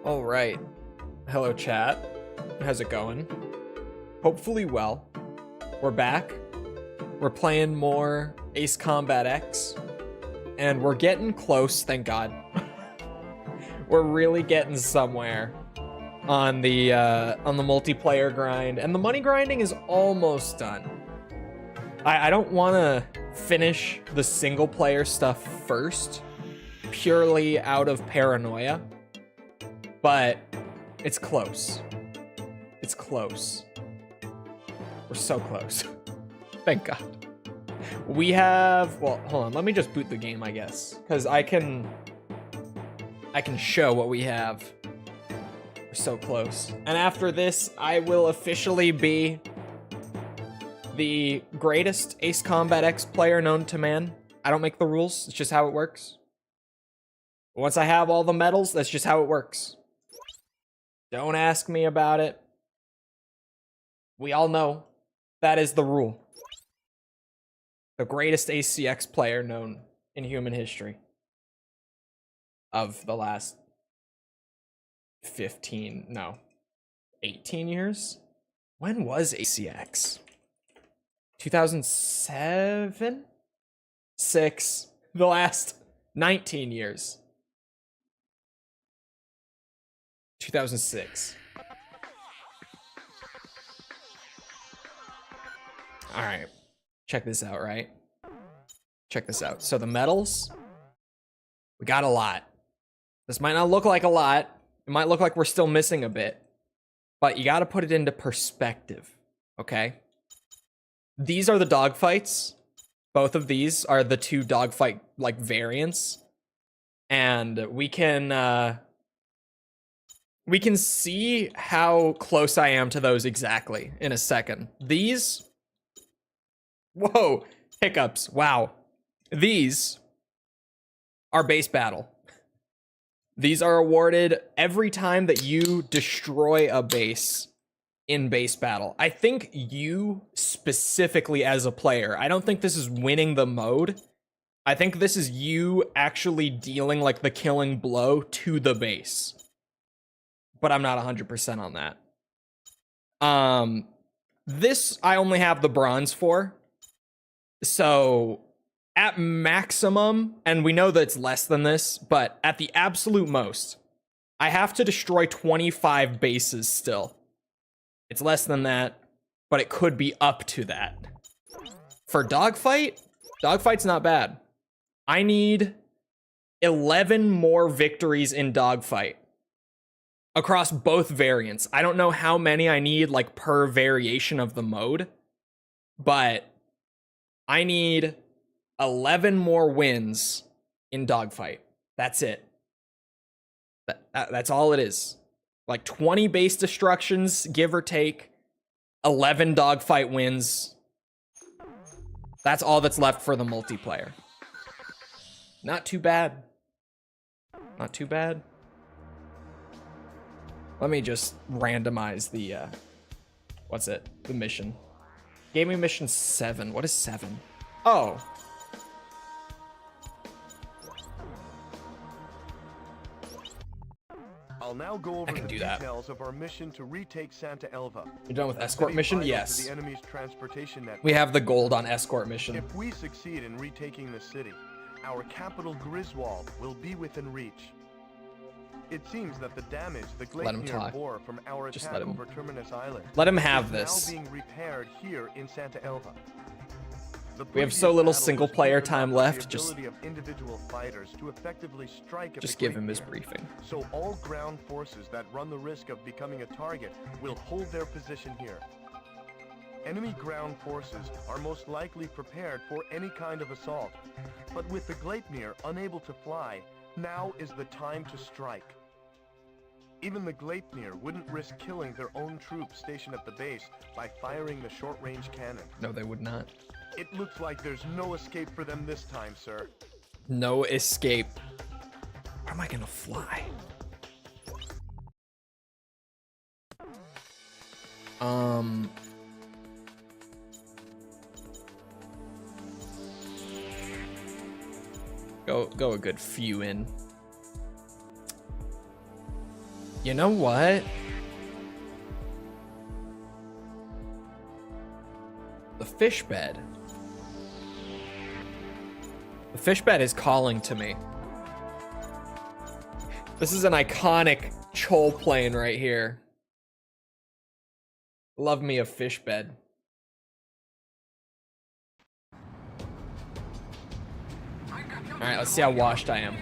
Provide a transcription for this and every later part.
All right. Hello, chat. How's it going? Hopefully well. We're back. We're playing more Ace Combat X. And we're getting close, thank God. We're really getting somewhere on the multiplayer grind. And the money grinding is almost done. I don't want to finish the single player stuff first, purely out of paranoia. But it's close. It's close. We're so close. Thank God. We have, well, hold on. Let me just boot the game, I guess, because I can show what we have. We're so close. And after this, I will officially be the greatest Ace Combat X player known to man. I don't make the rules. It's just how it works. Once I have all the medals, that's just how it works. Don't ask me about it. We all know that is the rule. The greatest ACX player known in human history of the last 18 years? When was ACX? 2007? 6. The last 19 years. 2006. All right. Check this out, right? Check this out. So the medals, we got a lot. This might not look like a lot. It might look like we're still missing a bit, but you got to put it into perspective, okay? These are the dogfights. Both of these are the two dogfight like variants, and we can see how close I am to those exactly in a second. These, whoa, hiccups, wow. These are base battle. These are awarded every time that you destroy a base in base battle. I think you specifically as a player, I don't think this is winning the mode. I think this is you actually dealing like the killing blow to the base. But I'm not 100% on that. This I only have the bronze for. So at maximum, and we know that it's less than this, but at the absolute most, I have to destroy 25 bases still. It's less than that, but it could be up to that. For Dogfight, Dogfight's not bad. I need 11 more victories in Dogfight across both variants. I don't know how many I need like per variation of the mode, but I need 11 more wins in Dogfight. That's it. That's all it is. Like 20 base destructions, give or take. 11 Dogfight wins. That's all that's left for the multiplayer. Not too bad. Not too bad. Let me just randomize the, what's it? The mission. Gave me mission 7. What is 7? Oh. I'll now go over the that. details of our mission to retake Santa Elva. You're done with escort mission? Yes. The enemy's transportation network. We have the gold on escort mission. If we succeed in retaking the city, our capital Griswold will be within reach. It seems that the damage the Glacier bore from our attack over Terminus Island. Let him have this. Now being repaired here in Santa Elva. We have so little single player time left. Just give him his briefing. So all ground forces that run the risk of becoming a target will hold their position here. Enemy ground forces are most likely prepared for any kind of assault. But with the Gleipnir unable to fly, now is the time to strike. Even the Gleipnir wouldn't risk killing their own troops stationed at the base by firing the short-range cannon. No, they would not. It looks like there's no escape for them this time, sir. No escape. Where am I gonna fly? Go a good few in. You know what? The fish bed. The fish bed is calling to me. This is an iconic Chole plane right here. Love me a fish bed. Alright, let's see how washed I am.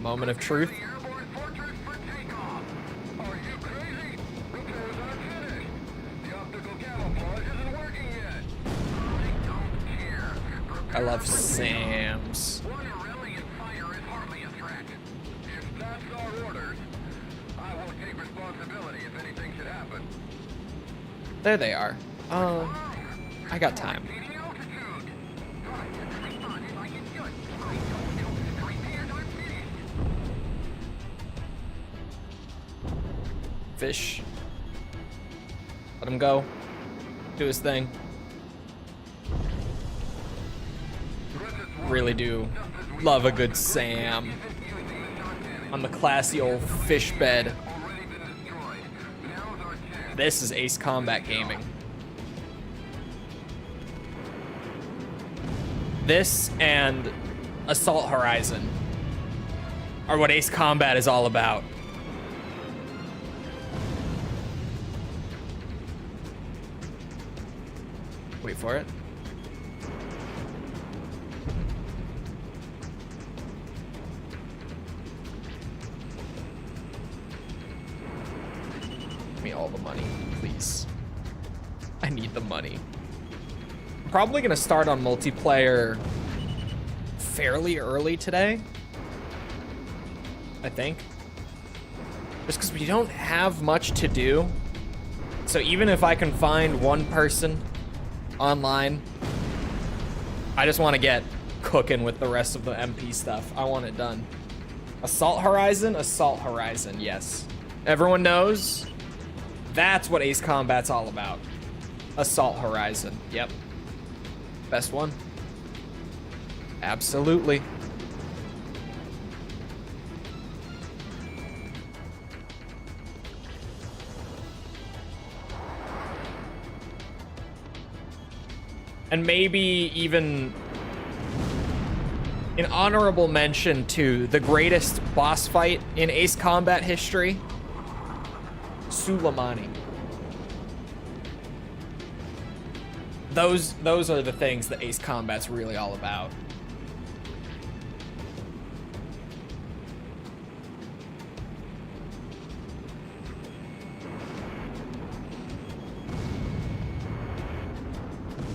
Moment of truth. I love Sam's. There they are. I got time. Fish. Let him go. Do his thing. Really do love a good Sam on the classy old fish bed. This is Ace Combat Gaming. This and Assault Horizon are what Ace Combat is all about. Wait for it. Give me all the money, please. I need the money. I'm probably gonna start on multiplayer fairly early today, I think. Just because we don't have much to do. So even if I can find one person online, I just want to get cooking with the rest of the MP stuff. I want it done. Assault Horizon, yes. Everyone knows that's what Ace Combat's all about. Assault Horizon, yep. Best one. Absolutely. And maybe even an honorable mention to the greatest boss fight in Ace Combat history, Suleimani. Those are the things that Ace Combat's really all about.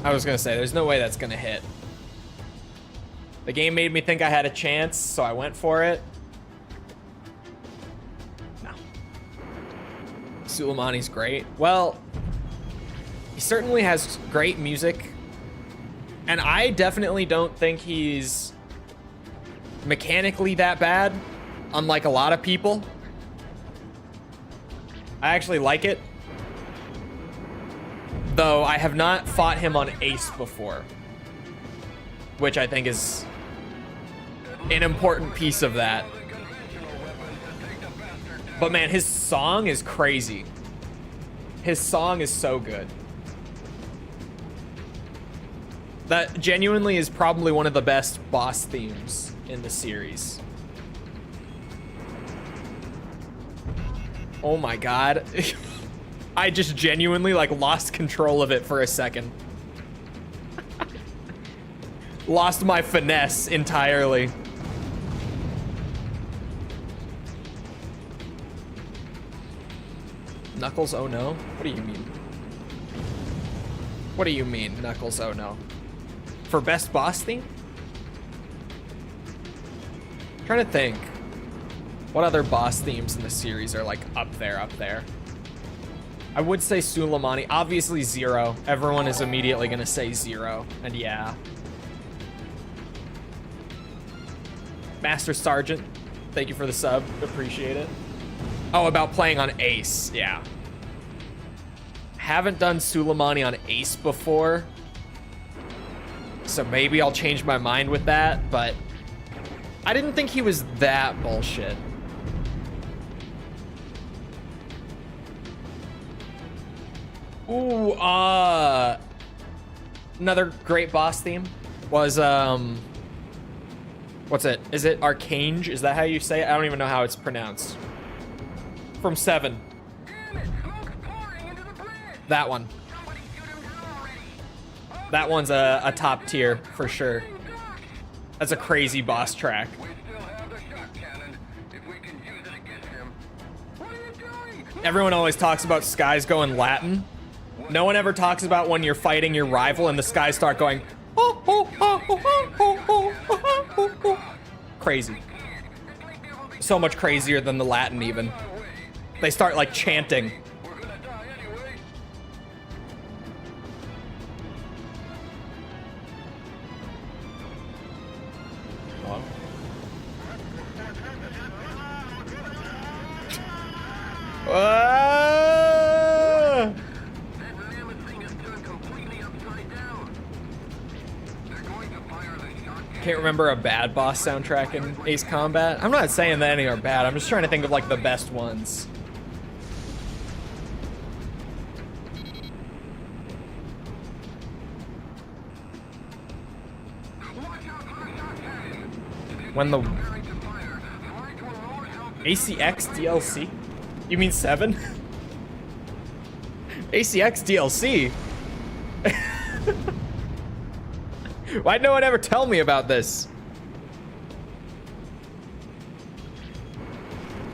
I was gonna say, there's no way that's gonna hit. The game made me think I had a chance, so I went for it. No. Suleimani's great. Well, he certainly has great music. And I definitely don't think he's mechanically that bad, unlike a lot of people. I actually like it. Though I have not fought him on Ace before, which I think is an important piece of that. But man, his song is crazy. His song is so good. That genuinely is probably one of the best boss themes in the series. Oh my god. I just genuinely like lost control of it for a second. Lost my finesse entirely. Knuckles, oh no? What do you mean? What do you mean, Knuckles, oh no? For best boss theme? I'm trying to think. What other boss themes in the series are like up there? I would say Suleimani. Obviously Zero. Everyone is immediately gonna say Zero. And yeah. Master Sergeant, thank you for the sub. Appreciate it. Oh, about playing on Ace. Yeah. Haven't done Suleimani on Ace before. So maybe I'll change my mind with that, but I didn't think he was that bullshit. Ooh, another great boss theme was, what's it? Is it Archange? Is that how you say it? I don't even know how it's pronounced. From 7. That one. That one's a top tier for sure. That's a crazy boss track. Everyone always talks about skies going Latin. No one ever talks about when you're fighting your rival and the skies start going. Crazy. So much crazier than the Latin even. They start like chanting. Can't remember a bad boss soundtrack in Ace Combat. I'm not saying that any are bad. I'm just trying to think of like the best ones. When the ACX DLC? You mean 7? ACX DLC? Why'd no one ever tell me about this?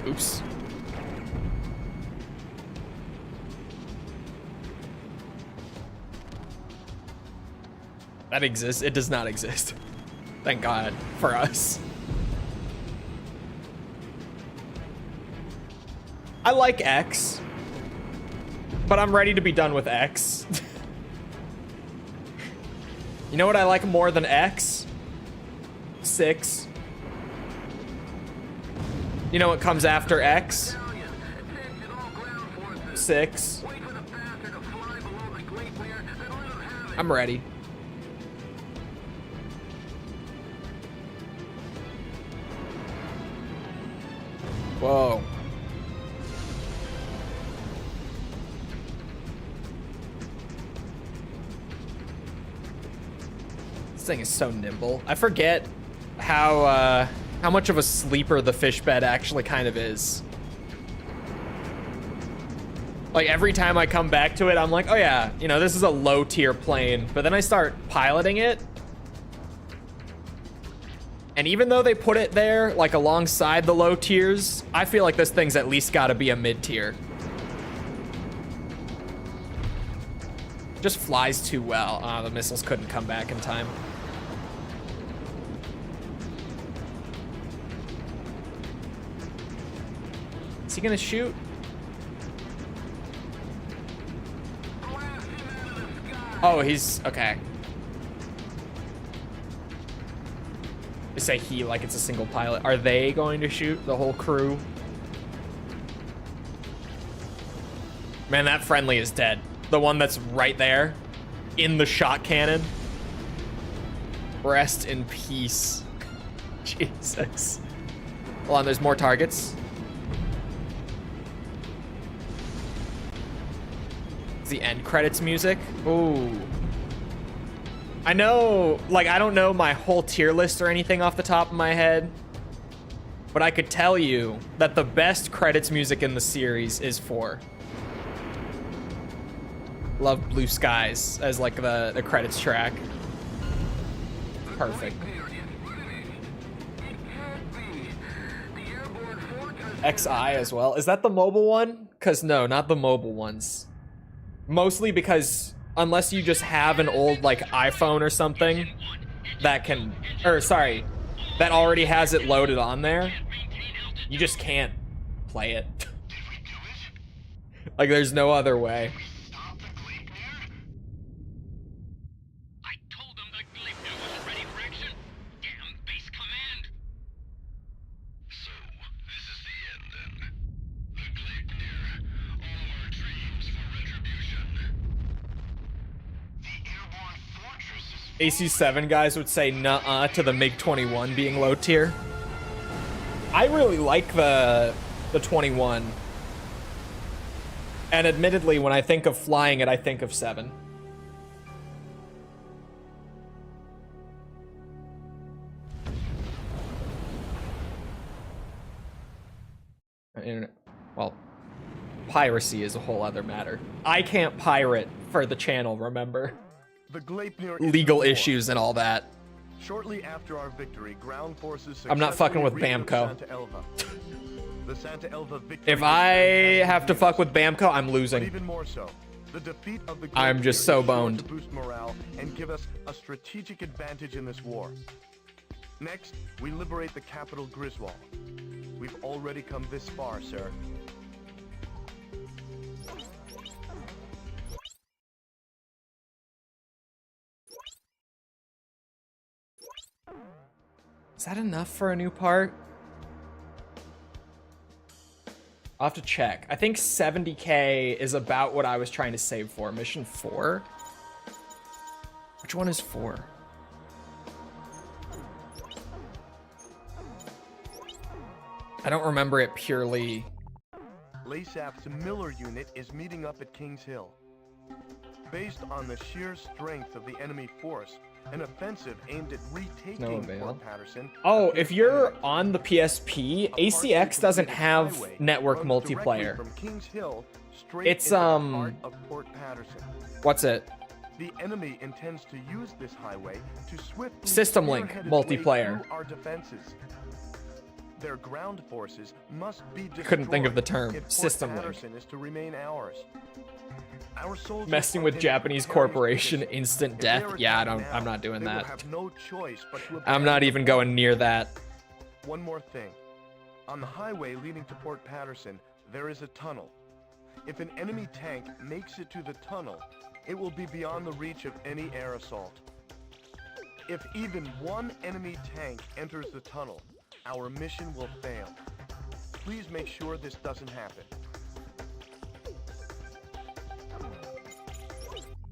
Oops. That exists? It does not exist. Thank God for us. I like X, but I'm ready to be done with X. You know what I like more than X? 6. You know what comes after X? 6. I'm ready. Whoa. This thing is so nimble. I forget how much of a sleeper the fish bed actually kind of is. Like every time I come back to it, I'm like, oh yeah, you know, this is a low tier plane. But then I start piloting it. And even though they put it there, like alongside the low tiers, I feel like this thing's at least gotta be a mid tier. Just flies too well. The missiles couldn't come back in time. Is he gonna shoot? Oh, he's okay. They say he like it's a single pilot. Are they going to shoot the whole crew? Man, that friendly is dead. The one that's right there in the shot cannon. Rest in peace. Jesus. Hold on, there's more targets. It's the end credits music. Ooh. I know, like, I don't know my whole tier list or anything off the top of my head, but I could tell you that the best credits music in the series is 4. Love Blue Skies as like the credits track. Perfect. XI as well. Is that the mobile one? Cause no, not the mobile ones. Mostly because unless you just have an old like iPhone or something that can, or sorry, that already has it loaded on there, you just can't play it. Like there's no other way. AC7 guys would say nuh-uh to the MiG-21 being low tier. I really like the 21. And admittedly, when I think of flying it, I think of 7. Well, piracy is a whole other matter. I can't pirate for the channel, remember? The Gleipnir Legal issues and all that. Shortly after our victory, ground forces I'm not fucking with successfully Bamco. reached Santa Elva. The Santa Elva victory If was I fantastic have to news. fuck with Bamco, I'm But losing. even more so, the defeat of the I'm just Gleipnir so is sure boned. to boost morale and give us a strategic advantage in this war. Next, we liberate the capital Griswold. We've already come this far, sir. Is that enough for a new part? I'll have to check. I think 70k is about what I was trying to save for. Mission 4? Which one is 4? I don't remember it purely. Lasap's Miller unit is meeting up at Kings Hill. Based on the sheer strength of the enemy force, an offensive aimed at retaking Fort Patterson. Oh, appears if you're imminent. on the PSP, A partially ACX doesn't completed have highway network runs directly multiplayer. from Kings Hill straight It's, into the heart of Fort Patterson. What's it? The enemy intends to use this highway to swiftly System Link spearhead its way multiplayer. through our defenses. Their ground forces must be destroyed. Couldn't think of the term. If Fort System Link. Patterson is to remain ours. Our soldiers Messing are with in Japanese precarious corporation, position. instant If death. they Yeah, attack I'm now, not doing they will that. have no choice but to I'm not abandon even the going near that. One more thing. On the highway leading to Port Patterson, there is a tunnel. If an enemy tank makes it to the tunnel, it will be beyond the reach of any air assault. If even one enemy tank enters the tunnel, our mission will fail. Please make sure this doesn't happen.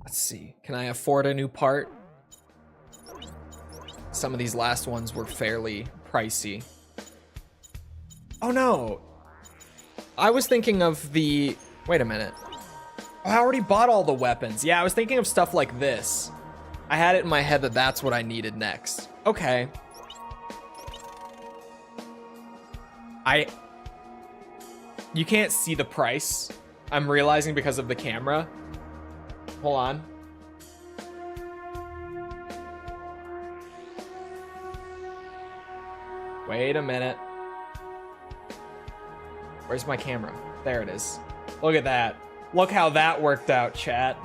Let's see. Can I afford a new part? Some of these last ones were fairly pricey. Oh no! I was thinking of the... Wait a minute. Oh, I already bought all the weapons. Yeah, I was thinking of stuff like this. I had it in my head that that's what I needed next. Okay. You can't see the price. I'm realizing because of the camera. Hold on. Wait a minute. Where's my camera? There it is. Look at that. Look how that worked out, chat.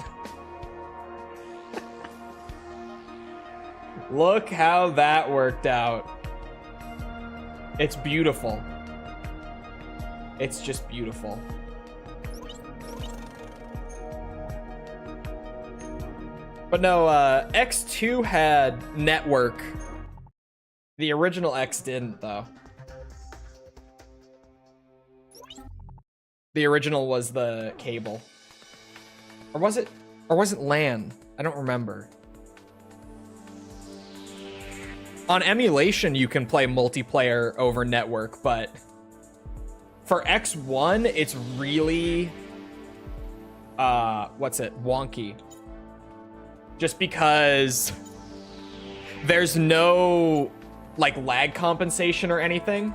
Look how that worked out. It's beautiful. It's just beautiful. But no, X2 had network. The original X didn't, though. The original was the cable. Or was it LAN? I don't remember. On emulation, you can play multiplayer over network, but for X1, it's really, wonky. Just because there's no, like, lag compensation or anything.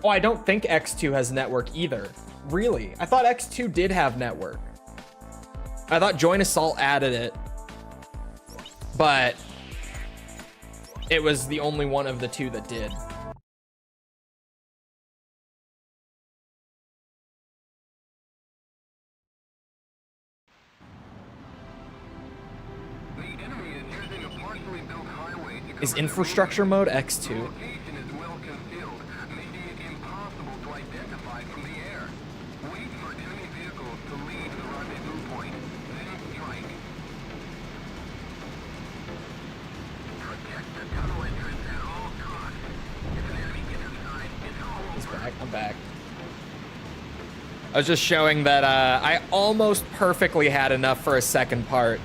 Oh, I don't think X2 has network either. Really? I thought X2 did have network. I thought Joint Assault added it, but it was the only one of the two that did. Is infrastructure mode X2? He's back. I'm back. I was just showing that I almost perfectly had enough for a second part.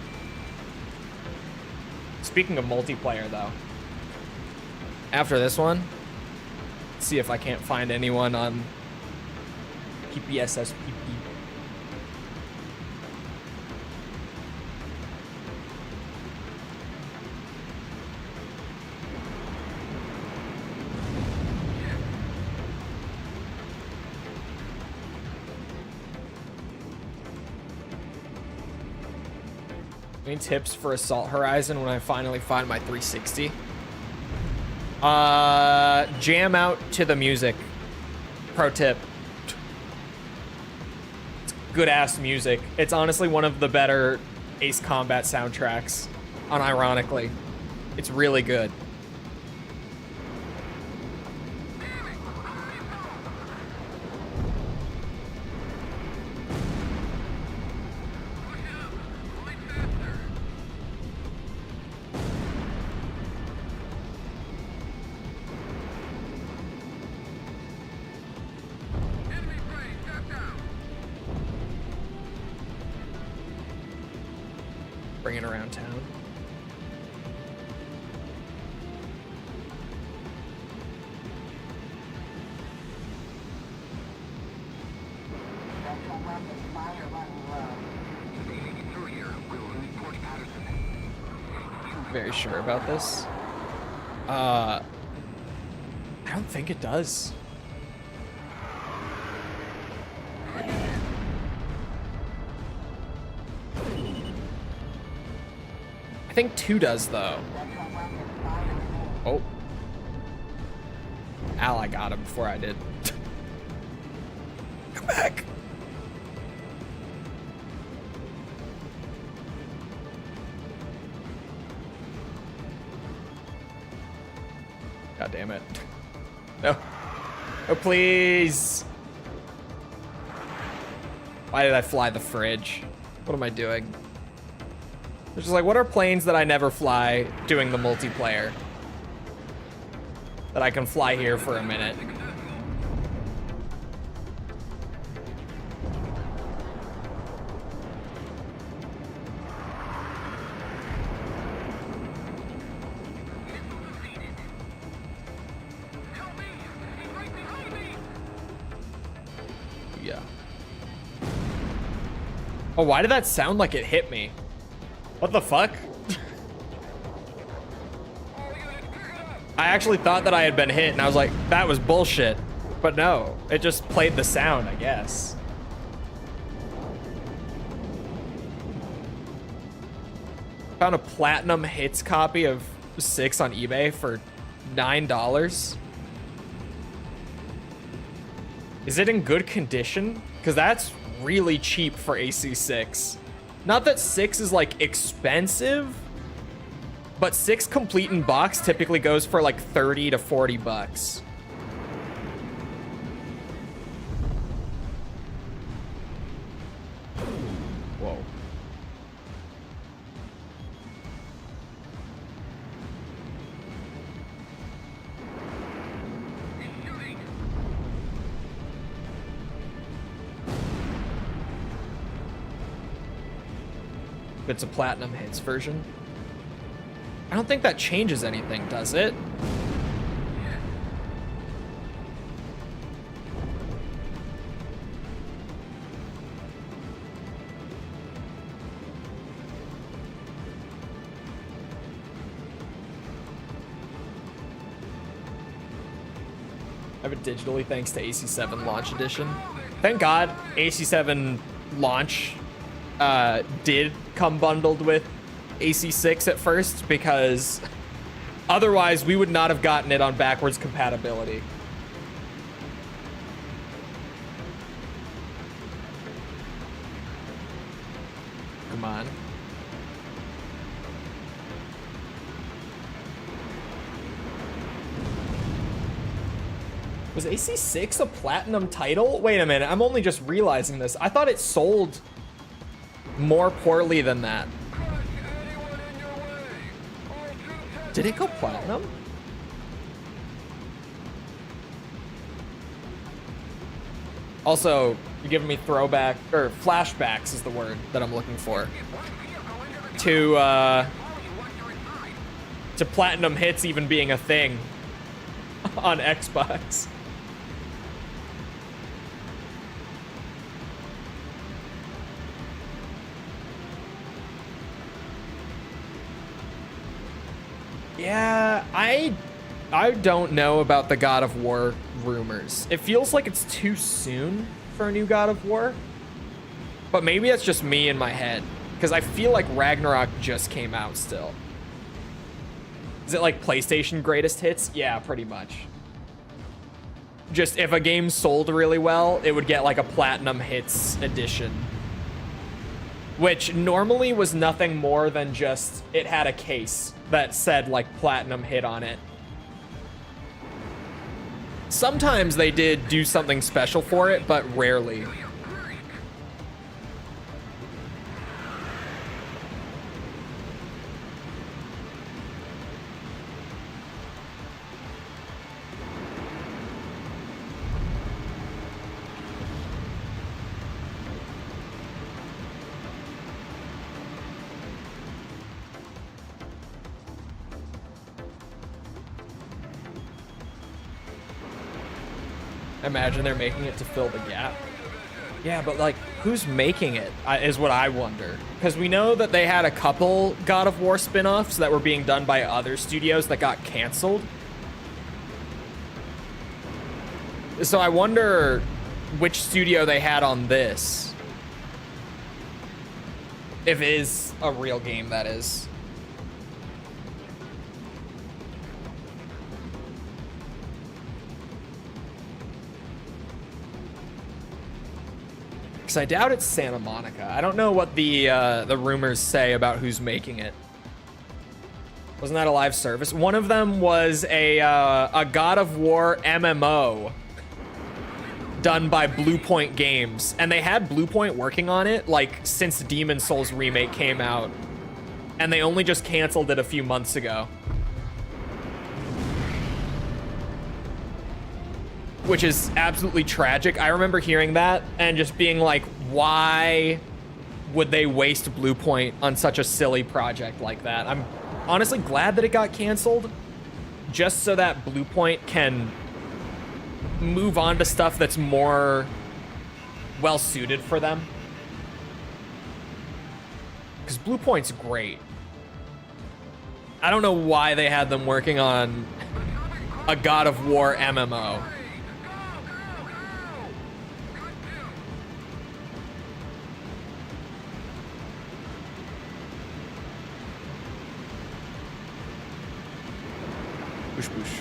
Speaking of multiplayer, though, after this one, see if I can't find anyone on PPSSPP. Any tips for Assault Horizon when I finally find my 360? Jam out to the music. Pro tip. It's good ass music. It's honestly one of the better Ace Combat soundtracks, unironically. It's really good. Bring it around town. Very sure about this. I don't think it does. I think 2 does, though. Oh. Al, I got him before I did. Come back. God damn it. No. Oh, please. Why did I fly the fridge? What am I doing? It's just like, what are planes that I never fly doing the multiplayer? That I can fly here for a minute. Yeah. Oh, why did that sound like it hit me? What the fuck? I actually thought that I had been hit and I was like, that was bullshit. But no, it just played the sound, I guess. Found a platinum hits copy of 6 on eBay for $9. Is it in good condition? Because that's really cheap for AC6. Not that 6 is like expensive, but 6 complete in box typically goes for like 30 to 40 bucks. Whoa. It's a platinum hits version. I don't think that changes anything, does it? I have it digitally thanks to AC7 Launch Edition. Thank God AC7 Launch did come bundled with AC6 at first, because otherwise we would not have gotten it on backwards compatibility. Come on. Was AC6 a platinum title? Wait a minute, I'm only just realizing this. I thought it sold more poorly than that. Did it go platinum? Also, you're giving me throwback, or flashbacks is the word that I'm looking for. To platinum hits even being a thing on Xbox. Yeah, I don't know about the God of War rumors. It feels like it's too soon for a new God of War. But maybe that's just me in my head, because I feel like Ragnarok just came out still. Is it like PlayStation greatest hits? Yeah, pretty much. Just if a game sold really well, it would get like a platinum hits edition. Which normally was nothing more than just, it had a case that said like platinum hit on it. Sometimes they did do something special for it, but rarely. Imagine they're making it to fill the gap. Yeah, but like, who's making it is what I wonder. Because we know that they had a couple God of War spin-offs that were being done by other studios that got canceled. So I wonder which studio they had on this. If it is a real game, that is. Because I doubt it's Santa Monica. I don't know what the rumors say about who's making it. Wasn't that a live service? One of them was a God of War MMO done by Bluepoint Games, and they had Bluepoint working on it like since Demon Souls remake came out, and they only just canceled it a few months ago. Which is absolutely tragic. I remember hearing that and just being like, why would they waste Bluepoint on such a silly project like that? I'm honestly glad that it got canceled, just so that Bluepoint can move on to stuff that's more well suited for them. Because Bluepoint's great. I don't know why they had them working on a God of War MMO. Whoosh, whoosh.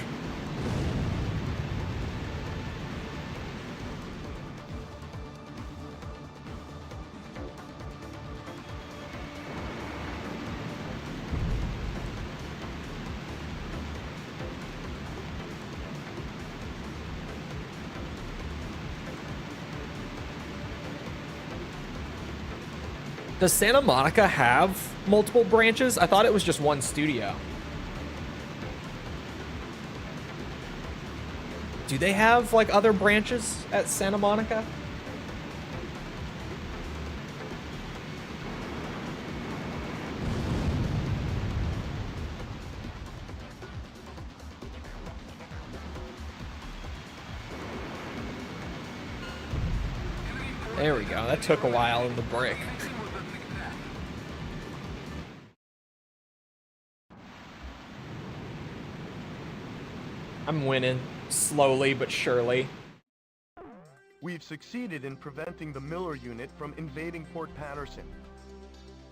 Does Santa Monica have multiple branches? I thought it was just one studio. Do they have like other branches at Santa Monica? There we go. That took a while in the brick. I'm winning, slowly but surely. We've succeeded in preventing the Miller unit from invading Port Patterson.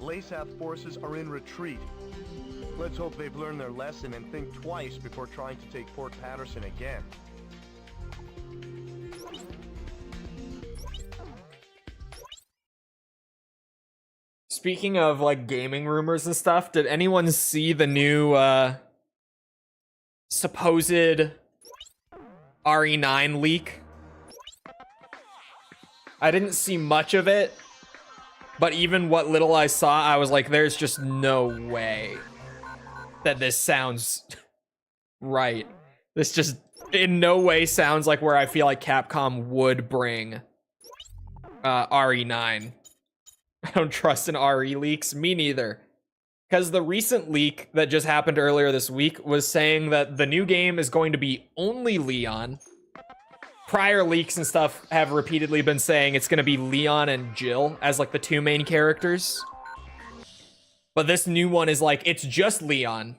Lasath forces are in retreat. Let's hope they've learned their lesson and think twice before trying to take Port Patterson again. Speaking of like gaming rumors and stuff, did anyone see the new supposed RE9 leak? I didn't see much of it, but even what little I saw, I was like, there's just no way that this sounds right. This just in no way sounds like where I feel like Capcom would bring RE9. I don't trust in RE leaks. Me neither. Because the recent leak that just happened earlier this week was saying that the new game is going to be only Leon. Prior leaks and stuff have repeatedly been saying it's going to be Leon and Jill as like the two main characters. But this new one is like, it's just Leon.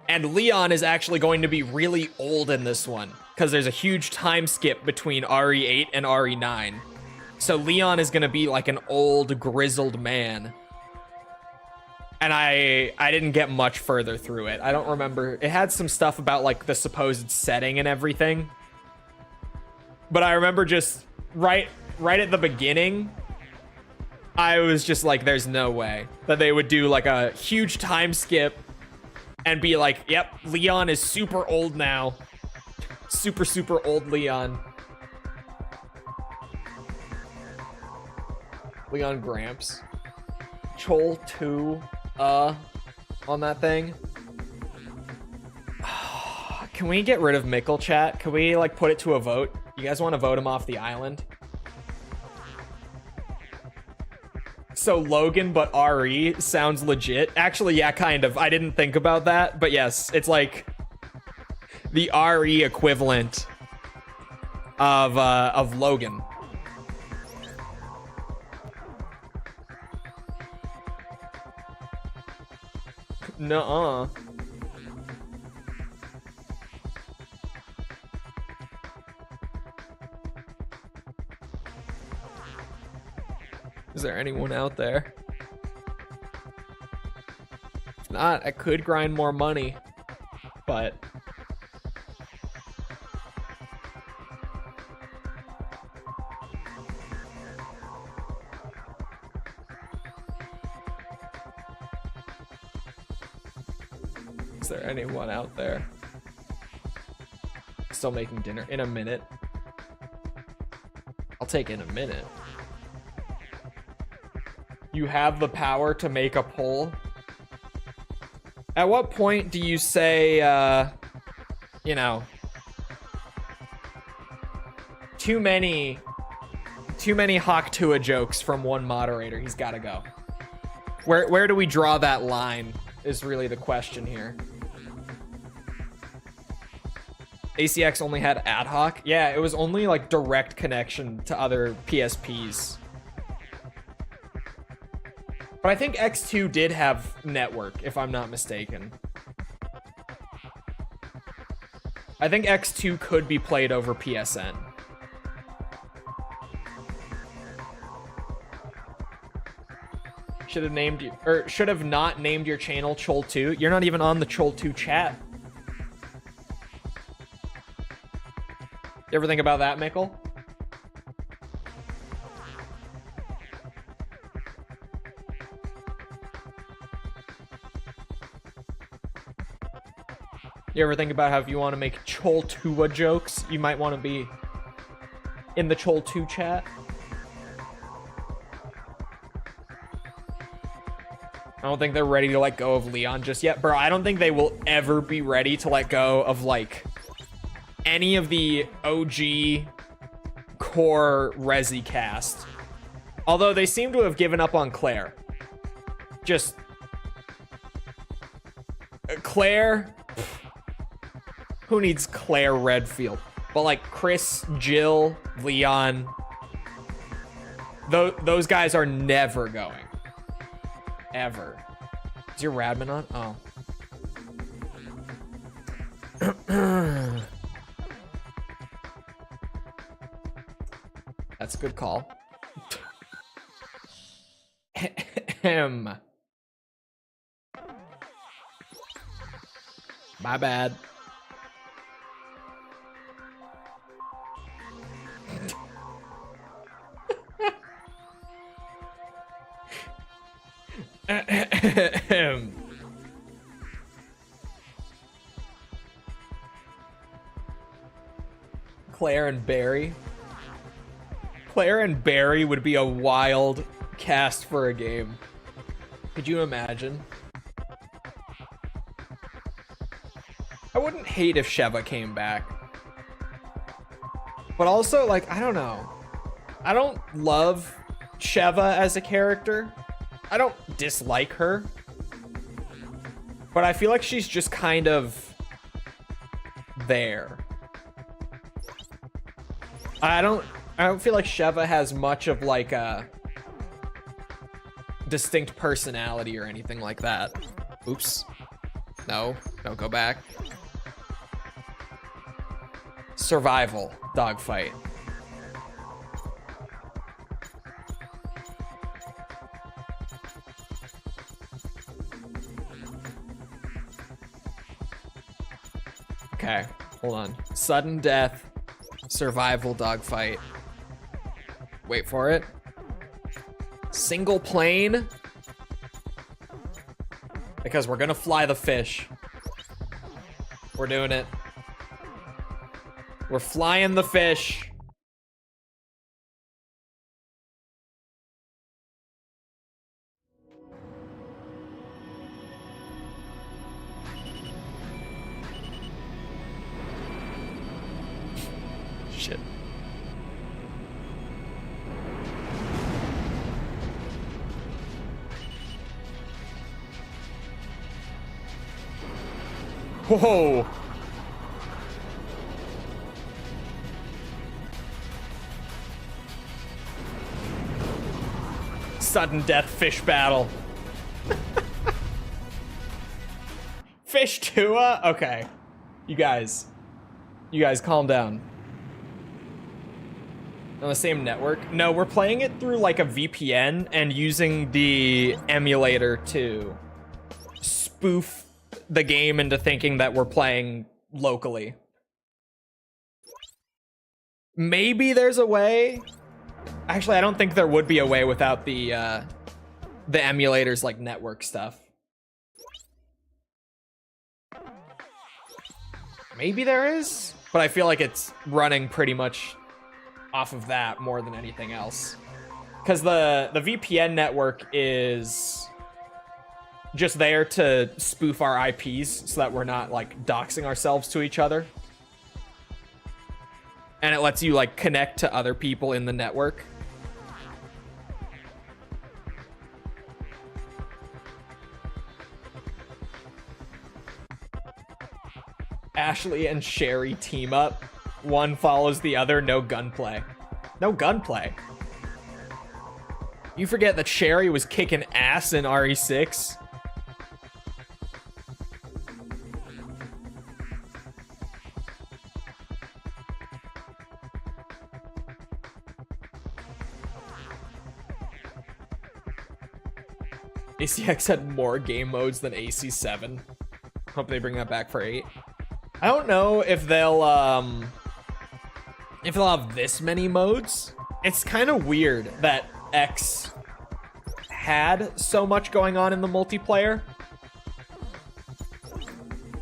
And Leon is actually going to be really old in this one because there's a huge time skip between RE8 and RE9. So Leon is going to be like an old, grizzled man. And I didn't get much further through it. I don't remember. It had some stuff about like the supposed setting and everything. But I remember just right at the beginning, I was just like, there's no way that they would do like a huge time skip and be like, yep, Leon is super old now. Super, super old Leon. Leon Gramps. Chole 2, on that thing. Can we get rid of Mickle, chat? Can we, like, put it to a vote? You guys want to vote him off the island? So Logan but RE sounds legit. Actually, yeah, kind of. I didn't think about that, but yes, it's like the RE equivalent of Logan. Nuh-uh. Is there anyone out there? If not, I could grind more money, but is there anyone out there? Still making dinner in a minute. I'll take in a minute. You have the power to make a poll. At what point do you say, you know, too many Hawk Tua jokes from one moderator? He's got to go. Where do we draw that line is really the question here. ACX only had ad hoc. Yeah, it was only like direct connection to other PSPs. But I think X2 did have network, if I'm not mistaken. I think X2 could be played over PSN. Should have named you, or should have not named your channel Chole 2. You're not even on the Chole 2 chat. You ever think about that, Mickle? You ever think about how if you want to make Chole 2 jokes, you might want to be in the Chole 2 chat? I don't think they're ready to let go of Leon just yet. Bro, I don't think they will ever be ready to let go of, like, any of the OG core Resi cast. Although they seem to have given up on Claire. Just... Claire... Who needs Claire Redfield? But like Chris, Jill, Leon, those guys are never going. Ever. Is your Radman on? Oh. That's a good call. My bad. Claire and Barry. Claire and Barry would be a wild cast for a game. Could you imagine? I wouldn't hate if Sheva came back. But also, like, I don't know. I don't love Sheva as a character. I don't dislike her. But I feel like she's just kind of there. I don't feel like Sheva has much of like a distinct personality or anything like that. Oops. No, don't go back. Survival dogfight. Okay, hold on. Sudden death, survival dogfight. Wait for it. Single plane. Because we're gonna fly the fish. We're doing it. We're flying the fish. Shit. Whoa. Sudden death fish battle. Fish Tua? Okay. You guys calm down. On the same network? No, we're playing it through like a VPN and using the emulator to spoof the game into thinking that we're playing locally. Maybe there's a way. Actually, I don't think there would be a way without the emulator's like network stuff. Maybe there is, but I feel like it's running pretty much off of that more than anything else. Because the VPN network is just there to spoof our IPs so that we're not like doxing ourselves to each other. And it lets you like connect to other people in the network. Ashley and Sherry team up. One follows the other, no gunplay. No gunplay. You forget that Sherry was kicking ass in RE6? ACX had more game modes than AC7. Hope they bring that back for 8. I don't know if they'll have this many modes. It's kind of weird that X had so much going on in the multiplayer.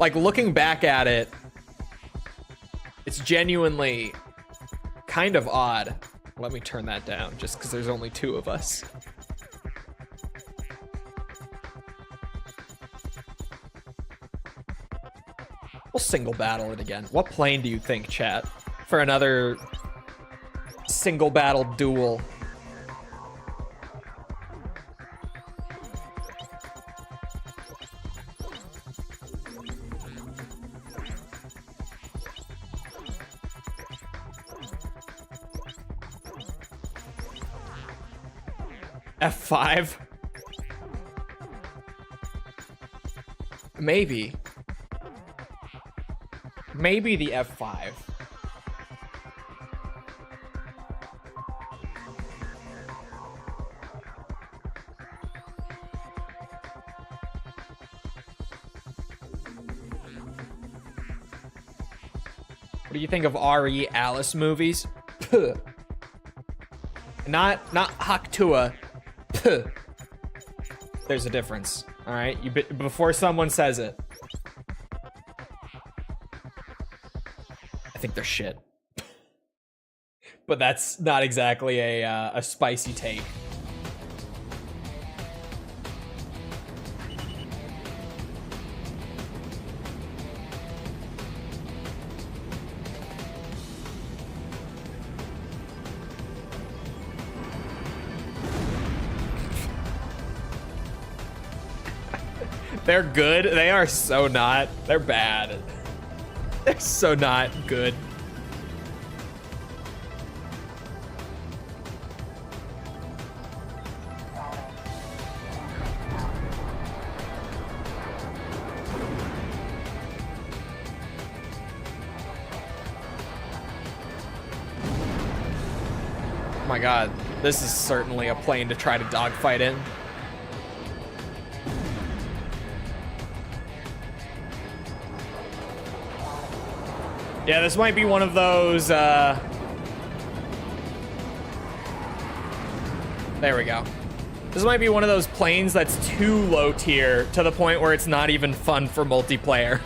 Like, looking back at it, it's genuinely kind of odd. Let me turn that down just because there's only 2 of us. We'll single battle it again. What plane do you think, chat, for another single battle duel? F5? Maybe. Maybe the F5. What do you think of RE Alice movies? Puh. Not Haktua. Puh. There's a difference. All right, before someone says it. I think they're shit. But that's not exactly a spicy take. They're good. They are so not. They're bad. They're so not good. my god. This is certainly a plane to try to dogfight in. Yeah, this might be one of those, there we go. This might be one of those planes that's too low tier to the point where it's not even fun for multiplayer.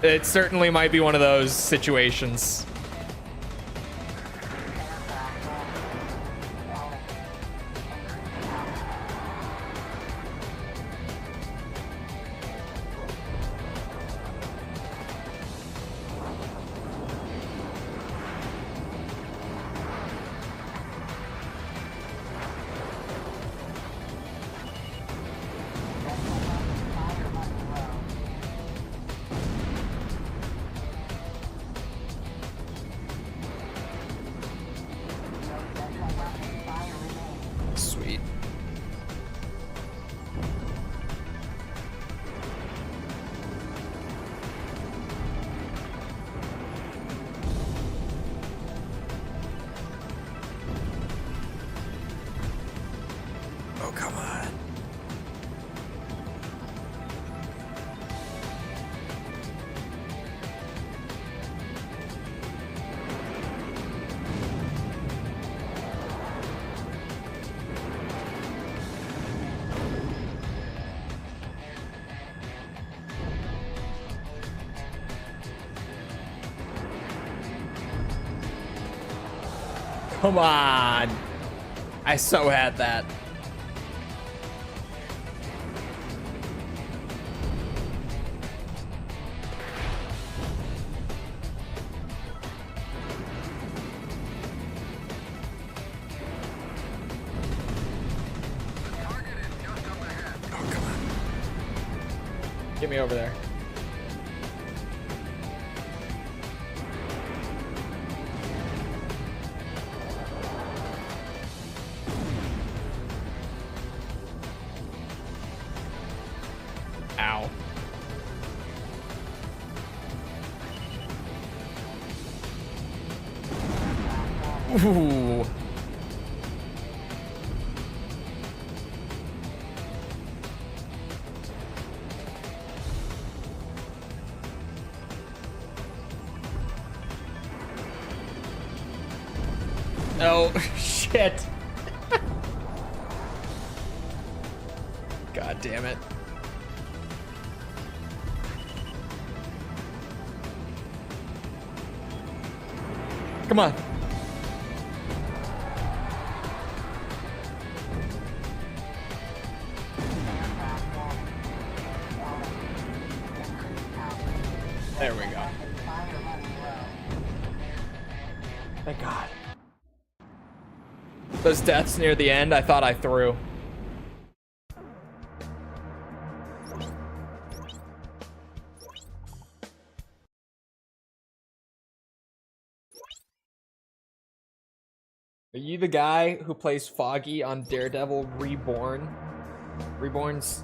It certainly might be one of those situations. Sweet. Oh, come on. Come on. I so had that. Oh, come on. Get me over there. Ow. Ooh. Oh, shit. God damn it. Come on. There we go. Thank God. Those deaths near the end, I thought I threw. Are you the guy who plays Foggy on Daredevil Reborn? Reborn's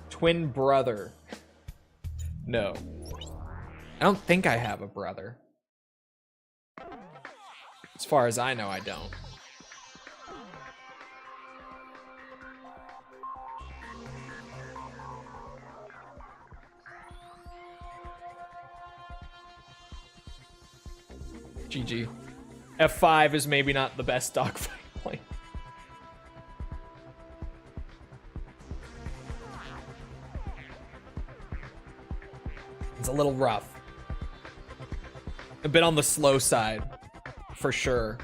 twin brother. No. I don't think I have a brother. As far as I know, I don't. GG. F5 is maybe not the best dogfight plane. It's a little rough. A bit on the slow side, for sure.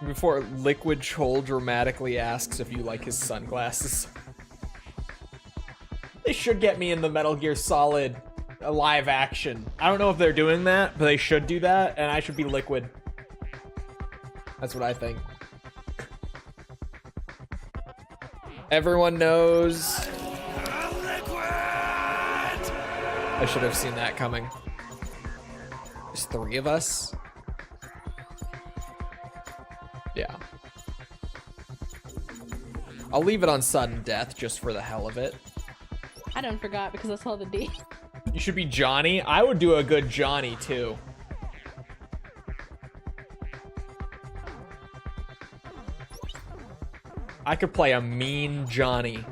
Before Liquid Chole dramatically asks if you like his sunglasses. They should get me in the Metal Gear Solid live action. I don't know if they're doing that, but they should do that, and I should be Liquid. That's what I think. Everyone knows. I should have seen that coming. There's 3 of us. Yeah. I'll leave it on sudden death just for the hell of it. I done forgot because I saw the D. You should be Johnny. I would do a good Johnny too. I could play a mean Johnny.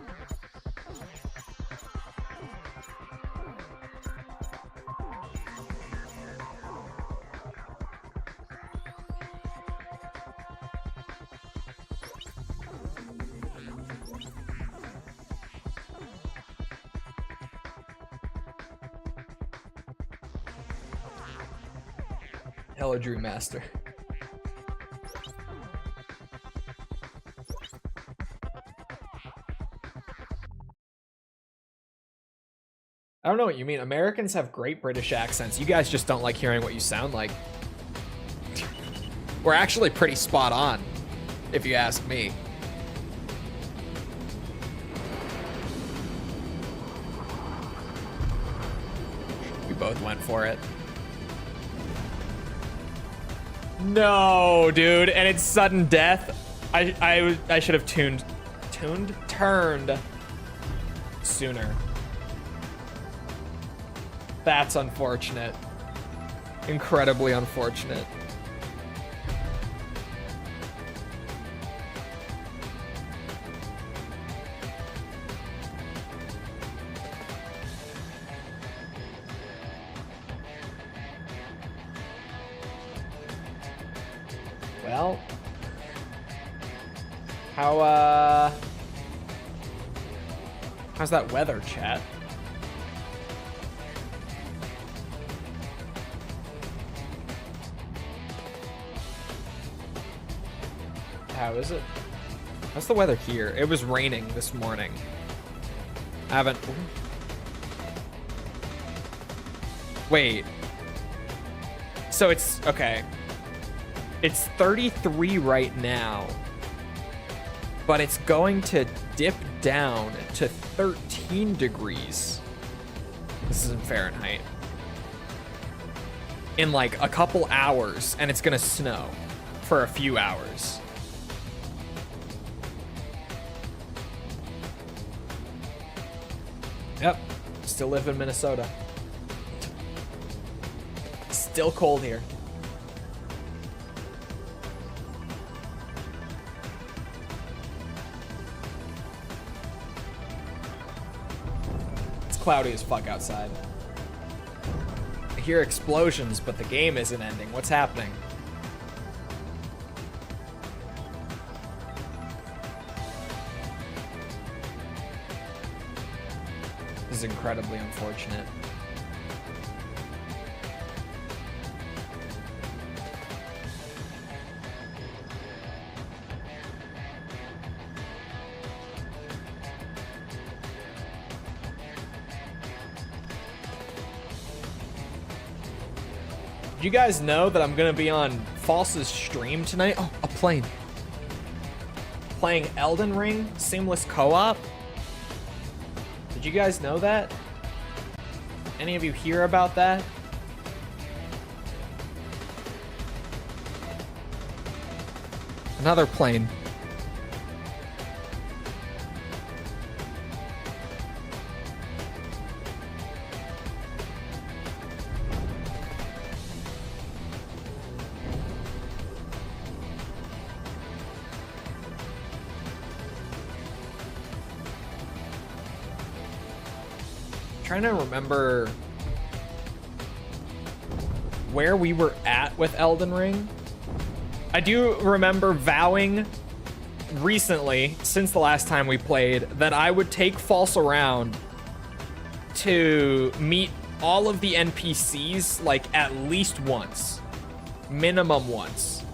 Hello, Drew Master. I don't know what you mean. Americans have great British accents. You guys just don't like hearing what you sound like. We're actually pretty spot on, if you ask me. We both went for it. No, dude, and it's sudden death. I should have turned sooner. That's unfortunate. Incredibly unfortunate. Well, how's that weather, chat? How is it? How's the weather here? It was raining this morning. I haven't... Wait. So it's... Okay. It's 33 right now. But it's going to dip down to 13 degrees. This is in Fahrenheit. In like a couple hours, and it's gonna snow for a few hours. Yep, still live in Minnesota. Still cold here. It's cloudy as fuck outside. I hear explosions, but the game isn't ending. What's happening? This is incredibly unfortunate. Did you guys know that I'm gonna be on False's stream tonight? Oh, a plane. Playing Elden Ring Seamless Co-op? Did you guys know that? Any of you hear about that? Another plane. Trying to remember where we were at with Elden Ring. I do remember vowing recently, since the last time we played, that I would take False around to meet all of the NPCs like at least once, minimum once,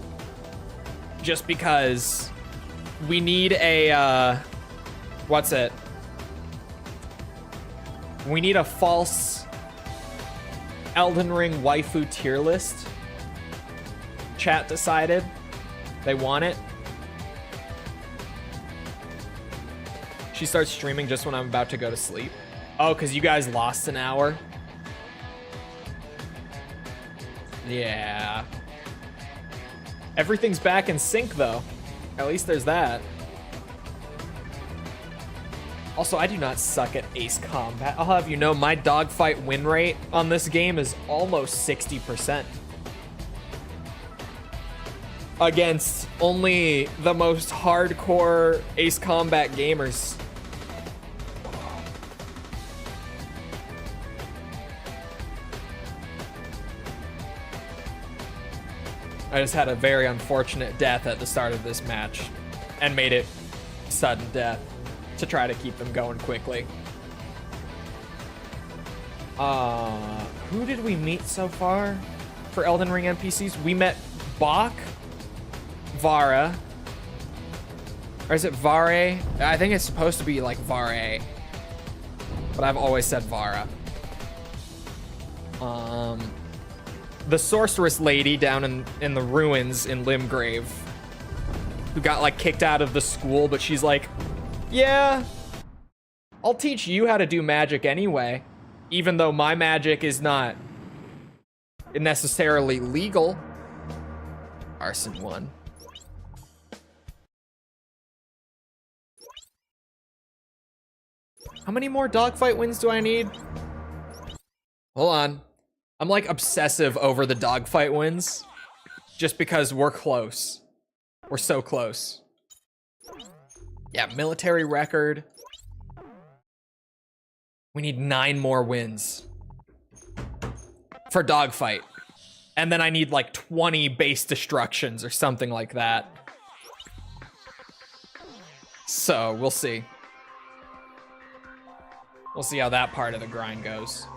just because we need a what's it? We need a False Elden Ring waifu tier list. Chat decided they want it. She starts streaming just when I'm about to go to sleep. Oh, because you guys lost an hour? Yeah. Everything's back in sync, though. At least there's that. Also, I do not suck at ace combat. I'll have you know, my dogfight win rate on this game is almost 60%. Against only the most hardcore ace combat gamers. I just had a very unfortunate death at the start of this match and made it sudden death to try to keep them going quickly. Who did we meet so far for Elden Ring NPCs? We met Bach, Vara, or is it Vare? I think it's supposed to be like Vare, but I've always said Vara. The sorceress lady down in the ruins in Limgrave, who got like kicked out of the school, but she's like, yeah, I'll teach you how to do magic anyway, even though my magic is not necessarily legal. Arson 1. How many more dogfight wins do I need? Hold on. I'm like obsessive over the dogfight wins just because we're close. We're so close. Yeah, military record. We need 9 more wins for dogfight. And then I need like 20 base destructions or something like that. So we'll see. We'll see how that part of the grind goes.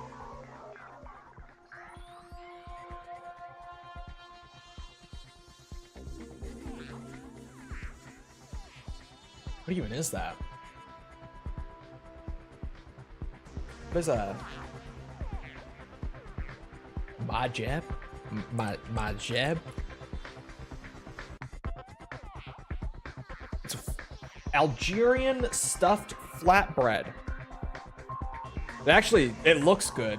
What even is that? What is a Majeb? Majeb? It's Algerian stuffed flatbread. Actually, it looks good.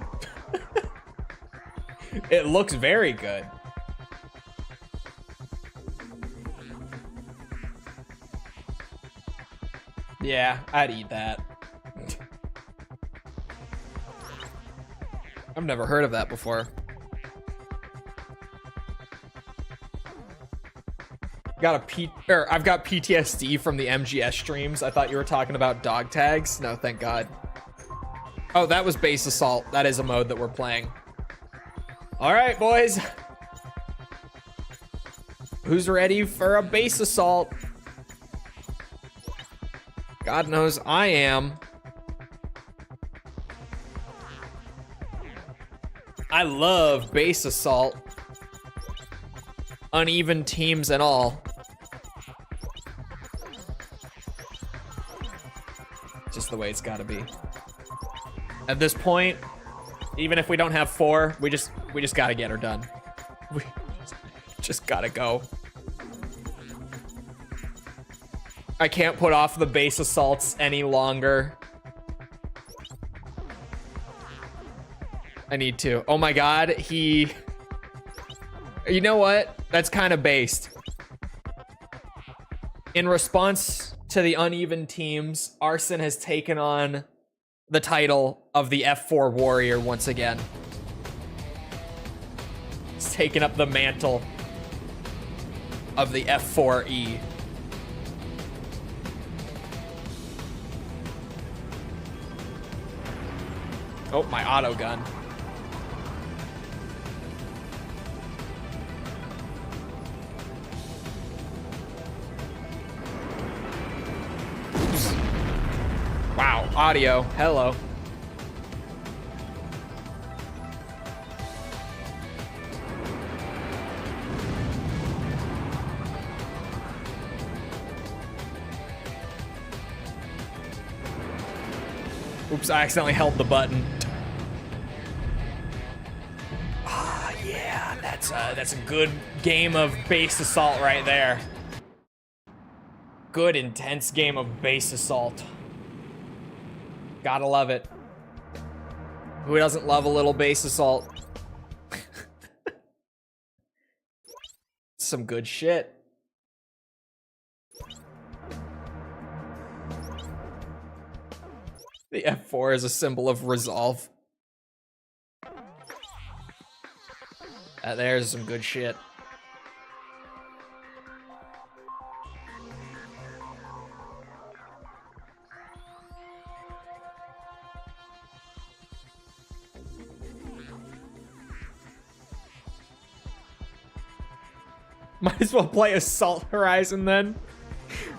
It looks very good. Yeah, I'd eat that. I've never heard of that before. I've got PTSD from the MGS streams. I thought you were talking about dog tags. No, thank God. Oh, that was base assault. That is a mode that we're playing. All right, boys. Who's ready for a base assault? God knows I am. I love base assault. Uneven teams and all. Just the way it's gotta be. At this point, even if we don't have 4, we just gotta get her done. We just gotta go. I can't put off the base assaults any longer. I need to. Oh my God, you know what? That's kind of based. In response to the uneven teams, Arson has taken on the title of the F4 warrior once again. He's taken up the mantle of the F4E. Oh, my auto gun. Oops. Wow, audio. Hello. Oops, I accidentally held the button. Ah, yeah, that's a good game of base assault right there. Good, intense game of base assault. Gotta love it. Who doesn't love a little base assault? Some good shit. The F4 is a symbol of resolve. There's some good shit. Might as well play Assault Horizon then.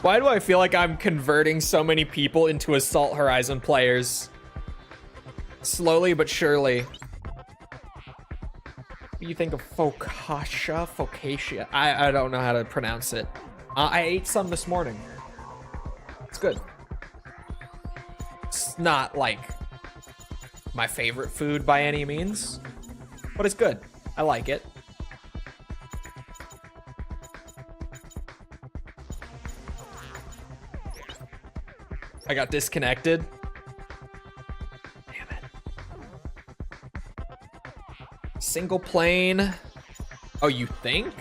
Why do I feel like I'm converting so many people into Assault Horizon players? Slowly but surely. What do you think of Focaccia? I don't know how to pronounce it. I ate some this morning. It's good. It's not like my favorite food by any means, but it's good. I like it. I got disconnected. Damn it. Single plane. Oh, you think?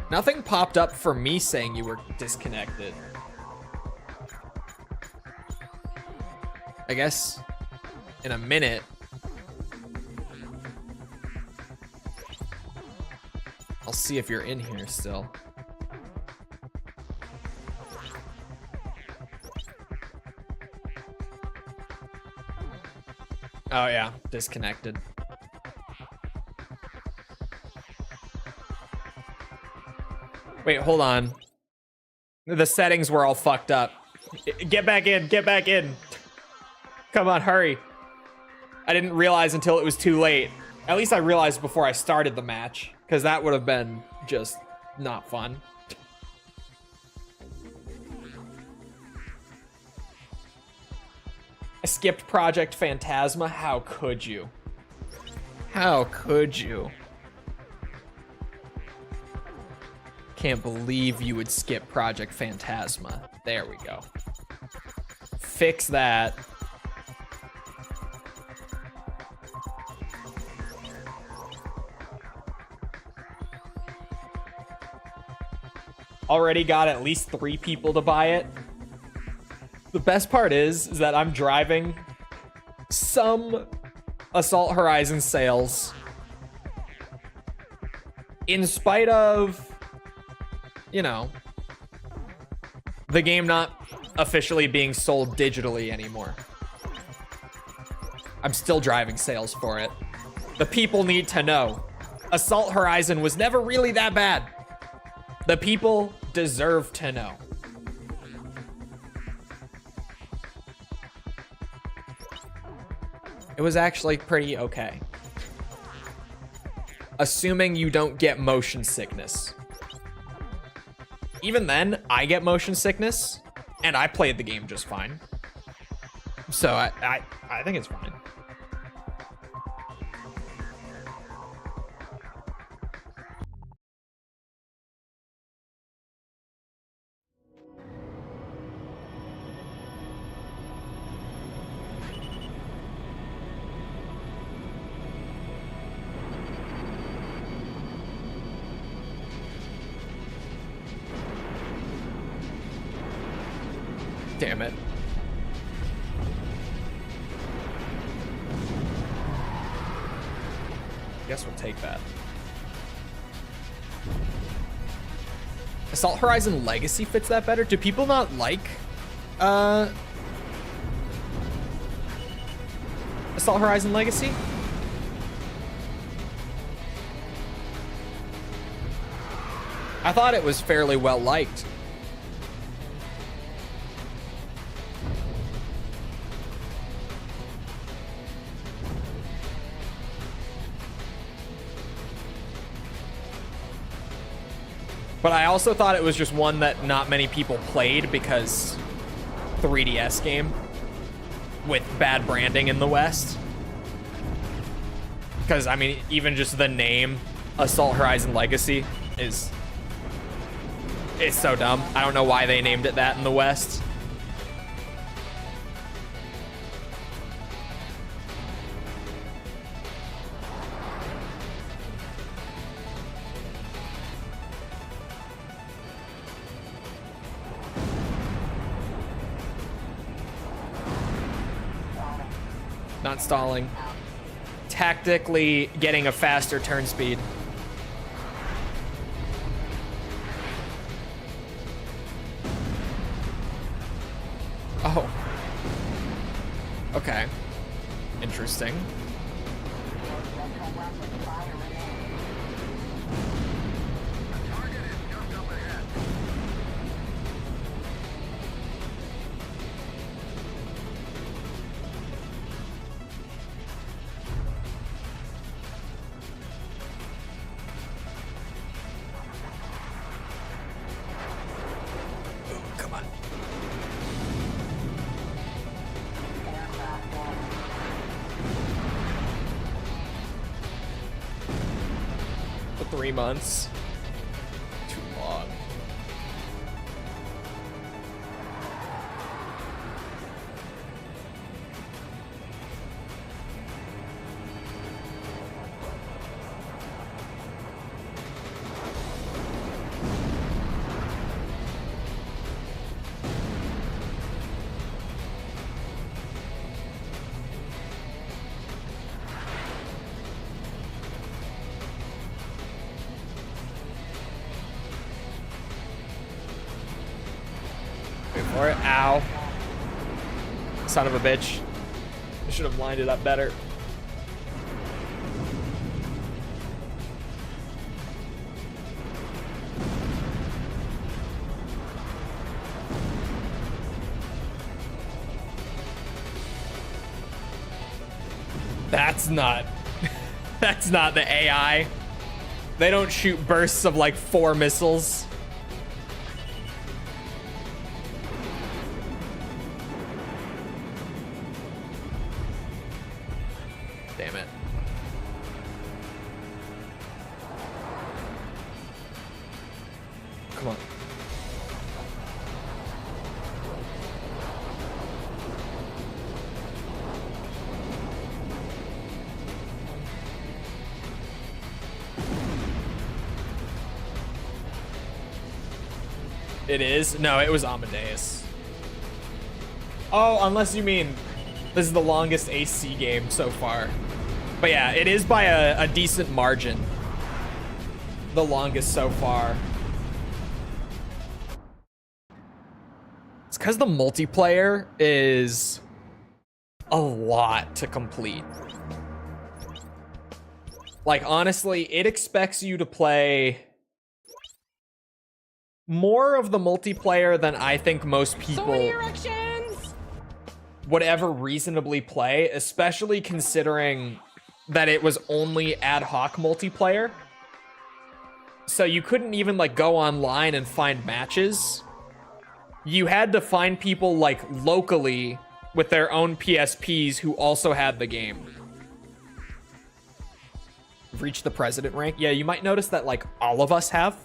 Nothing popped up for me saying you were disconnected. I guess in a minute. I'll see if you're in here still. Oh yeah, disconnected. Wait, hold on. The settings were all fucked up. Get back in, get back in. Come on, hurry. I didn't realize until it was too late. At least I realized before I started the match, because that would have been just not fun. I skipped Project Phantasma. How could you? How could you? Can't believe you would skip Project Phantasma. There we go. Fix that. Already got at least 3 people to buy it. The best part is that I'm driving some Assault Horizon sales in spite of, you know, the game not officially being sold digitally anymore. I'm still driving sales for it. The people need to know. Assault Horizon was never really that bad. The people deserve to know. It was actually pretty okay. Assuming you don't get motion sickness. Even then, I get motion sickness, and I played the game just fine. So I think it's fine. Damn it. Guess we'll take that. Assault Horizon Legacy fits that better? Do people not like Assault Horizon Legacy? I thought it was fairly well liked. But I also thought it was just one that not many people played because 3DS game with bad branding in the West. Because, I mean, even just the name Assault Horizon Legacy is... it's so dumb. I don't know why they named it that in the West. not stalling. Tactically getting a faster turn speed. Oh. Okay. Interesting. Come on. For 3 months. Too long. Wait for it. Ow. Son of a bitch. I should have lined it up better. That's not... That's not the AI. They don't shoot bursts of like 4 missiles. Damn it. Come on. It is? No, it was Amadeus. Oh, unless you mean this is the longest AC game so far. But yeah, it is by a decent margin. The longest so far. It's because the multiplayer is a lot to complete. Like, honestly, it expects you to play more of the multiplayer than I think most people So many erections! would ever reasonably play, especially considering that it was only ad hoc multiplayer. So you couldn't even like go online and find matches. You had to find people like locally with their own PSPs who also had the game. Reach the president rank. Yeah, you might notice that like all of us have.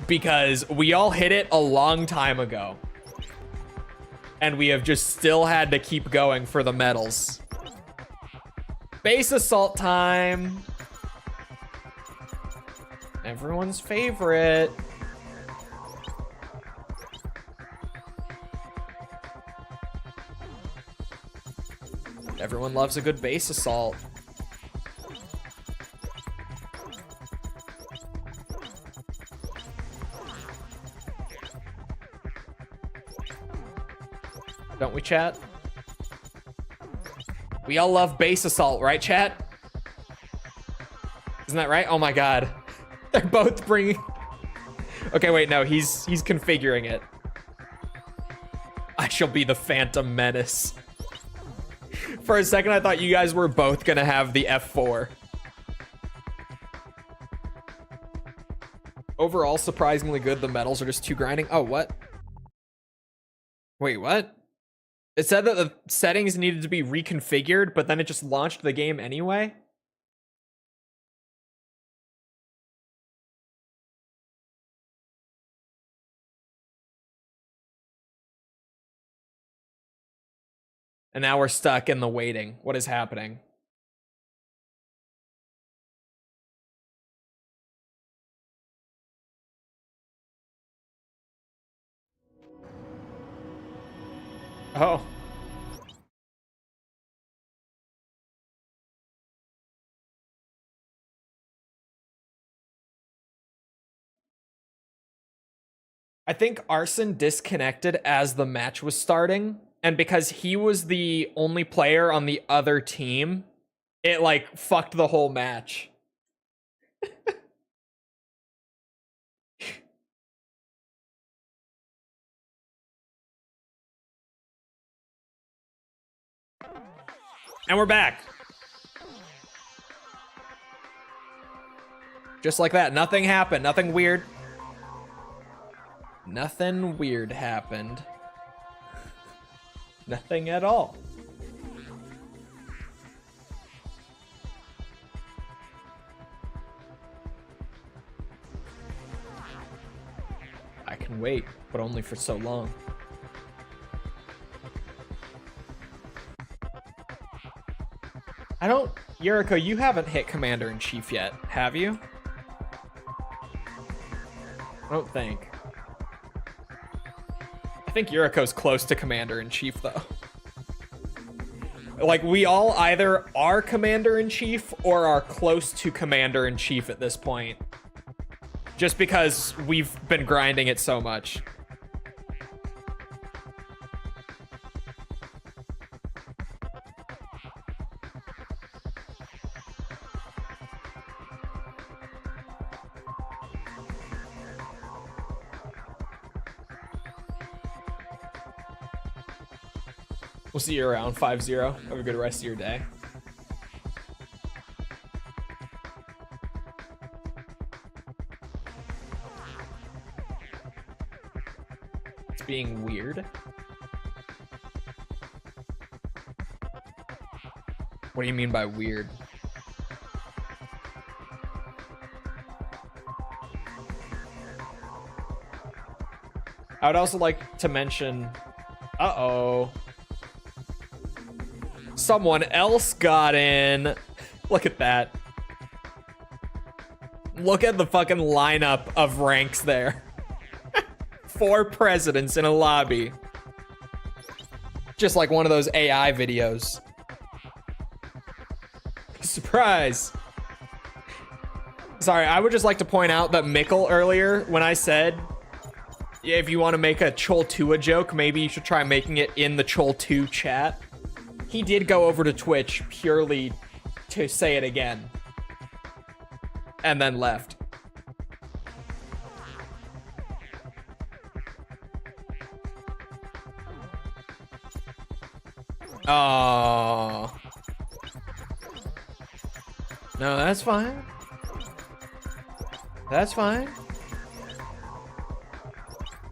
Because we all hit it a long time ago. And we have just still had to keep going for the medals. Base assault time. Everyone's favorite. Everyone loves a good base assault. Don't we, chat? We all love base assault, right, chat? Isn't that right? Oh my god. They're both bringing... Okay, wait, no, he's configuring it. I shall be the Phantom Menace. For a second, I thought you guys were both gonna have the F4. Overall, surprisingly good. The medals are just too grinding. Oh, what? Wait, what? It said that the settings needed to be reconfigured, but then it just launched the game anyway? And now we're stuck in the waiting. What is happening? Oh. I think Arson disconnected as the match was starting, and because he was the only player on the other team, it like fucked the whole match. And we're back. Just like that. Nothing happened. Nothing weird. Nothing weird happened. Nothing at all. I can wait, but only for so long. I don't... Yuriko, you haven't hit Commander-in-Chief yet, have you? I don't think. I think Yuriko's close to Commander-in-Chief, though. Like, we all either are Commander-in-Chief or are close to Commander-in-Chief at this point. Just because we've been grinding it so much. We'll see you around 5-0. Have a good rest of your day. It's being weird. What do you mean by weird? I would also like to mention... Uh-oh. Someone else got in. Look at that. Look at the fucking lineup of ranks there. 4 presidents in a lobby. Just like one of those AI videos. Surprise. Sorry, I would just like to point out that Mikkel earlier, when I said, yeah, if you want to make a Chole 2 joke, maybe you should try making it in the Chole 2 chat. He did go over to Twitch purely to say it again. And then left. Oh. No, that's fine. That's fine.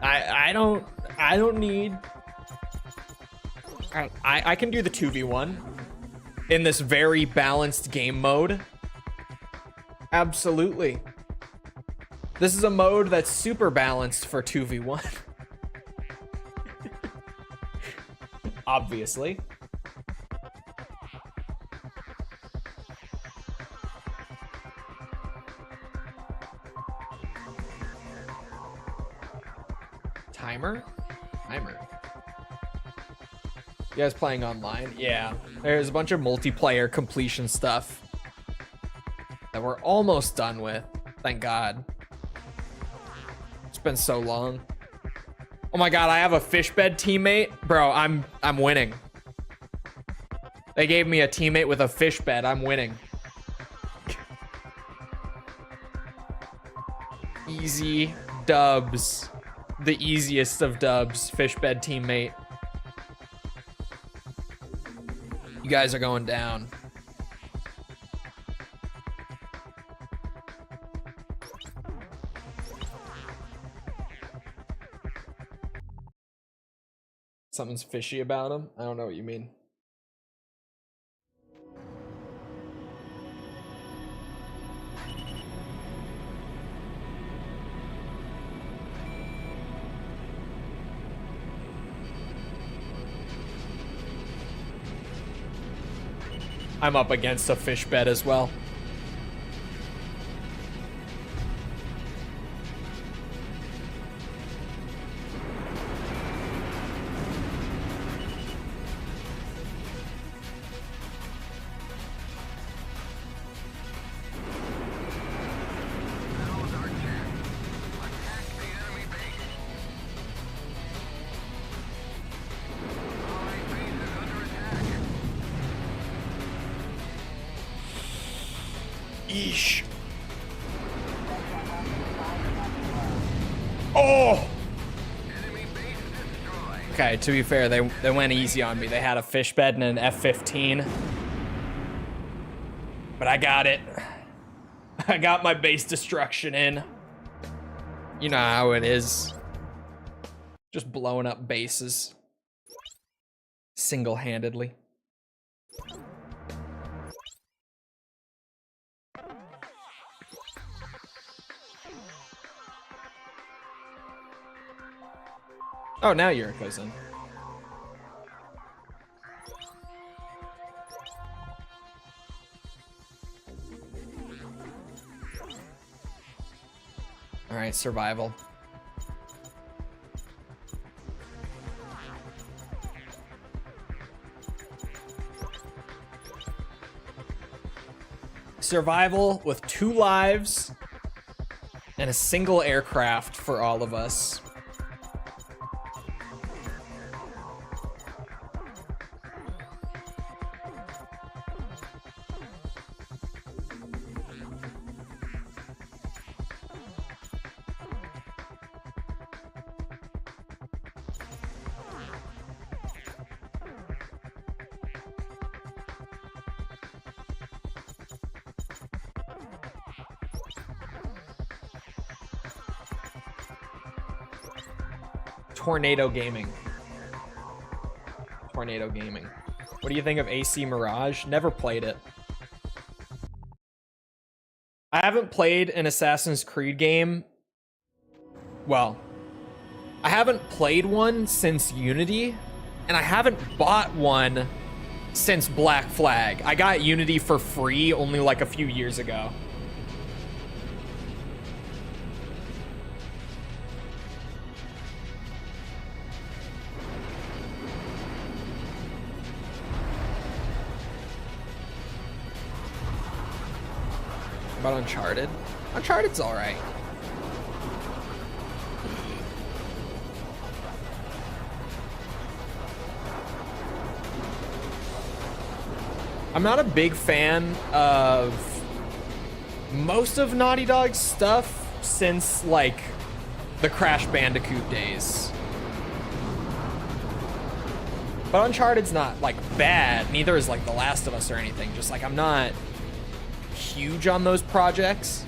I don't need... I can do the 2v1 in this very balanced game mode. Absolutely. This is a mode that's super balanced for 2v1. Obviously. Timer? You guys playing online? Yeah. There's a bunch of multiplayer completion stuff that we're almost done with. Thank God. It's been so long. Oh my God, I have a fish bed teammate. Bro, I'm winning. They gave me a teammate with a fish bed. I'm winning. Easy dubs. The easiest of dubs. Fish bed teammate. You guys are going down. Something's fishy about him? I don't know what you mean. I'm up against a fish bed as well. Oh! Okay, to be fair, they went easy on me. They had a fish bed and an F-15. But I got it. I got my base destruction in. You know how it is. Just blowing up bases. Single-handedly. Oh, now Yuriko's in. All right, survival. Survival with 2 lives and a single aircraft for all of us. Tornado Gaming. Tornado Gaming. What do you think of AC Mirage? Never played it. I haven't played an Assassin's Creed game. Well, I haven't played one since Unity, and I haven't bought one since Black Flag. I got Unity for free only like a few years ago. About Uncharted? Uncharted's alright. I'm not a big fan of most of Naughty Dog's stuff since, like, the Crash Bandicoot days. But Uncharted's not, like, bad. Neither is, like, The Last of Us or anything. Just, like, I'm not huge on those projects.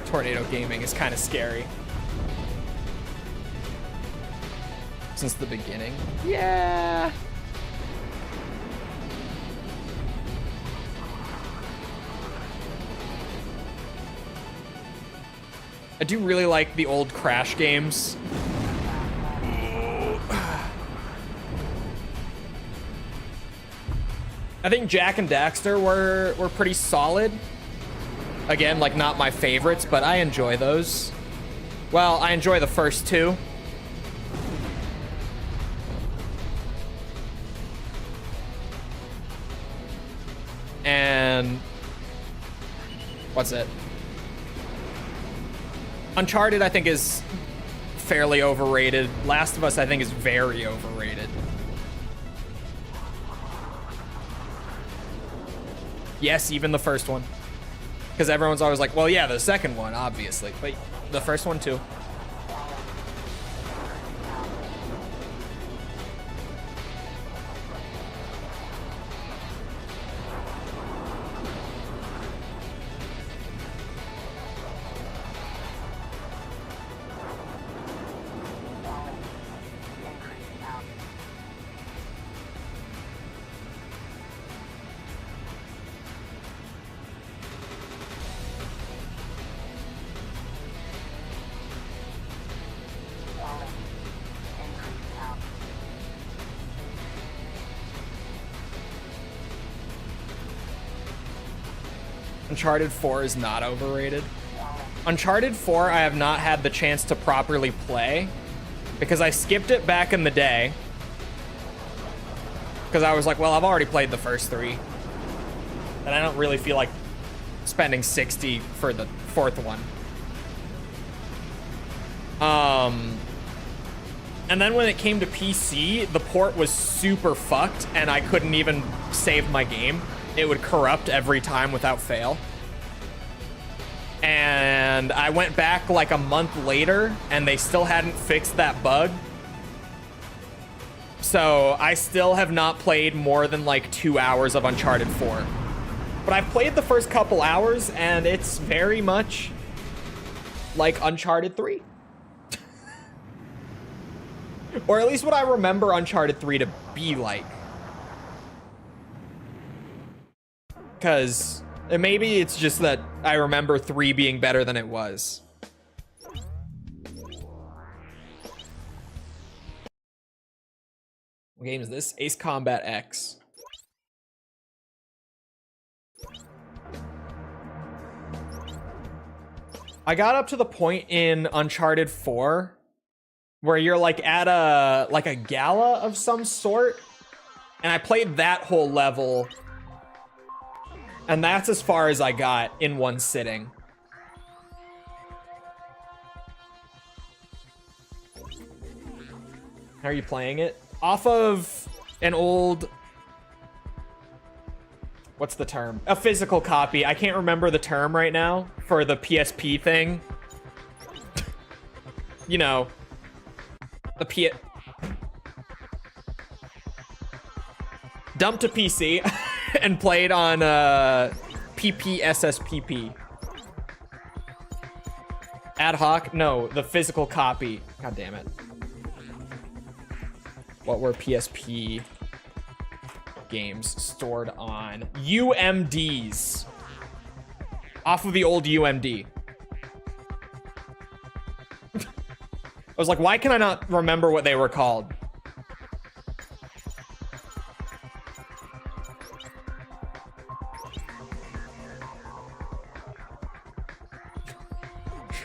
Tornado Gaming is kind of scary. Since the beginning. Yeah. I do really like the old Crash games. I think Jak and Daxter were pretty solid. Again, like, not my favorites, but I enjoy those. Well, I enjoy the first 2. And what's it? Uncharted, I think, is fairly overrated. Last of Us, I think, is very overrated. Yes, even the first one. Because everyone's always like, well, yeah, the second one, obviously. But the first one, too. Uncharted 4 is not overrated. Uncharted 4 I have not had the chance to properly play because I skipped it back in the day. Because I was like, well, I've already played the first 3. And I don't really feel like spending $60 for the 4th one. And then when it came to PC, the port was super fucked and I couldn't even save my game. It would corrupt every time without fail. And I went back like a month later and they still hadn't fixed that bug. So I still have not played more than like 2 hours of Uncharted 4. But I've played the first couple hours and it's very much like Uncharted 3. Or at least what I remember Uncharted 3 to be like. Because maybe it's just that I remember 3 being better than it was. What game is this? Ace Combat X. I got up to the point in Uncharted 4 where you're like at a gala of some sort, and I played that whole level, and that's as far as I got in one sitting. How are you playing it? Off of an old, what's the term? A physical copy. I can't remember the term right now for the PSP thing. You know, the dumped to PC and played on PPSSPP. Ad hoc? No, the physical copy. God damn it. What were PSP games stored on? UMDs. Off of the old UMD. I was like, why can I not remember what they were called?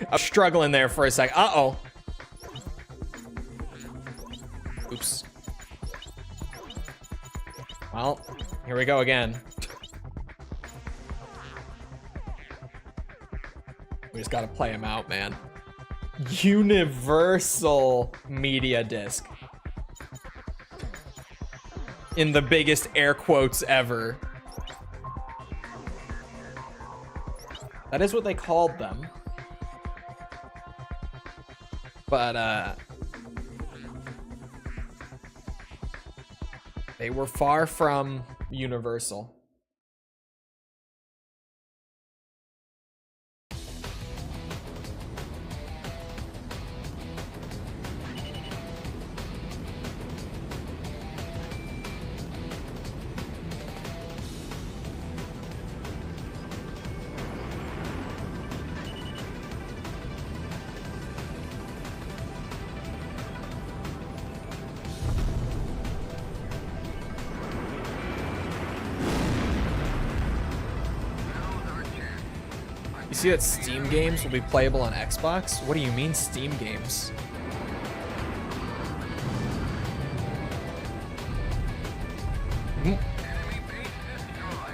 I was struggling there for a sec. Uh-oh. Oops. Well, here we go again. We just gotta play him out, man. Universal Media Disc. In the biggest air quotes ever. That is what they called them. But, they were far from universal. You see that Steam games will be playable on Xbox? What do you mean Steam games?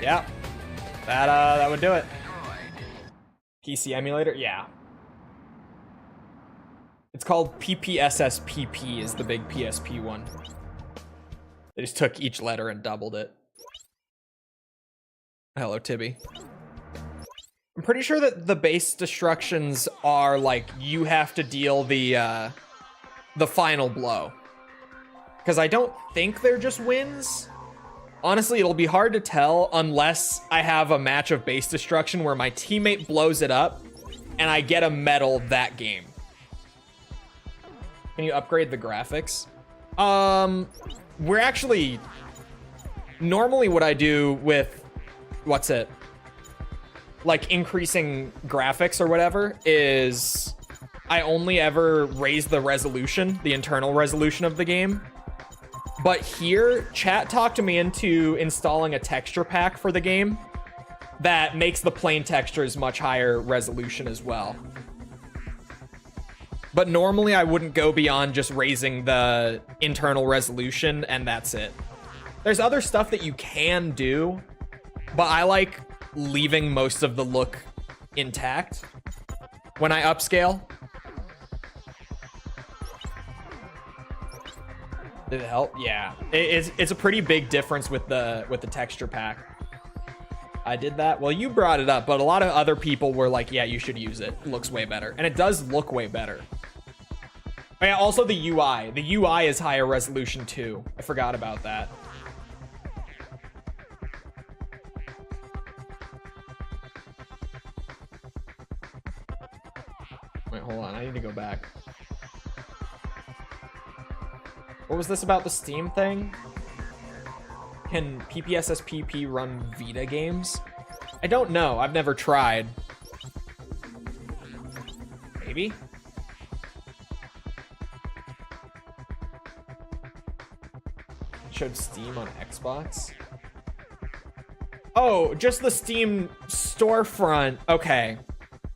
Yeah, that would do it. PC emulator, yeah. It's called PPSSPP is the big PSP one. They just took each letter and doubled it. Hello, Tibby. I'm pretty sure that the base destructions are like you have to deal the final blow. Because I don't think they're just wins. Honestly, it'll be hard to tell unless I have a match of base destruction where my teammate blows it up and I get a medal that game. Can you upgrade the graphics? We're actually... Normally what I do with... What's it? Like increasing graphics or whatever is I only ever raise the resolution, the internal resolution of the game. But here, chat talked me into installing a texture pack for the game that makes the plain textures much higher resolution as well. But normally I wouldn't go beyond just raising the internal resolution and that's it. There's other stuff that you can do, but I like leaving most of the look intact when I upscale. Did it help? Yeah. It's a pretty big difference with the texture pack. I did that. Well, you brought it up, but a lot of other people were like, yeah, you should use it. It looks way better. And it does look way better. Oh, yeah, also the UI. The UI is higher resolution too. I forgot about that. Wait, hold on. I need to go back. What was this about the Steam thing? Can PPSSPP run Vita games? I don't know. I've never tried. Maybe? It showed Steam on Xbox. Oh, just the Steam storefront. Okay.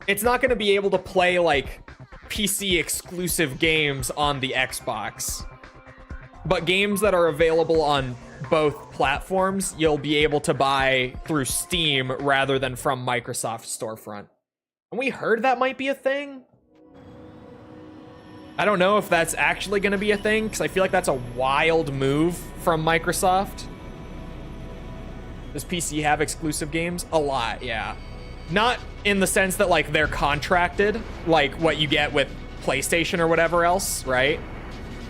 It's not going to be able to play, like, PC exclusive games on the Xbox. But games that are available on both platforms, you'll be able to buy through Steam rather than from Microsoft storefront. And we heard that might be a thing. I don't know if that's actually going to be a thing, because I feel like that's a wild move from Microsoft. Does PC have exclusive games? A lot, yeah. Not in the sense that, like, they're contracted, like what you get with PlayStation or whatever else, right?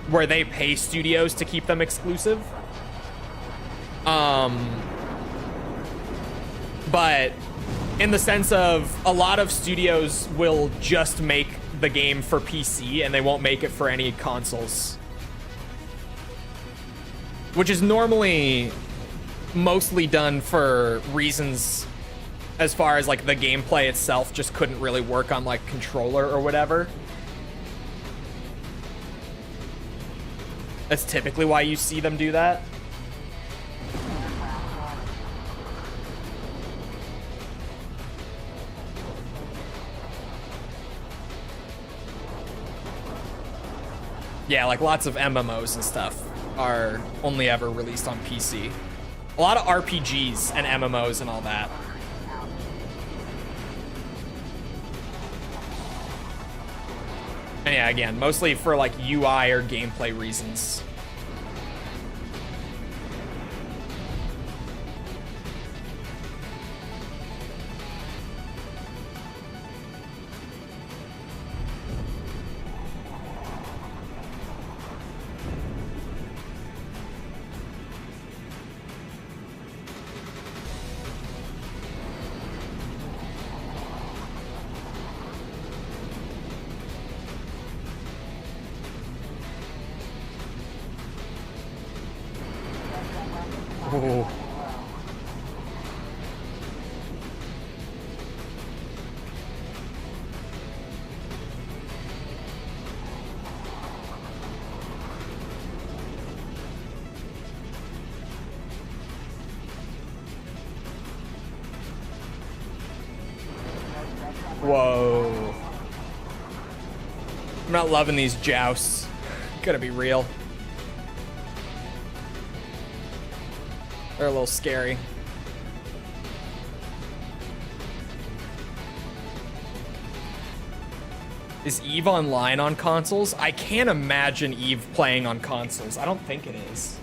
Where they pay studios to keep them exclusive. But in the sense of a lot of studios will just make the game for PC and they won't make it for any consoles. Which is normally mostly done for reasons as far as like the gameplay itself just couldn't really work on like controller or whatever. That's typically why you see them do that. Yeah, like lots of MMOs and stuff are only ever released on PC. A lot of RPGs and MMOs and all that. And yeah, again, mostly for like UI or gameplay reasons. Oh. Whoa. I'm not loving these jousts. Gotta be real. They're a little scary. Is Eve online on consoles? I can't imagine Eve playing on consoles. I don't think it is.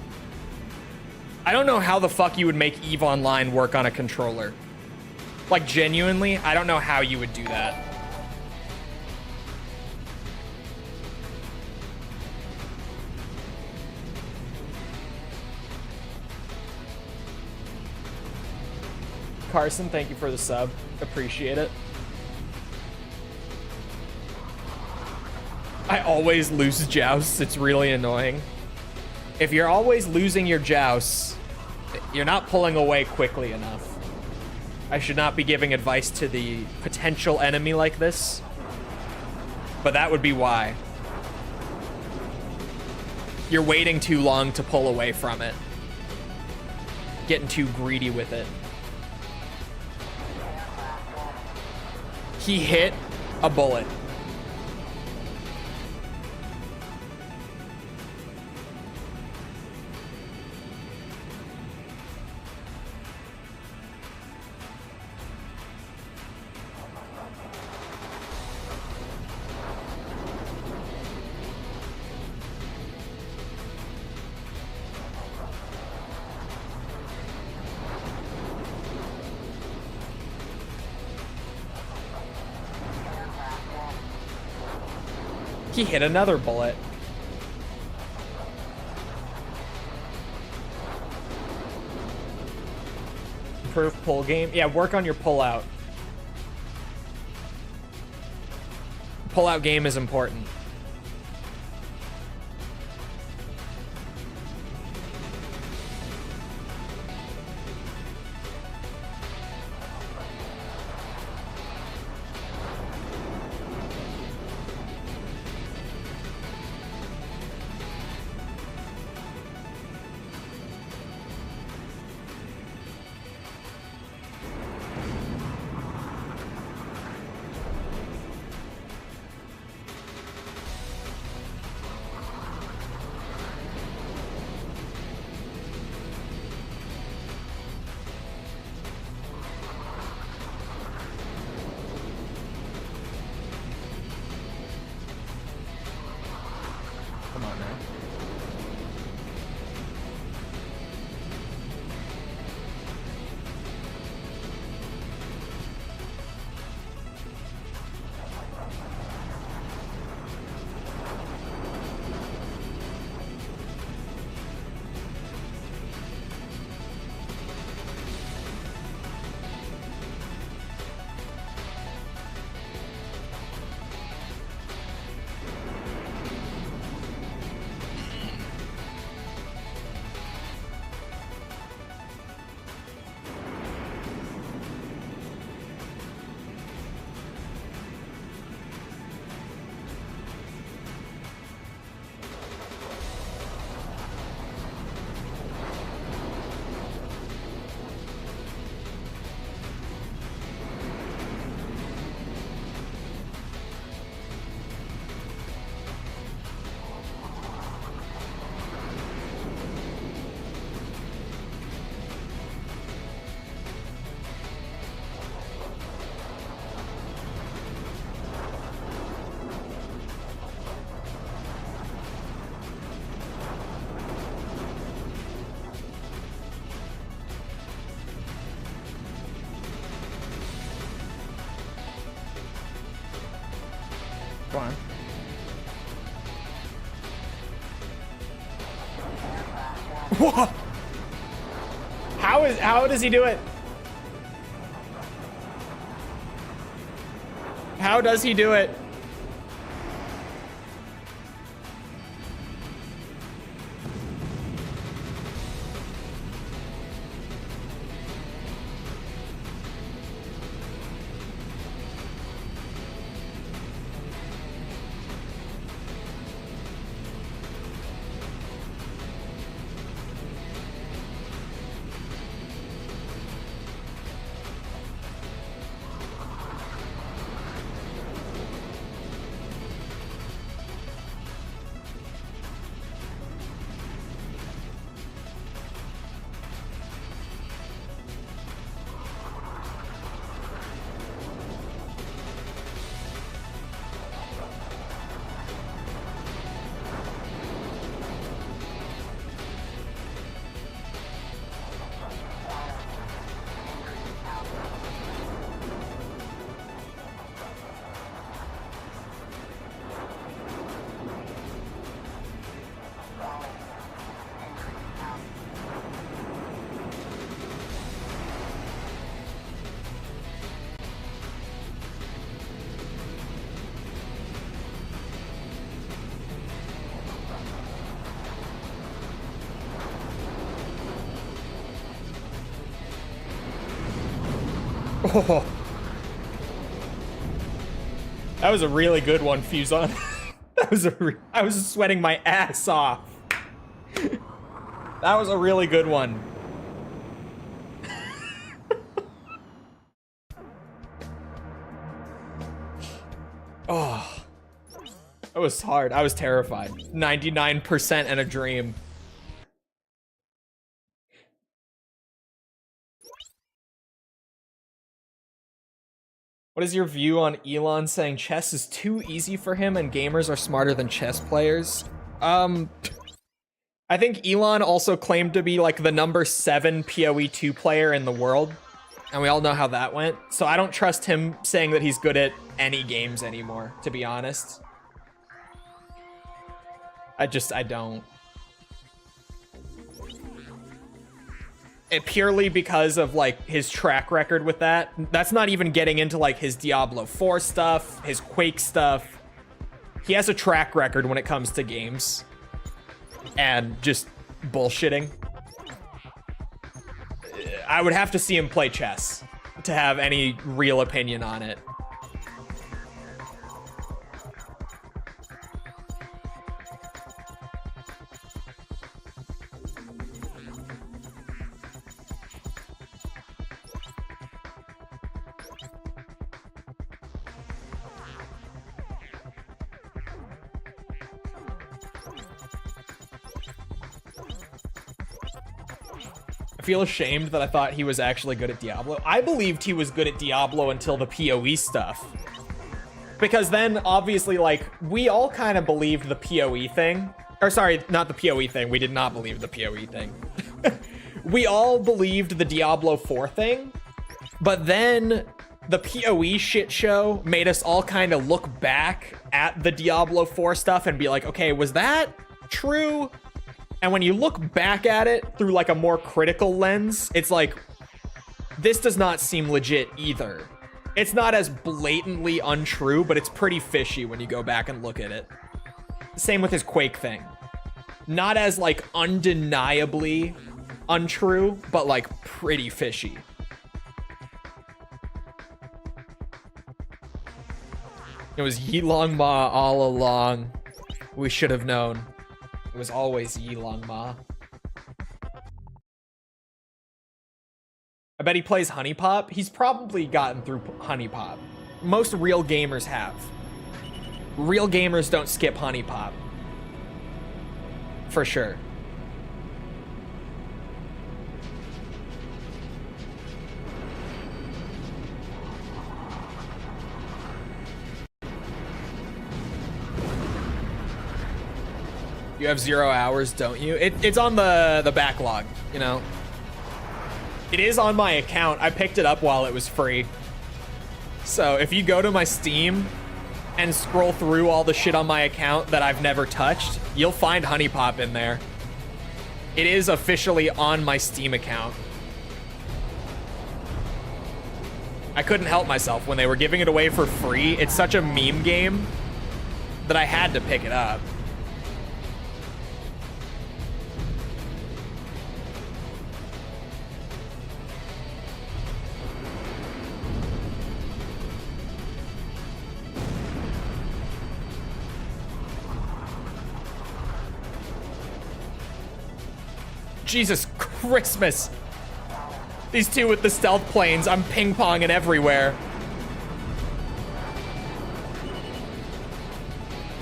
I don't know how the fuck you would make Eve Online work on a controller. Like, genuinely, I don't know how you would do that. Carson, thank you for the sub. Appreciate it. I always lose jousts. It's really annoying. If you're always losing your jousts, you're not pulling away quickly enough. I should not be giving advice to the potential enemy like this, but that would be why. You're waiting too long to pull away from it. Getting too greedy with it. He hit a bullet. He hit another bullet. Improve pull game. Yeah, work on your pull out. Pull out game is important. Come on, man. Go on. What? How does he do it? How does he do it? Oh. That was a really good one, Fuson. I was sweating my ass off. That was a really good one. Oh. That was hard. I was terrified. 99% and a dream. What is your view on Elon saying chess is too easy for him and gamers are smarter than chess players? I think Elon also claimed to be like the #7 PoE 2 player in the world. And we all know how that went. So I don't trust him saying that he's good at any games anymore, to be honest. I don't. It purely because of like his track record with that. That's not even getting into like his Diablo 4 stuff, his Quake stuff. He has a track record when it comes to games and just bullshitting. I would have to see him play chess to have any real opinion on it. I feel ashamed that I thought he was actually good at Diablo. I believed he was good at Diablo until the PoE stuff. Because then, obviously, like, we all kind of believed the PoE thing. Or sorry, not the PoE thing. We did not believe the PoE thing. We all believed the Diablo 4 thing. But then the PoE shit show made us all kind of look back at the Diablo 4 stuff and be like, okay, was that true? And when you look back at it through like a more critical lens, it's like, this does not seem legit either. It's not as blatantly untrue, but it's pretty fishy when you go back and look at it. Same with his Quake thing. Not as like undeniably untrue, but like pretty fishy. It was Yilong Ma all along. We should have known. It was always Yilong Ma. I bet he plays Honey Pop. He's probably gotten through Honey Pop. Most real gamers have. Real gamers don't skip Honey Pop. For sure. You have 0 hours, don't you? It's on the backlog, you know? It is on my account. I picked it up while it was free. So if you go to my Steam and scroll through all the shit on my account that I've never touched, you'll find Honey Pop in there. It is officially on my Steam account. I couldn't help myself when they were giving it away for free. It's such a meme game that I had to pick it up. Jesus Christmas. These two with the stealth planes, I'm ping-ponging everywhere.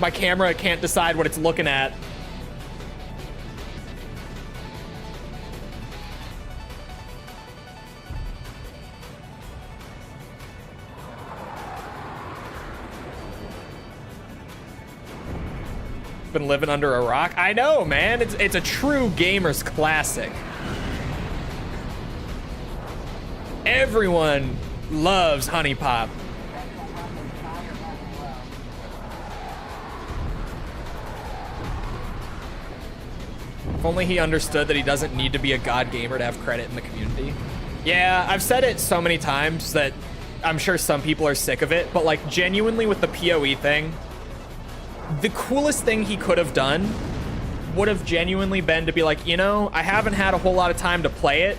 My camera can't decide what it's looking at. Been living under a rock? I know, man. It's a true gamer's classic. Everyone loves Honey Pop. If only he understood that he doesn't need to be a god gamer to have credit in the community. Yeah, I've said it so many times that I'm sure some people are sick of it, but like genuinely with the PoE thing, the coolest thing he could have done would have genuinely been to be like, you know, I haven't had a whole lot of time to play it,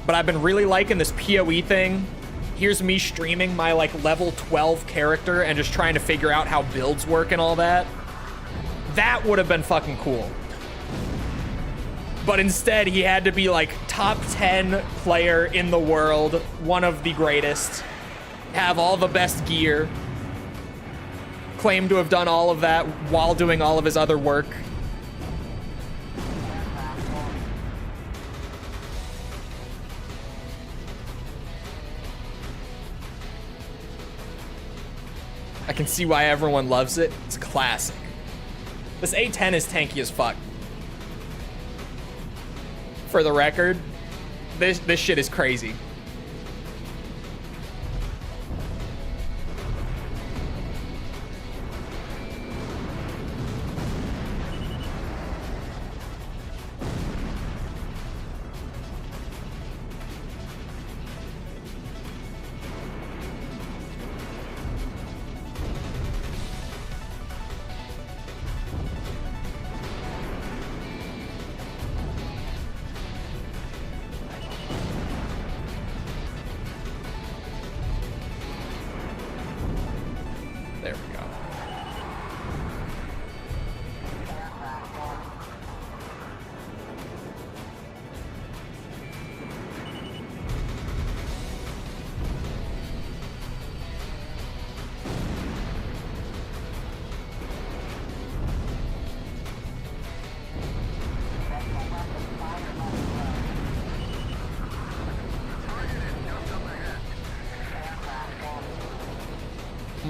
but I've been really liking this PoE thing. Here's me streaming my like level 12 character and just trying to figure out how builds work and all that. That would have been fucking cool. But instead, he had to be like top 10 player in the world, one of the greatest, have all the best gear, claim to have done all of that while doing all of his other work. I can see why everyone loves it. It's classic. This A10 is tanky as fuck. For the record, this shit is crazy.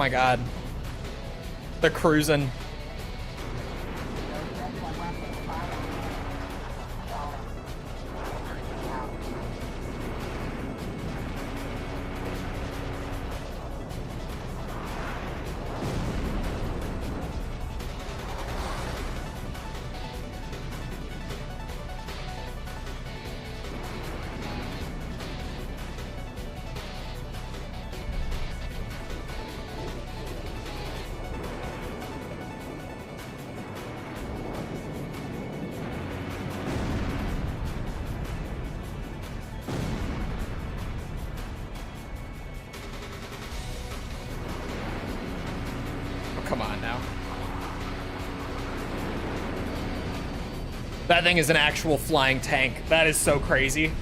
my god. They're cruising. Come on now. That thing is an actual flying tank. That is so crazy.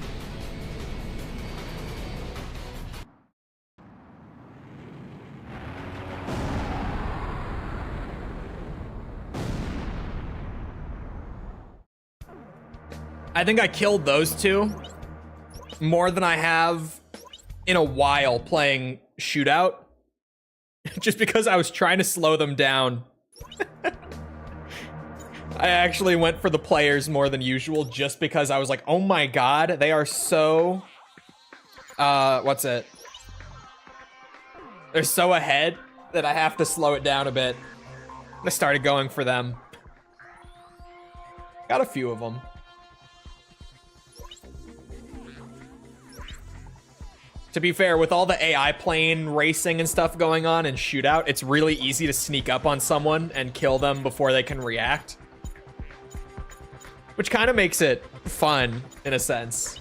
I think I killed those two more than I have in a while playing Shootout. Just because I was trying to slow them down. I actually went for the players more than usual just because I was like, oh my god, they are so... what's it? They're so ahead that I have to slow it down a bit. I started going for them. Got a few of them. To be fair, with all the AI plane racing and stuff going on in Shootout, it's really easy to sneak up on someone and kill them before they can react. Which kind of makes it fun, in a sense.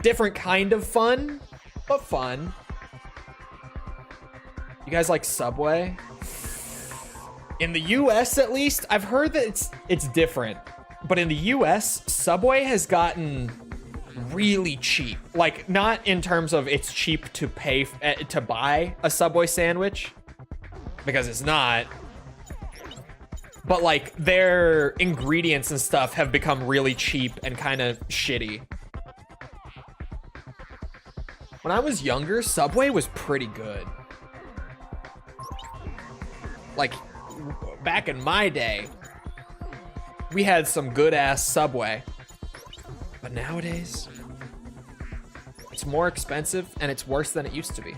Different kind of fun, but fun. You guys like Subway? In the US, at least, I've heard that it's different. But in the US, Subway has gotten really cheap. Like, not in terms of it's cheap to pay to buy a Subway sandwich, because it's not, but like their ingredients and stuff have become really cheap and kind of shitty. When I was younger, Subway was pretty good. Like, back in my day, we had some good ass Subway. But nowadays, it's more expensive and it's worse than it used to be.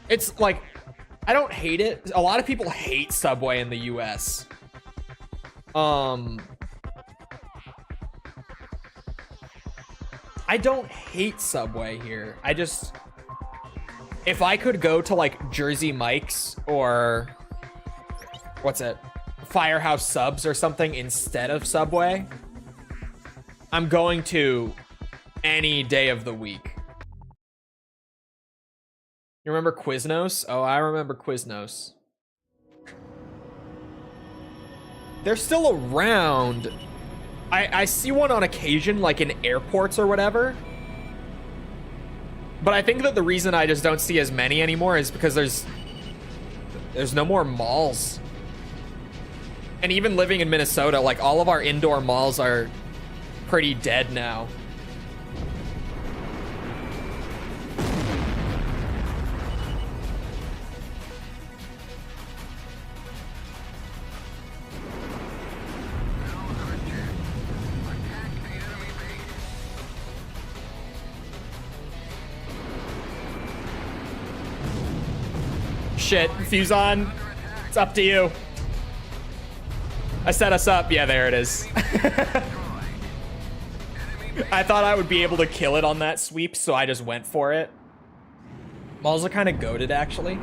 It's like, I don't hate it. A lot of people hate Subway in the US. I don't hate Subway here. I just, if I could go to like Jersey Mike's or what's it? Firehouse Subs or something instead of Subway, I'm going to any day of the week. You remember Quiznos? Oh, I remember Quiznos. They're still around. I see one on occasion, like in airports or whatever. But I think that the reason I just don't see as many anymore is because there's no more malls. And even living in Minnesota, like all of our indoor malls are pretty dead now. Shit, fuse on. It's up to you. I set us up. Yeah, there it is. I thought I would be able to kill it on that sweep, so I just went for it. Malls are kind of goated, actually.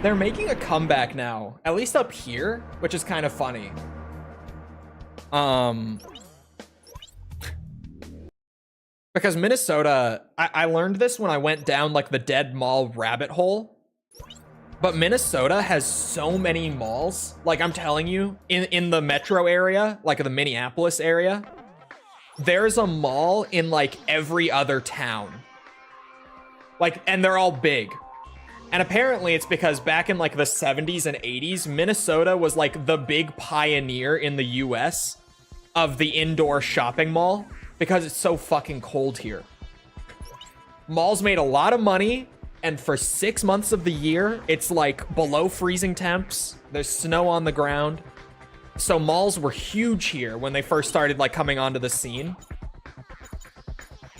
They're making a comeback now, at least up here, which is kind of funny. Because Minnesota, I learned this when I went down like the dead mall rabbit hole. But Minnesota has so many malls. Like, I'm telling you, in the metro area, like the Minneapolis area, there's a mall in like every other town. Like, and they're all big. And apparently it's because back in like the 70s and 80s, Minnesota was like the big pioneer in the US of the indoor shopping mall because it's so fucking cold here. Malls made a lot of money, and for 6 months of the year, it's like below freezing temps. There's snow on the ground. So malls were huge here when they first started like coming onto the scene.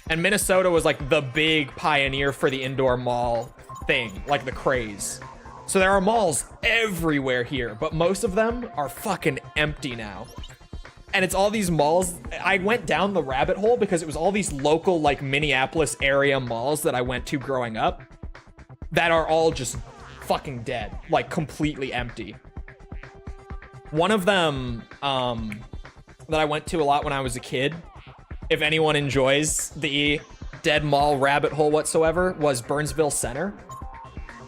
And Minnesota was like the big pioneer for the indoor mall thing, like the craze. So there are malls everywhere here, but most of them are fucking empty now. And it's all these malls. I went down the rabbit hole because it was all these local like Minneapolis area malls that I went to growing up that are all just fucking dead, like completely empty. One of them that I went to a lot when I was a kid, if anyone enjoys the dead mall rabbit hole whatsoever, was Burnsville Center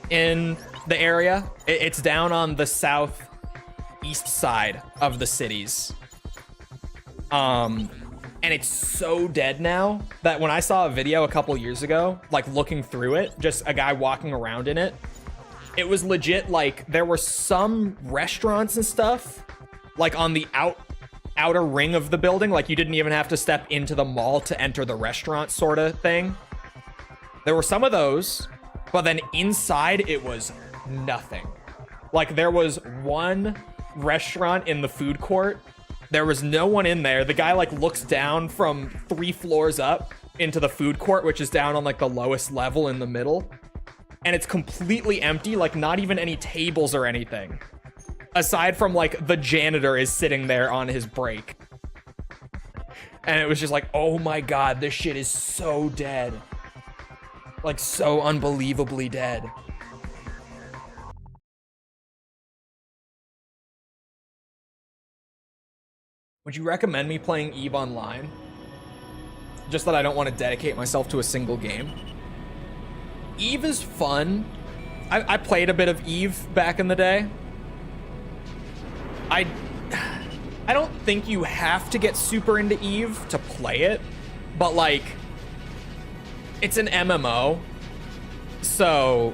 in the area. It's down on the southeast side of the cities. And it's so dead now that when I saw a video a couple years ago, like looking through it, just a guy walking around in it, it was legit like there were some restaurants and stuff like on the outer ring of the building. Like you didn't even have to step into the mall to enter the restaurant sort of thing. There were some of those, but then inside it was nothing. Like there was one restaurant in the food court. There was no one in there. The guy like looks down from 3 floors up into the food court, which is down on like the lowest level in the middle. And it's completely empty, like not even any tables or anything. Aside from like the janitor is sitting there on his break. And it was just like, oh my God, this shit is so dead. Like so unbelievably dead. Would you recommend me playing EVE Online? Just that I don't want to dedicate myself to a single game. EVE is fun. I played a bit of EVE back in the day. I don't think you have to get super into EVE to play it, but like, it's an MMO. So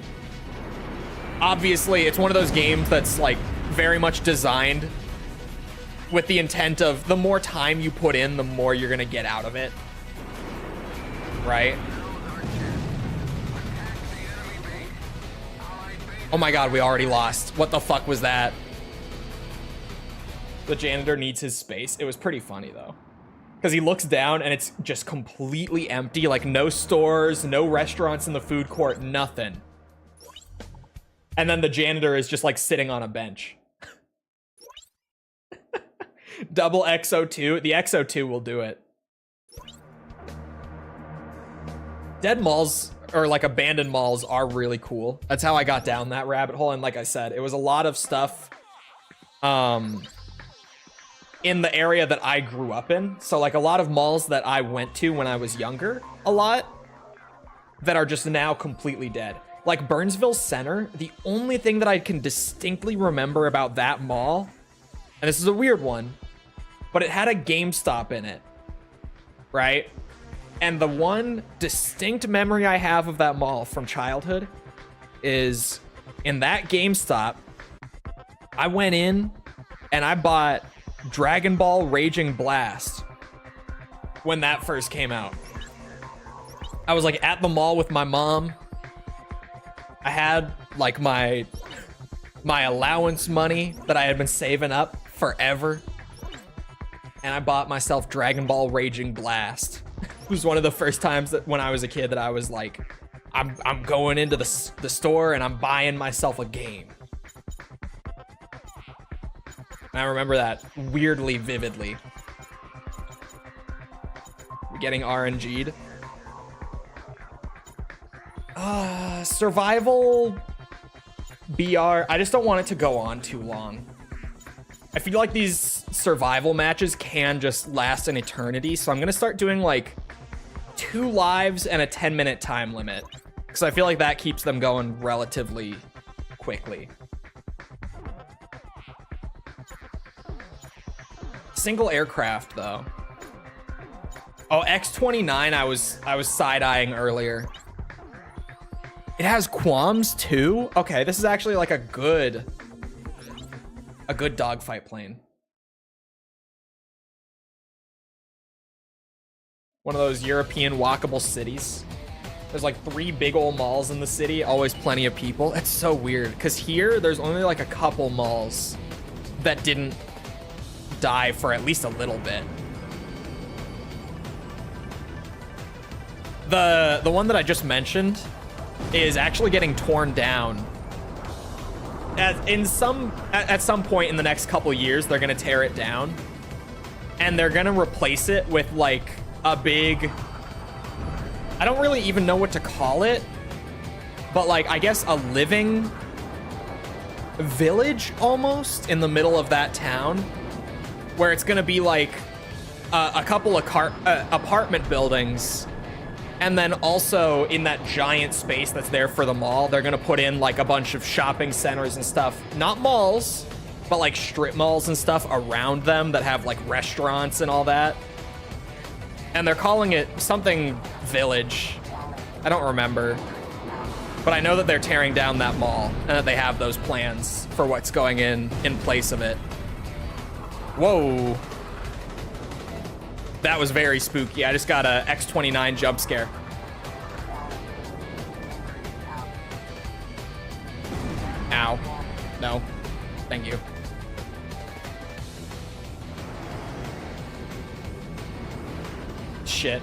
obviously it's one of those games that's like very much designed with the intent of the more time you put in, the more you're gonna get out of it. Right? Oh my God, we already lost. What the fuck was that? The janitor needs his space. It was pretty funny though. Because he looks down and it's just completely empty. Like no stores, no restaurants in the food court, nothing. And then the janitor is just like sitting on a bench. Double XO2. The XO2 will do it. Dead malls, or like abandoned malls, are really cool. That's how I got down that rabbit hole. And like I said, it was a lot of stuff in the area that I grew up in. So like a lot of malls that I went to when I was younger, a lot, that are just now completely dead. Like Burnsville Center, the only thing that I can distinctly remember about that mall, and this is a weird one, but it had a GameStop in it, right? And the one distinct memory I have of that mall from childhood is in that GameStop, I went in and I bought Dragon Ball Raging Blast when that first came out. I was like at the mall with my mom. I had like my allowance money that I had been saving up forever. And I bought myself Dragon Ball Raging Blast. It was one of the first times that when I was a kid that I was like, I'm going into the store and I'm buying myself a game. And I remember that weirdly vividly. Getting RNG'd. Survival BR. I just don't want it to go on too long. I feel like these survival matches can just last an eternity, so I'm gonna start doing like 2 lives and a 10-minute time limit, because I feel like that keeps them going relatively quickly. Single aircraft though. Oh, X-29 I was side-eyeing earlier. It has qualms too? Okay, this is actually like a good dogfight plane. One of those European walkable cities. There's like 3 big old malls in the city, always plenty of people. It's so weird, because here, there's only like a couple malls that didn't die for at least a little bit. The one that I just mentioned is actually getting torn down. At some point in the next couple years, they're gonna tear it down, and they're gonna replace it with like a big, I don't really even know what to call it, but like, I guess a living village almost in the middle of that town, where it's gonna be like a couple of apartment buildings. And then also in that giant space that's there for the mall, they're gonna put in like a bunch of shopping centers and stuff. Not malls, but like strip malls and stuff around them that have like restaurants and all that. And they're calling it something village. I don't remember. But I know that they're tearing down that mall and that they have those plans for what's going in place of it. Whoa. That was very spooky. I just got a X-29 jump scare. Ow. No. Thank you. Shit.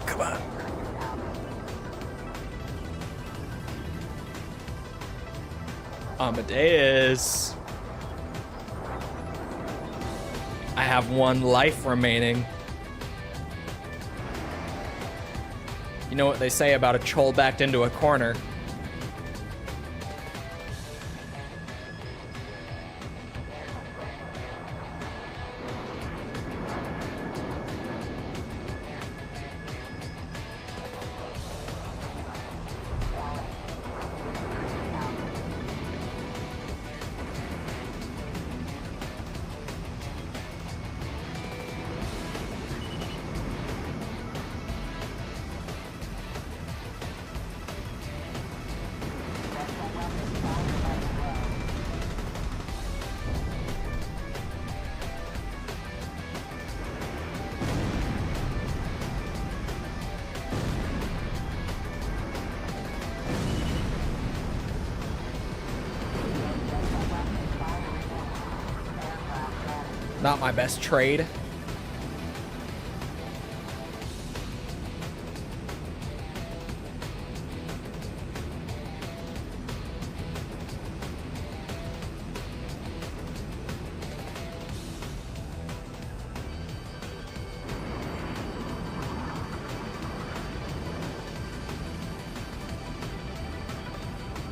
Come on. Amadeus. I have 1 life remaining. You know what they say about a Chole backed into a corner. Not my best trade.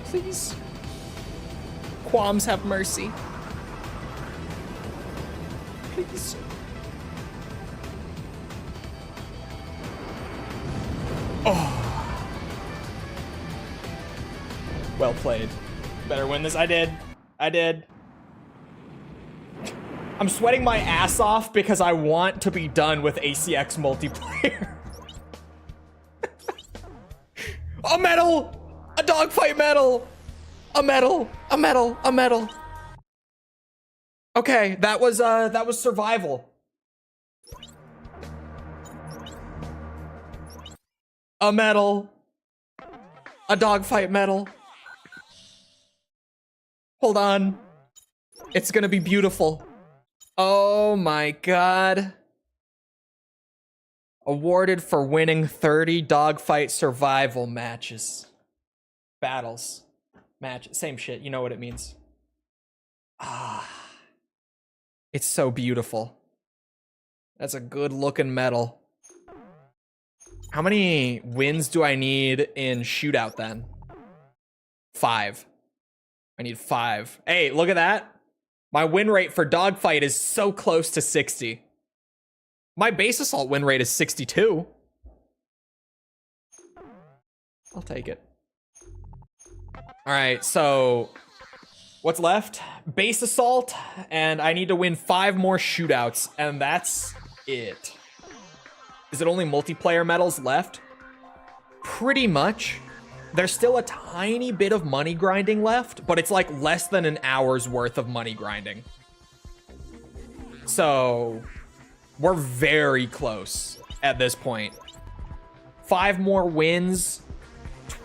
Please. Qualms have mercy. Please. Oh. Well played. Better win this. I did. I did. I'm sweating my ass off because I want to be done with ACX multiplayer. A medal! A dogfight medal! A medal! A medal! A medal! Okay, that was survival. A medal. A dogfight medal. Hold on. It's gonna be beautiful. Oh my god. Awarded for winning 30 dogfight survival matches. Battles. Match. Same shit. You know what it means. Ah. It's so beautiful. That's a good looking medal. How many wins do I need in shootout then? 5. I need 5. Hey, look at that. My win rate for dogfight is so close to 60. My base assault win rate is 62. I'll take it. All right, so what's left? Base assault, and I need to win 5 more shootouts, and that's it. Is it only multiplayer medals left? Pretty much. There's still a tiny bit of money grinding left, but it's like less than an hour's worth of money grinding. So we're very close at this point. 5 more wins,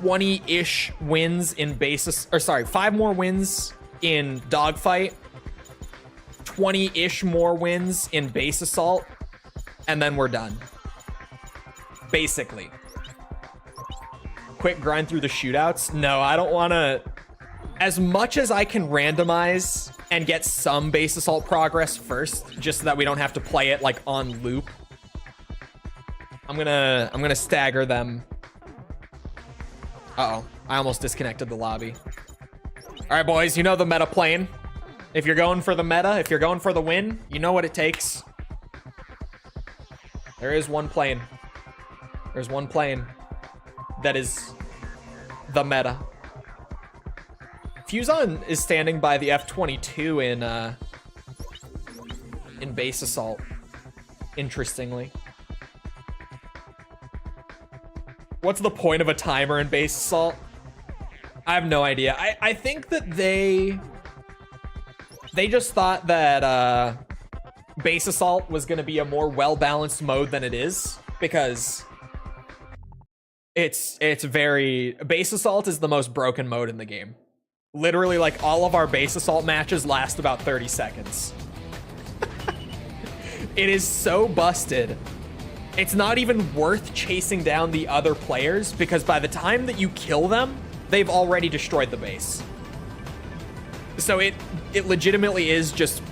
20-ish wins in basis, or sorry, 5 more wins in Dogfight, 20-ish more wins in base assault, and then we're done. Basically. Quick grind through the shootouts. No, I don't want to. As much as I can randomize and get some base assault progress first, just so that we don't have to play it like on loop, I'm gonna stagger them. Uh-oh, I almost disconnected the lobby. All right, boys, you know the meta plane. If you're going for the meta, if you're going for the win, you know what it takes. There is one plane. There's one plane that is the meta. Fuson is standing by the F-22 in base assault, interestingly. What's the point of a timer in base assault? I have no idea. I think that they just thought that base assault was going to be a more well-balanced mode than it is, because it's very... Base assault is the most broken mode in the game. Literally, like, all of our base assault matches last about 30 seconds. It is so busted. It's not even worth chasing down the other players, because by the time that you kill them, they've already destroyed the base. So it legitimately is just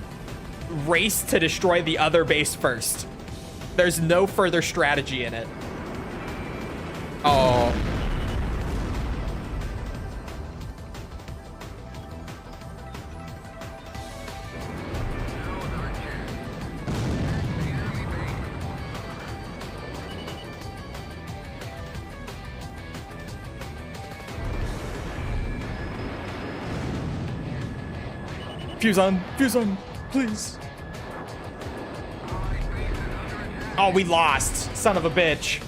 race to destroy the other base first. There's no further strategy in it. Oh. Fuson, please. Oh, we lost. Son of a bitch.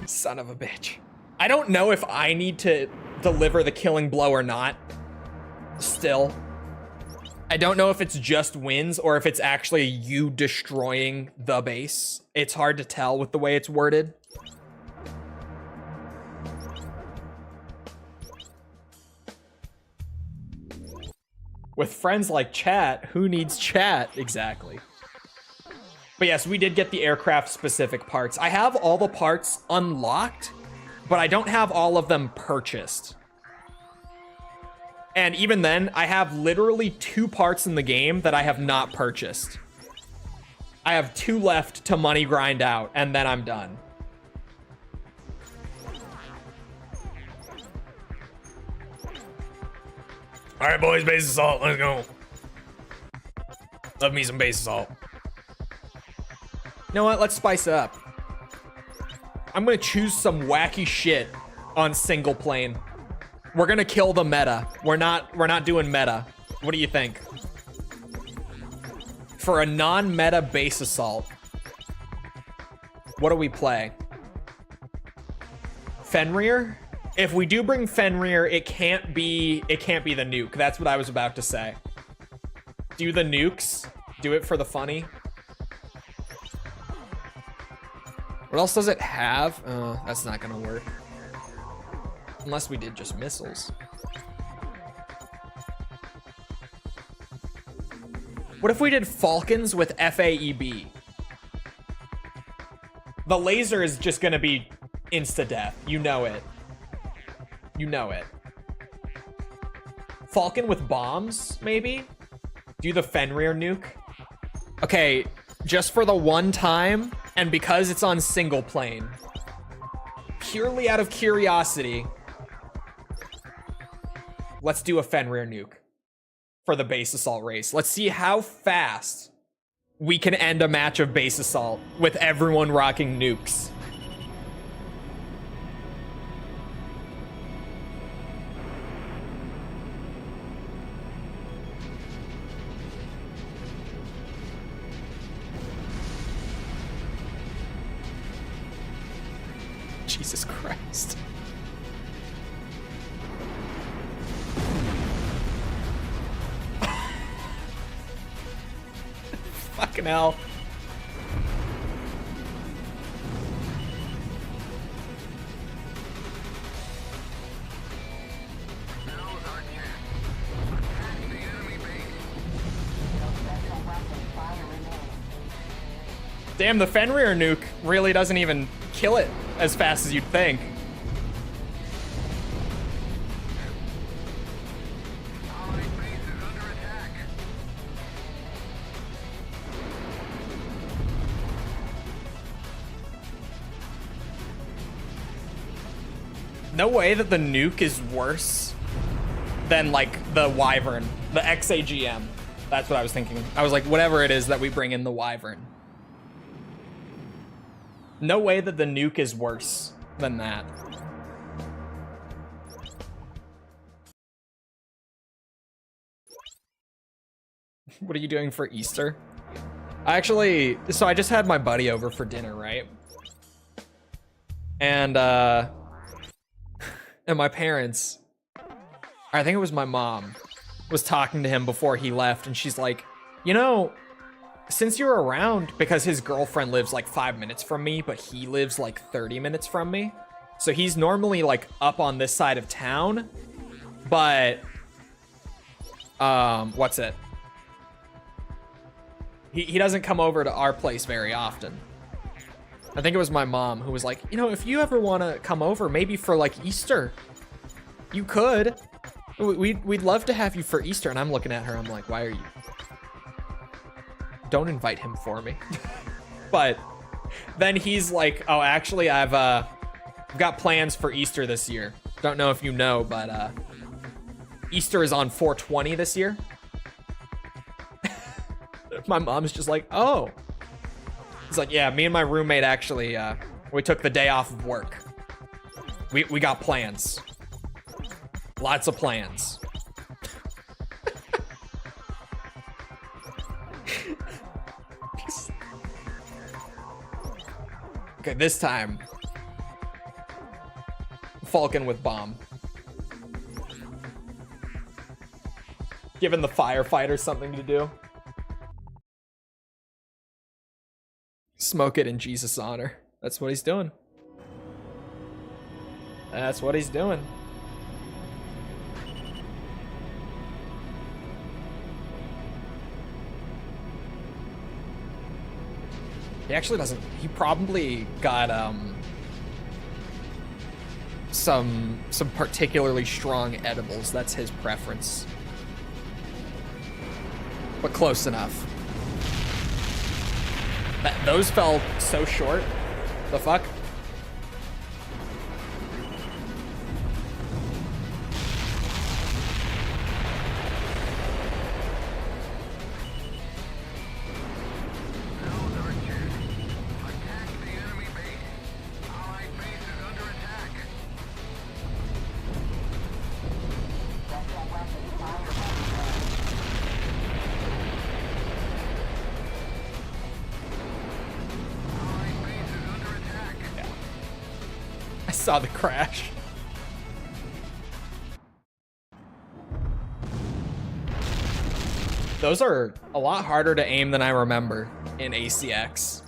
Son of a bitch. I don't know if I need to deliver the killing blow or not. Still. I don't know if it's just wins or if it's actually you destroying the base. It's hard to tell with the way it's worded. With friends like chat, who needs chat? Exactly. But yes, we did get the aircraft-specific parts. I have all the parts unlocked, but I don't have all of them purchased. And even then, I have literally 2 parts in the game that I have not purchased. I have 2 left to money grind out, and then I'm done. All right, boys, base assault. Let's go. Love me some base assault. You know what? Let's spice it up. I'm gonna choose some wacky shit on single plane. We're gonna kill the meta. We're not doing meta. What do you think? For a non-meta base assault, what do we play? Fenrir? If we do bring Fenrir, it can't be the nuke. That's what I was about to say. Do the nukes. Do it for the funny. What else does it have? That's not gonna work. Unless we did just missiles. What if we did Falcons with FAEB? The laser is just gonna be insta-death. You know it. You know it. Falcon with bombs, maybe? Do the Fenrir nuke? Okay, just for the one time, and because it's on single plane, purely out of curiosity, let's do a Fenrir nuke for the base assault race. Let's see how fast we can end a match of base assault with everyone rocking nukes. Christ. Fucking hell. Damn, the Fenrir nuke really doesn't even kill it as fast as you'd think. No way that the nuke is worse than like the Wyvern, the XAGM. That's what I was thinking. I was like, whatever it is that we bring in the Wyvern. No way that the nuke is worse than that. What are you doing for Easter? So I just had my buddy over for dinner, right? And my parents, I think it was my mom, was talking to him before he left, and she's like, you know, since you're around, because his girlfriend lives like 5 minutes from me, but he lives like 30 minutes from me. So he's normally like up on this side of town, but, what's it? He doesn't come over to our place very often. I think it was my mom who was like, you know, if you ever want to come over, maybe for like Easter, you could. We'd love to have you for Easter. And I'm looking at her, I'm like, why are you? Don't invite him for me. But then he's like, oh, actually, I've got plans for Easter this year. Don't know if you know, but Easter is on 4/20 this year. My mom's just like, oh. He's like, yeah, me and my roommate actually, we took the day off of work. We got plans. Lots of plans. Okay, this time. Falcon with bomb. Giving the firefighters something to do. Smoke it in Jesus' honor. That's what he's doing. That's what he's doing. He actually doesn't. He probably got some particularly strong edibles. That's his preference. But close enough. Those fell so short. The fuck? Saw the crash. Those are a lot harder to aim than I remember in ACX.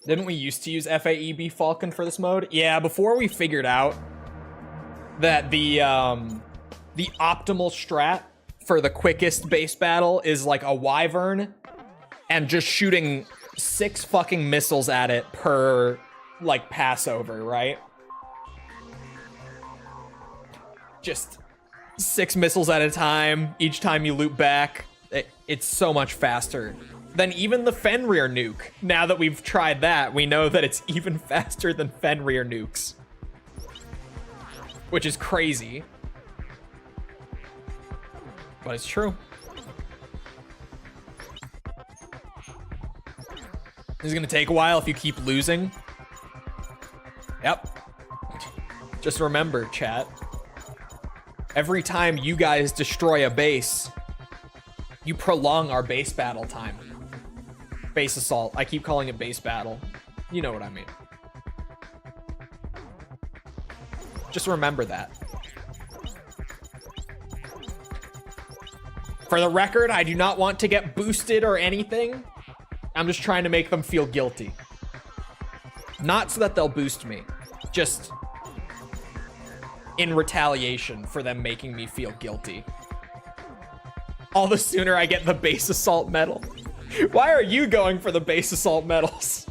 Didn't we used to use FAEB Falcon for this mode? Yeah, before we figured out that the optimal strat for the quickest base battle is like a Wyvern and just shooting 6 fucking missiles at it per, like, Passover, right? Just 6 missiles at a time. Each time you loop back, it's so much faster than even the Fenrir nuke. Now that we've tried that, we know that it's even faster than Fenrir nukes. Which is crazy. But it's true. This is gonna take a while if you keep losing. Yep. Just remember, chat. Every time you guys destroy a base, you prolong our base battle time. Base assault. I keep calling it base battle. You know what I mean. Just remember that. For the record, I do not want to get boosted or anything. I'm just trying to make them feel guilty. Not so that they'll boost me. Just in retaliation for them making me feel guilty. All the sooner I get the base assault medal. Why are you going for the base assault medals?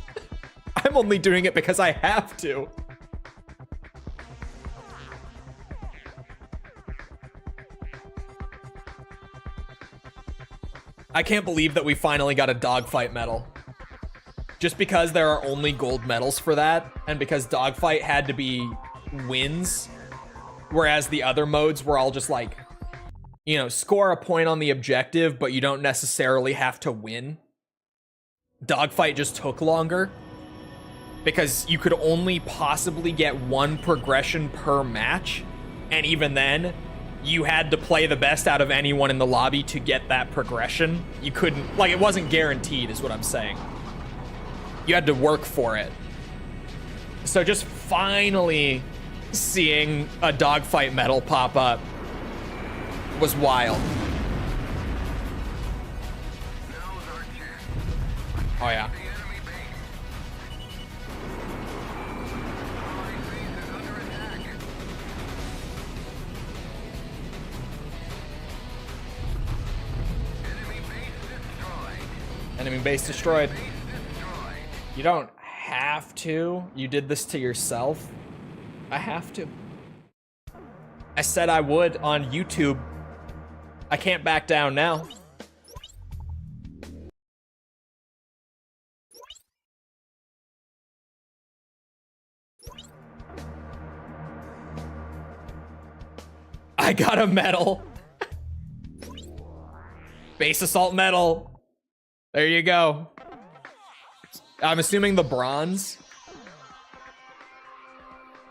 I'm only doing it because I have to. I can't believe that we finally got a Dogfight medal. Just because there are only gold medals for that, and because Dogfight had to be wins, whereas the other modes were all just like, you know, score a point on the objective, but you don't necessarily have to win. Dogfight just took longer because you could only possibly get one progression per match, and even then, you had to play the best out of anyone in the lobby to get that progression. You couldn't, like, it wasn't guaranteed is what I'm saying. You had to work for it. So just finally seeing a Dogfight medal pop up was wild. Oh yeah. Enemy base destroyed. You don't have to. You did this to yourself. I have to. I said I would on YouTube. I can't back down now. I got a medal. Base assault medal. There you go. I'm assuming the bronze.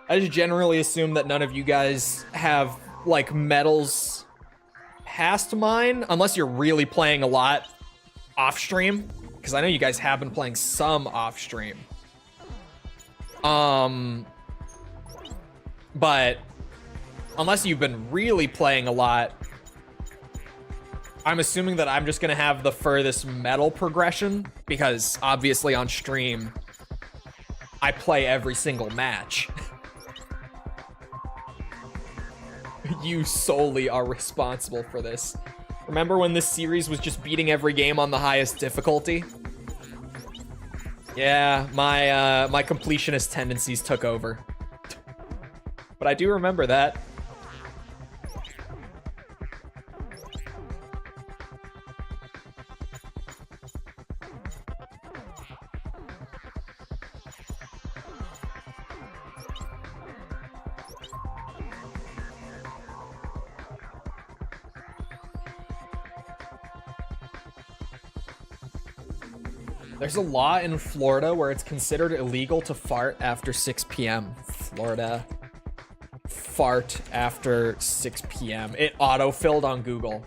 I just generally assume that none of you guys have, like, medals past mine, unless you're really playing a lot off stream, because I know you guys have been playing some off stream. But unless you've been really playing a lot, I'm assuming that I'm just gonna have the furthest medal progression, because obviously on stream, I play every single match. You solely are responsible for this. Remember when this series was just beating every game on the highest difficulty? Yeah, my completionist tendencies took over. But I do remember that. There's a law in Florida where it's considered illegal to fart after 6 p.m. Florida. Fart after 6 p.m. It auto-filled on Google.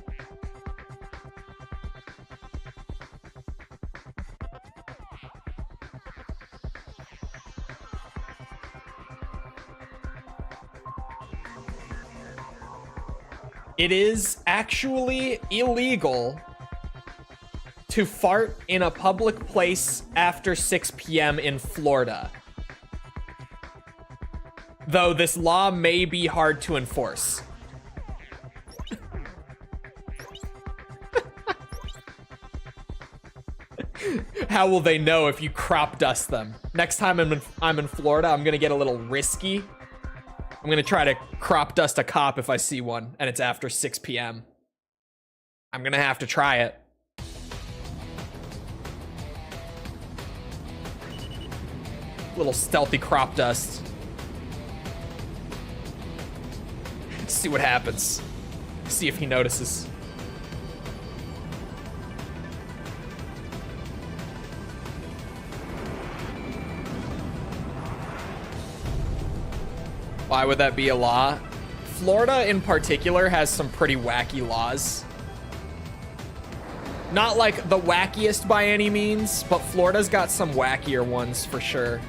It is actually illegal to fart in a public place after 6 p.m. in Florida. Though this law may be hard to enforce. How will they know if you crop dust them? Next time I'm in Florida, I'm gonna get a little risky. I'm gonna try to crop dust a cop if I see one and it's after 6 p.m. I'm gonna have to try it. Little stealthy crop dust. See what happens. See if he notices. Why would that be a law? Florida in particular has some pretty wacky laws. Not like the wackiest by any means, but Florida's got some wackier ones for sure.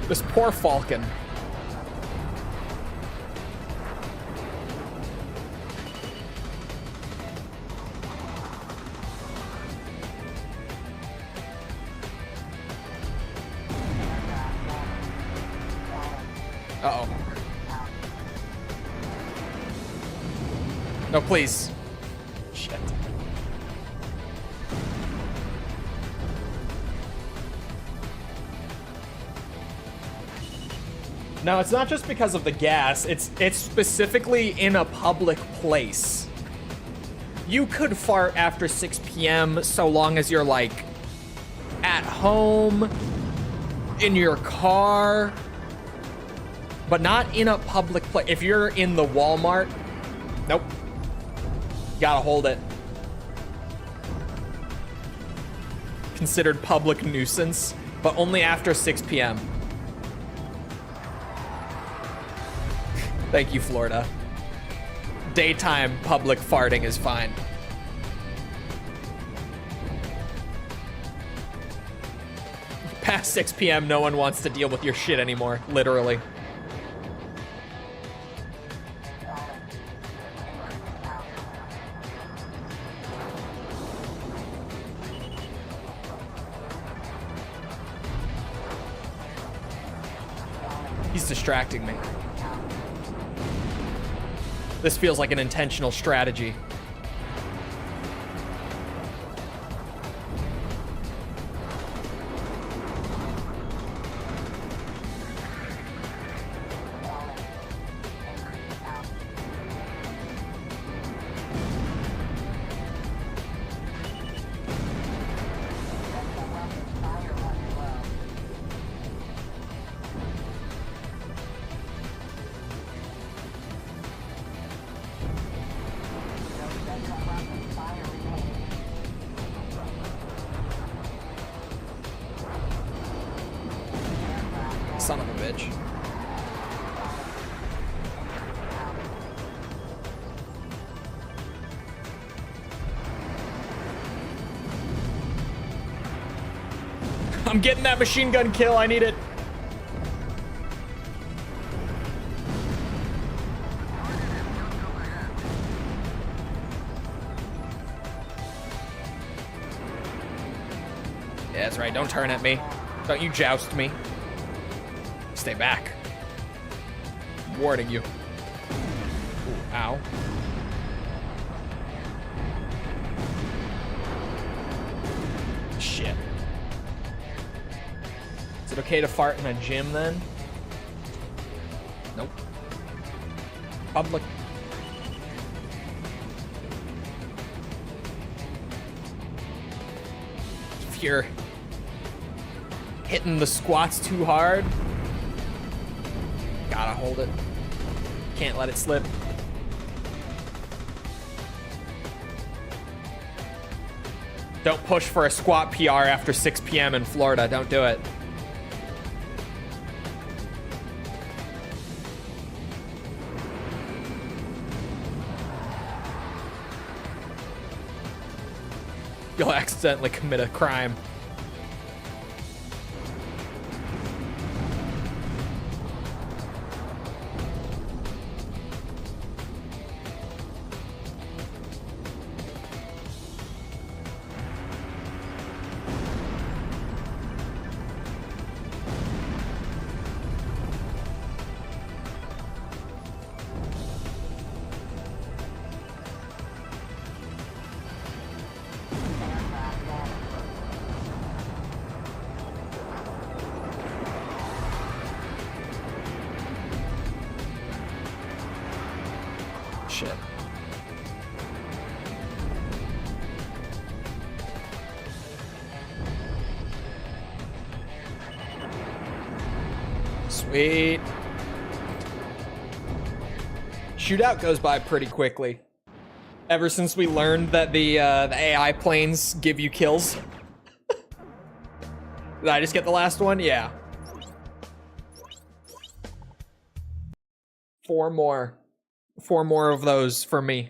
This poor falcon. Uh-oh. No, please. Shit. No, it's not just because of the gas. It's specifically in a public place. You could fart after 6 p.m. so long as you're like at home, in your car, but not in a public place. If you're in the Walmart, nope. Gotta hold it. Considered public nuisance, but only after 6 p.m. Thank you, Florida. Daytime public farting is fine. Past 6 p.m., no one wants to deal with your shit anymore, literally. He's distracting me. This feels like an intentional strategy. Son of a bitch. I'm getting that machine gun kill. I need it. Yeah, that's right. Don't turn at me. Don't you joust me. Stay back. I'm warding you. Ooh, ow. Shit. Is it okay to fart in a gym then? Nope. Public. If you're hitting the squats too hard, gotta hold it. Can't let it slip. Don't push for a squat PR after 6 p.m. in Florida. Don't do it. You'll accidentally commit a crime. Sweet. Shootout goes by pretty quickly. Ever since we learned that the AI planes give you kills. Did I just get the last one? Yeah. 4 more. 4 more of those for me.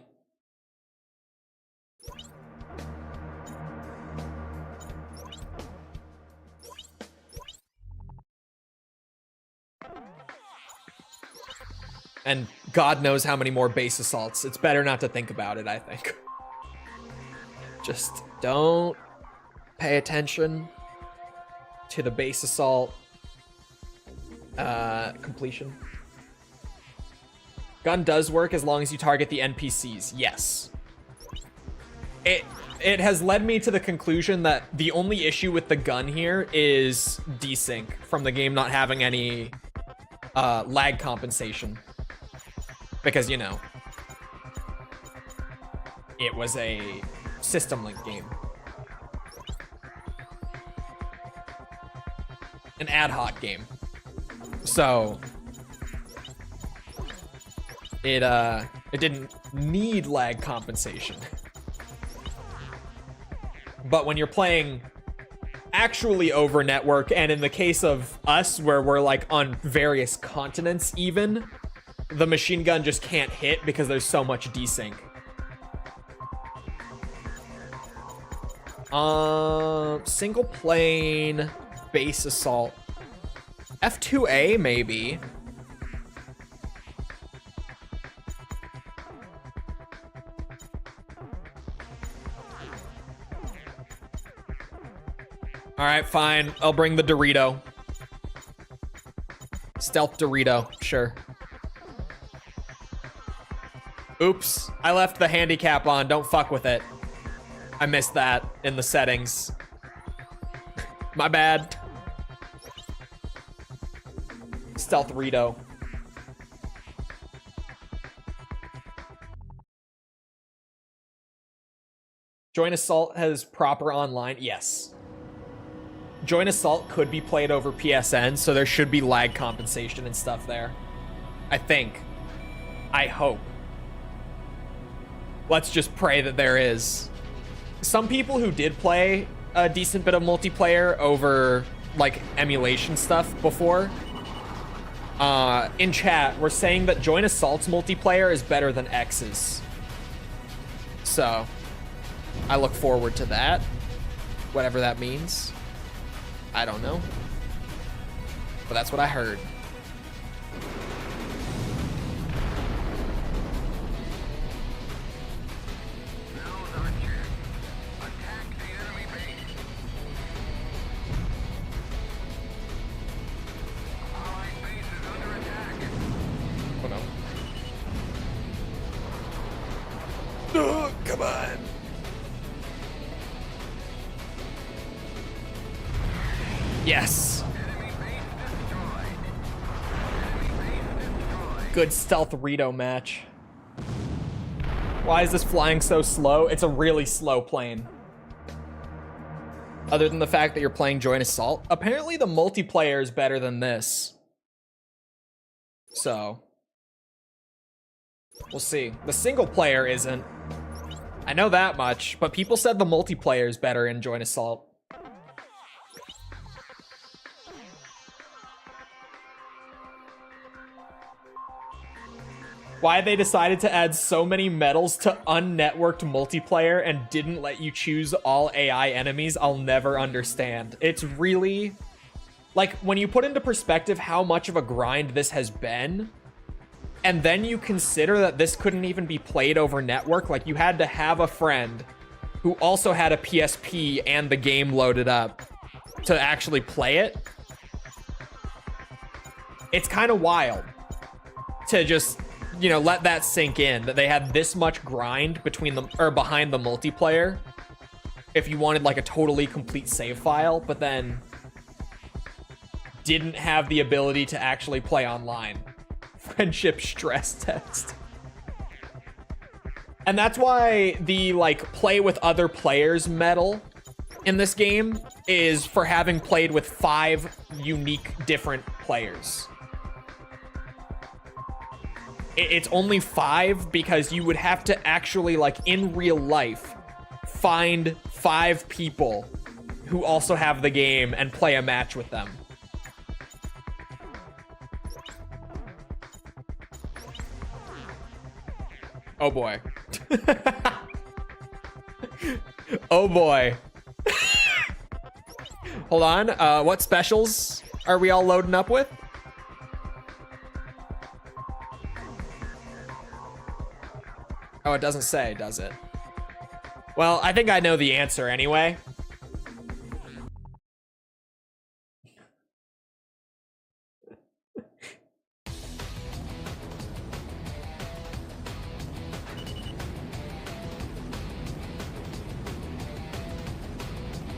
And God knows how many more base assaults. It's better not to think about it, I think. Just don't pay attention to the base assault completion. Gun does work as long as you target the NPCs. Yes. It has led me to the conclusion that the only issue with the gun here is desync from the game not having any lag compensation. Because, you know, it was a system link game. An ad hoc game. So it didn't need lag compensation. But when you're playing actually over network, and in the case of us where we're like on various continents even, the machine gun just can't hit because there's so much desync. Single plane base assault. F2A maybe. All right, fine. I'll bring the Dorito. Stealth Dorito, sure. Oops, I left the handicap on. Don't fuck with it. I missed that in the settings. My bad. Stealth Dorito. Joint Assault has proper online. Yes. Joint Assault could be played over PSN, so there should be lag compensation and stuff there. I think. I hope. Let's just pray that there is. Some people who did play a decent bit of multiplayer over, like, emulation stuff before, in chat, were saying that Joint Assault's multiplayer is better than X's. So, I look forward to that. Whatever that means. I don't know. But that's what I heard. Oh, come on. Yes. Good stealth Rito match. Why is this flying so slow? It's a really slow plane. Other than the fact that you're playing Joint Assault. Apparently the multiplayer is better than this. So. We'll see. The single player isn't. I know that much, but people said the multiplayer is better in Joint Assault. Why they decided to add so many medals to unnetworked multiplayer and didn't let you choose all AI enemies, I'll never understand. It's really... like, when you put into perspective how much of a grind this has been, and then you consider that this couldn't even be played over network, like you had to have a friend who also had a PSP and the game loaded up to actually play it. It's kind of wild to just, you know, let that sink in, that they had this much grind between them or behind the multiplayer if you wanted like a totally complete save file, but then didn't have the ability to actually play online. Friendship stress test. And that's why the like play with other players medal in this game is for having played with 5 unique different players. It's only 5 because you would have to actually, like, in real life, find 5 people who also have the game and play a match with them. Oh boy. Oh boy. Hold on, what specials are we all loading up with? Oh, it doesn't say, does it? Well, I think I know the answer anyway.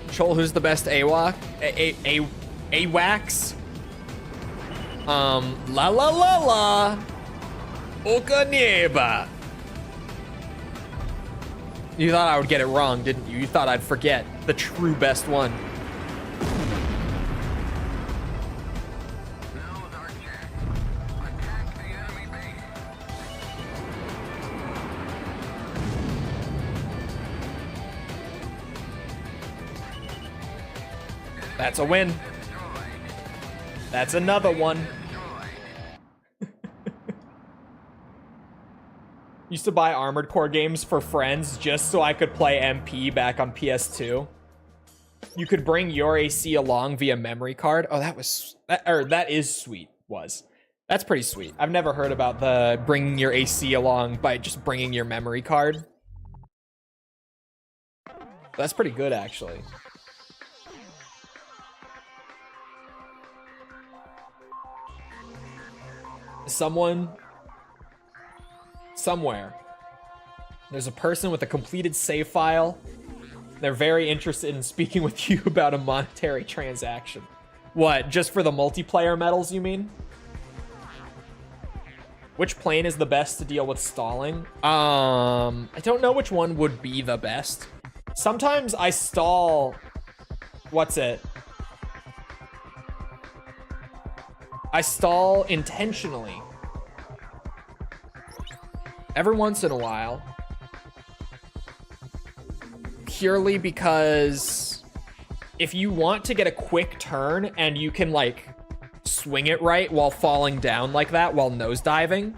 Chole, who's the best AWAC? AWACS? La la la la. Oka nieba. You thought I would get it wrong, didn't you? You thought I'd forget the true best one. That's a win. That's another one. Used to buy Armored Core games for friends just so I could play MP back on PS2. You could bring your AC along via memory card. Oh, that is sweet. That's pretty sweet. I've never heard about the bringing your AC along by just bringing your memory card. That's pretty good, actually. Someone somewhere, there's a person with a completed save file. They're very interested in speaking with you about a monetary transaction. What, just for the multiplayer medals, you mean? Which plane is the best to deal with stalling? I don't know which one would be the best. Sometimes I stall... What's it? I stall intentionally. Every once in a while. Purely because if you want to get a quick turn and you can like swing it right while falling down like that while nosediving,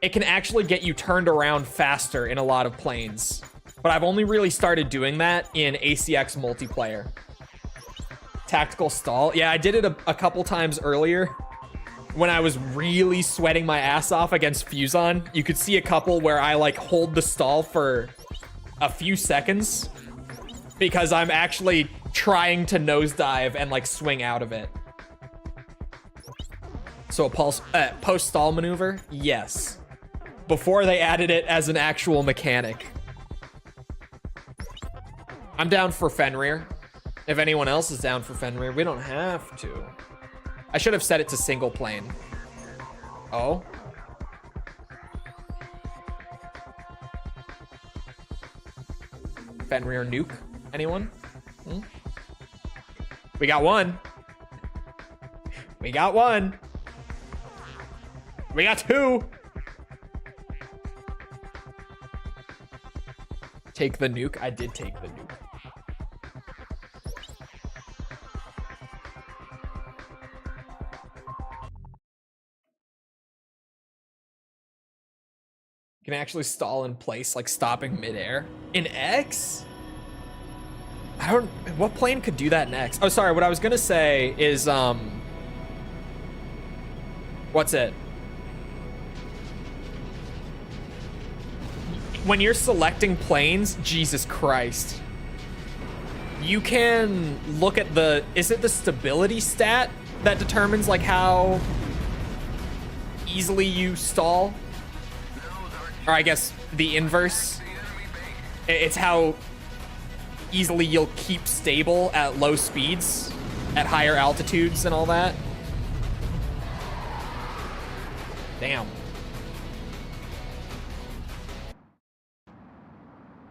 it can actually get you turned around faster in a lot of planes. But I've only really started doing that in ACX multiplayer. Tactical stall. Yeah, I did it a couple times earlier when I was really sweating my ass off against Fuson. You could see a couple where I like hold the stall for a few seconds because I'm actually trying to nosedive and like swing out of it. So a post stall maneuver? Yes. Before they added it as an actual mechanic. I'm down for Fenrir. If anyone else is down for Fenrir, we don't have to. I should have set it to single plane. Oh. Fenrir nuke? Anyone? Hmm? We got one. We got one. We got two. Take the nuke? I did take the nuke. You can actually stall in place, like stopping midair. In X? I don't... What plane could do that in X? Oh, sorry. What I was gonna say is, what's it? When you're selecting planes, Jesus Christ. You can look at the... Is it the stability stat that determines, like, how easily you stall? Or I guess the inverse. It's how easily you'll keep stable at low speeds, at higher altitudes and all that. Damn.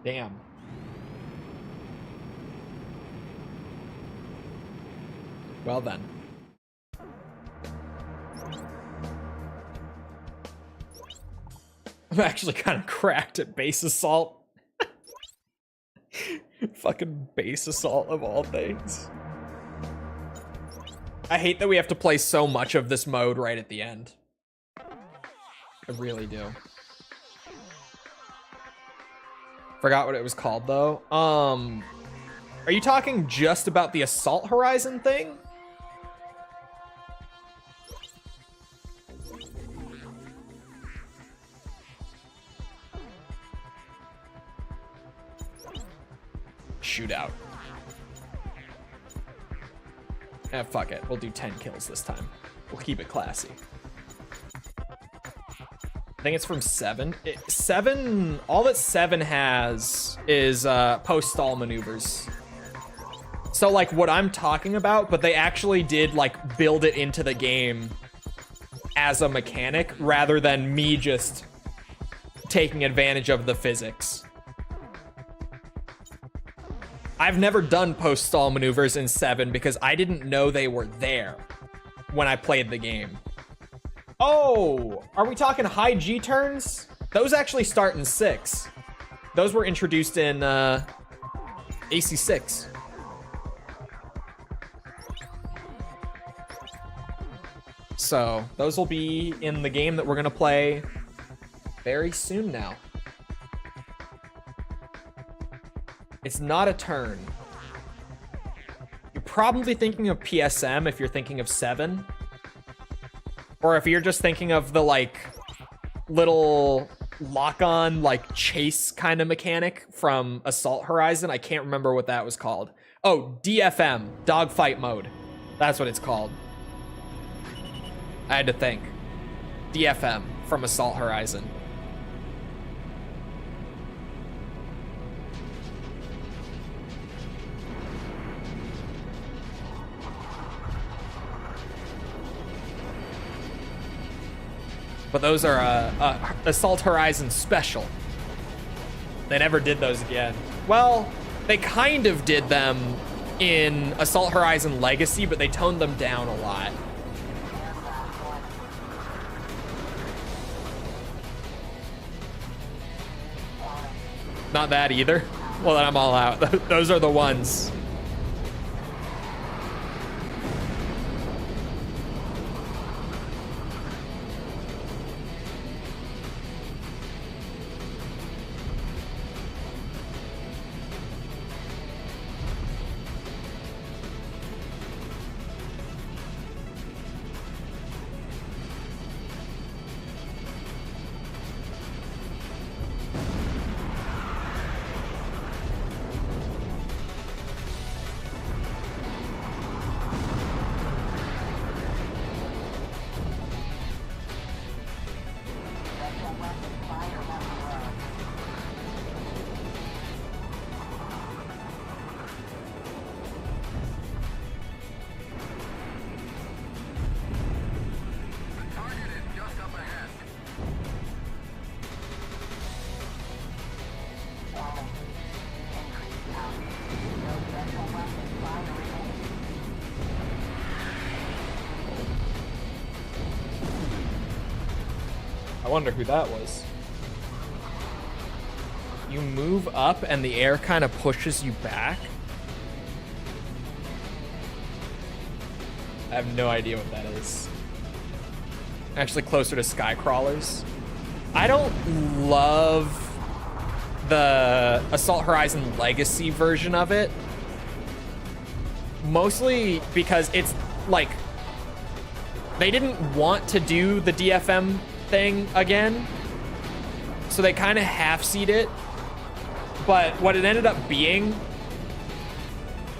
Damn. Well then. I'm actually kind of cracked at base assault. Fucking base assault of all things. I hate that we have to play so much of this mode right at the end. I really do. Forgot what it was called though. Are you talking just about the Assault Horizon thing? Shootout. Eh, fuck it. We'll do 10 kills this time. We'll keep it classy. I think it's from 7. 7, all that 7 has is post-stall maneuvers. So like what I'm talking about, but they actually did like build it into the game as a mechanic rather than me just taking advantage of the physics. I've never done post-stall maneuvers in 7 because I didn't know they were there when I played the game. Oh, are we talking high G turns? Those actually start in 6. Those were introduced in AC6. So those will be in the game that we're gonna play very soon now. It's not a turn. You're probably thinking of PSM if you're thinking of 7. Or if you're just thinking of the like little lock-on like chase kind of mechanic from Assault Horizon. I can't remember what that was called. Oh, DFM, Dogfight mode. That's what it's called. I had to think. DFM from Assault Horizon. But those are Assault Horizon special. They never did those again. Well, they kind of did them in Assault Horizon Legacy, but they toned them down a lot. Not that either. Well, then I'm all out. Those are the ones. I wonder who that was. You move up and the air kind of pushes you back. I have no idea what that is. Actually closer to sky crawlers. I don't love the Assault Horizon Legacy version of it. Mostly because it's like, they didn't want to do the DFM thing again, so they kind of half-seed it, but what it ended up being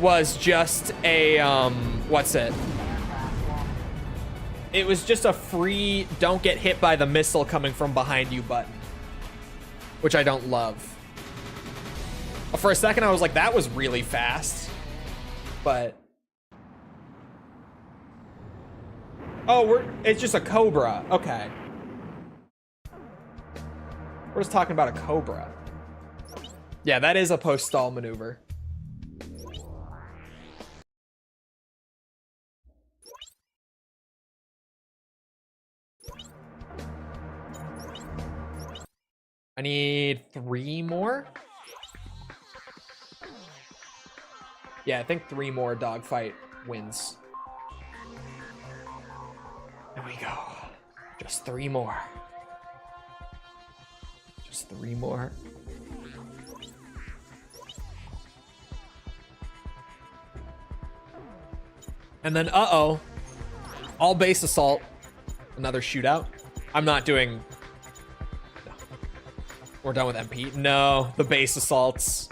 was just a what's it, it was just a free don't get hit by the missile coming from behind you button, which I don't love. For a second I was like, that was really fast, but oh, it's just a Cobra. Okay. We're just talking about a Cobra. Yeah, that is a post-stall maneuver. I need 3 more. Yeah, I think 3 more Dogfight wins. There we go. Just 3 more. Just 3 more. And then, uh-oh. All base assault. Another shootout. I'm not doing... No. We're done with MP. No, the base assaults.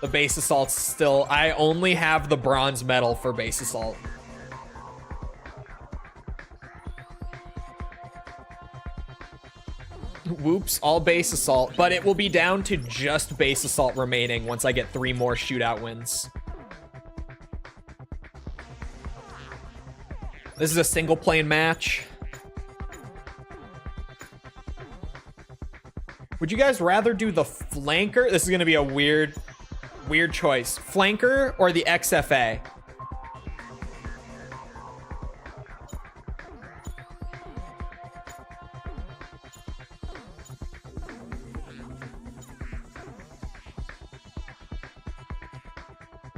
The base assault's still... I only have the bronze medal for base assault. Whoops, all base assault. But it will be down to just base assault remaining once I get 3 more shootout wins. This is a single plane match. Would you guys rather do the flanker? This is gonna be a weird choice. Flanker or the XFA?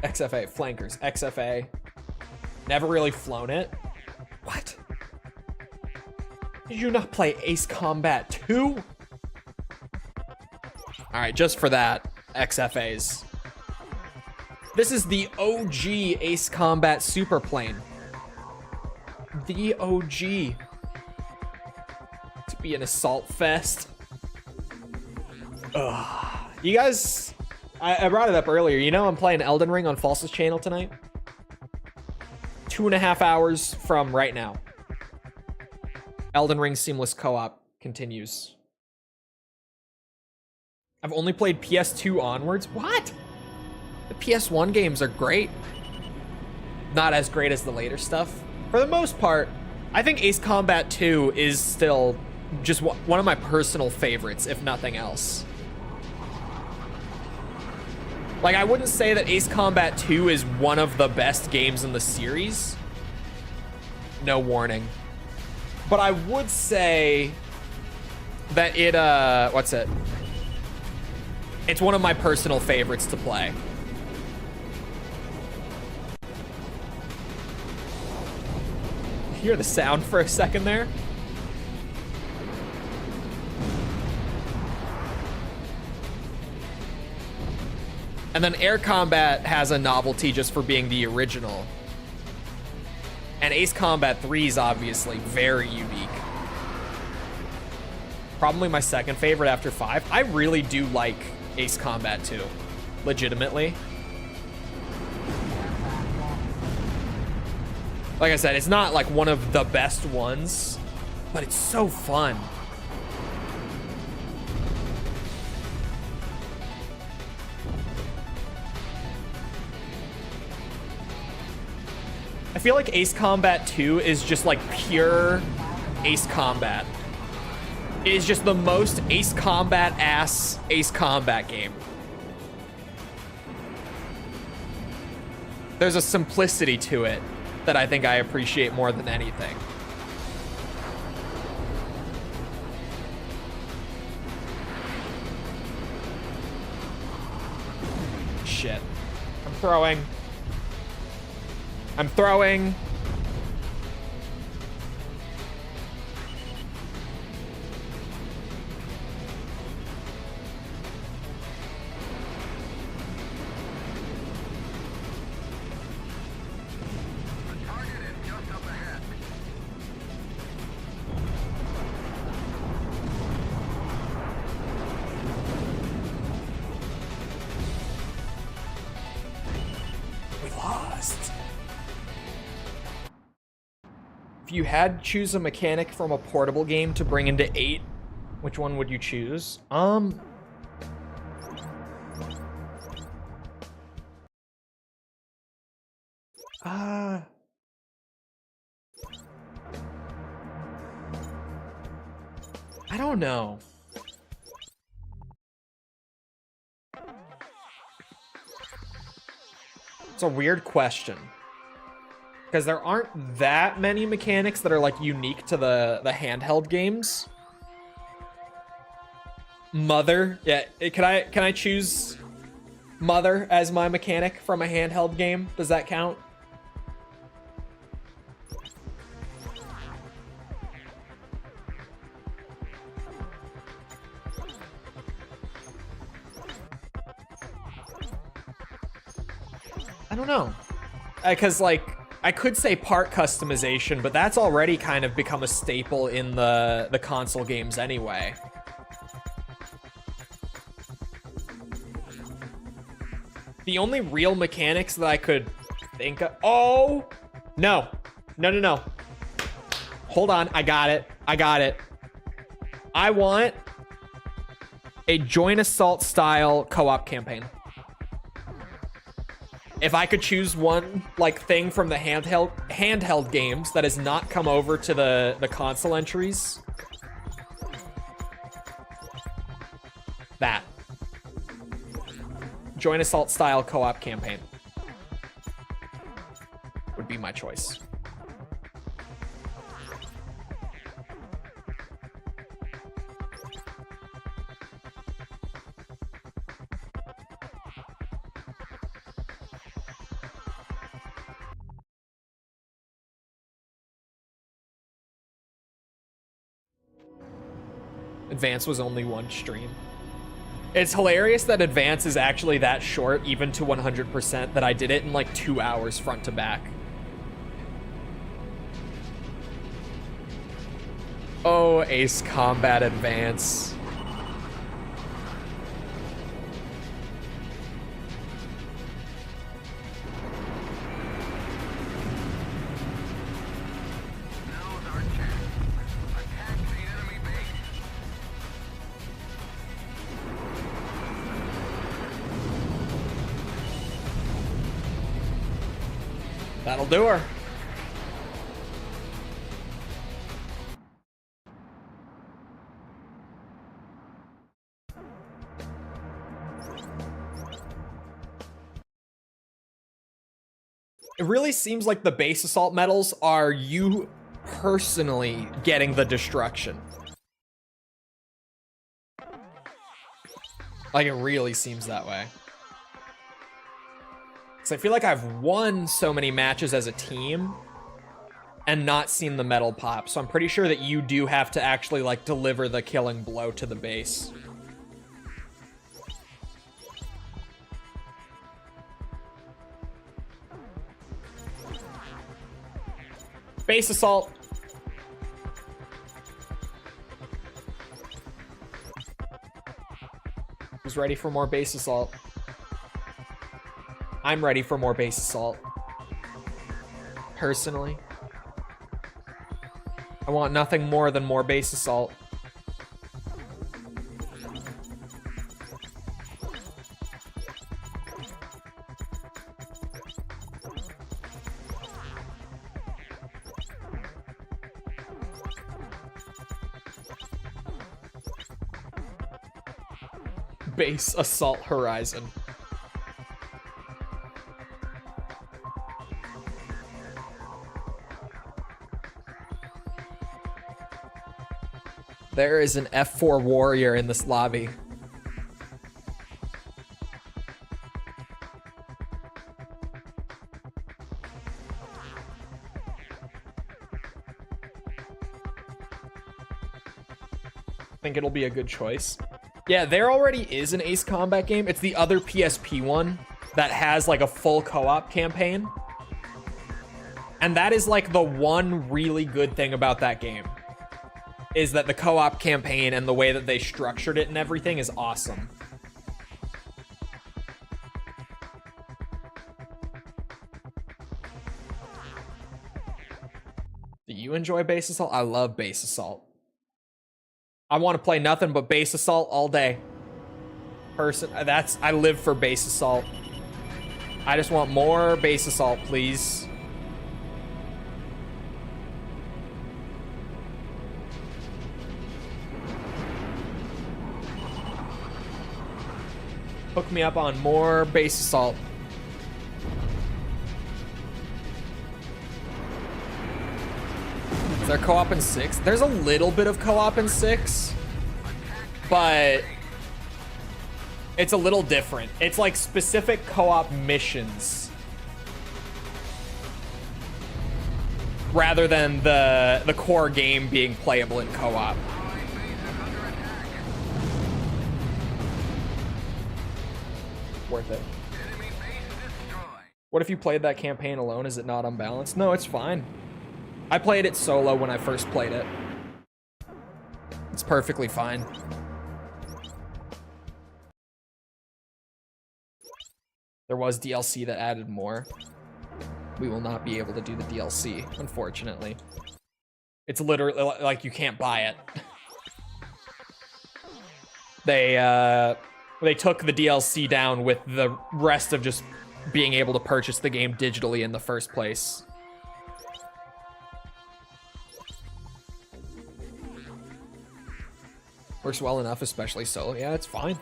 XFA, flankers, XFA. Never really flown it. What? Did you not play Ace Combat 2? Alright, just for that, XFAs. This is the OG Ace Combat Superplane. The OG. To be an assault fest. Ugh. You guys... I brought it up earlier. You know I'm playing Elden Ring on Falsa's channel tonight? 2.5 hours from right now. Elden Ring Seamless Co-op continues. I've only played PS2 onwards. What? The PS1 games are great. Not as great as the later stuff. For the most part, I think Ace Combat 2 is still just one of my personal favorites, if nothing else. Like, I wouldn't say that Ace Combat 2 is one of the best games in the series. No warning. But I would say that it, what's it? It's one of my personal favorites to play. Hear the sound for a second there? And then Air Combat has a novelty just for being the original. And Ace Combat 3 is obviously very unique. Probably my second favorite after 5. I really do like Ace Combat 2. Legitimately. Like I said, it's not like one of the best ones, but it's so fun. I feel like Ace Combat 2 is just like pure Ace Combat. It is just the most Ace Combat-ass Ace Combat game. There's a simplicity to it that I think I appreciate more than anything. Shit. I'm throwing. I'm throwing. We lost. If you had to choose a mechanic from a portable game to bring into 8, which one would you choose? I don't know. It's a weird question. Because there aren't that many mechanics that are like unique to the handheld games. Mother. Yeah, can I choose Mother as my mechanic from a handheld game? Does that count? I don't know. Because, like, I could say part customization, but that's already kind of become a staple in the console games anyway. The only real mechanics that I could think of... Oh! No. No, no, no. Hold on. I got it. I got it. I want a joint assault style co-op campaign. If I could choose one like thing from the handheld games that has not come over to the console entries, that joint assault style co-op campaign would be my choice. Advance was only one stream. It's hilarious that Advance is actually that short, even to 100%, that I did it in like 2 hours front to back. Oh, Ace Combat Advance. That'll do her. It really seems like the base assault medals are you personally getting the destruction. Like, it really seems that way. So I feel like I've won so many matches as a team and not seen the medal pop. So I'm pretty sure that you do have to actually like deliver the killing blow to the base. Base assault. Who's ready for more base assault? I'm ready for more base assault. Personally. I want nothing more than more base assault. Base assault horizon. There is an F4 warrior in this lobby. Think it'll be a good choice. Yeah, there already is an Ace Combat game. It's the other PSP one that has like a full co-op campaign. And that is like the one really good thing about that game. Is that the co-op campaign and the way that they structured it and everything is awesome. Do you enjoy base assault? I love base assault. I want to play nothing but base assault all day. I live for base assault. I just want more base assault, please. Hook me up on more base assault. Is there co-op in 6? There's a little bit of co-op in 6, but It's a little different. It's like specific co-op missions rather than the core game being playable in co-op. Worth it. What if you played that campaign alone? Is it not unbalanced? No, it's fine. I played it solo when I first played it. It's perfectly fine. There was DLC that added more. We will not be able to do the DLC, unfortunately. It's literally like you can't buy it. They took the DLC down with the rest of just being able to purchase the game digitally in the first place. Works well enough, especially solo. Yeah, it's fine.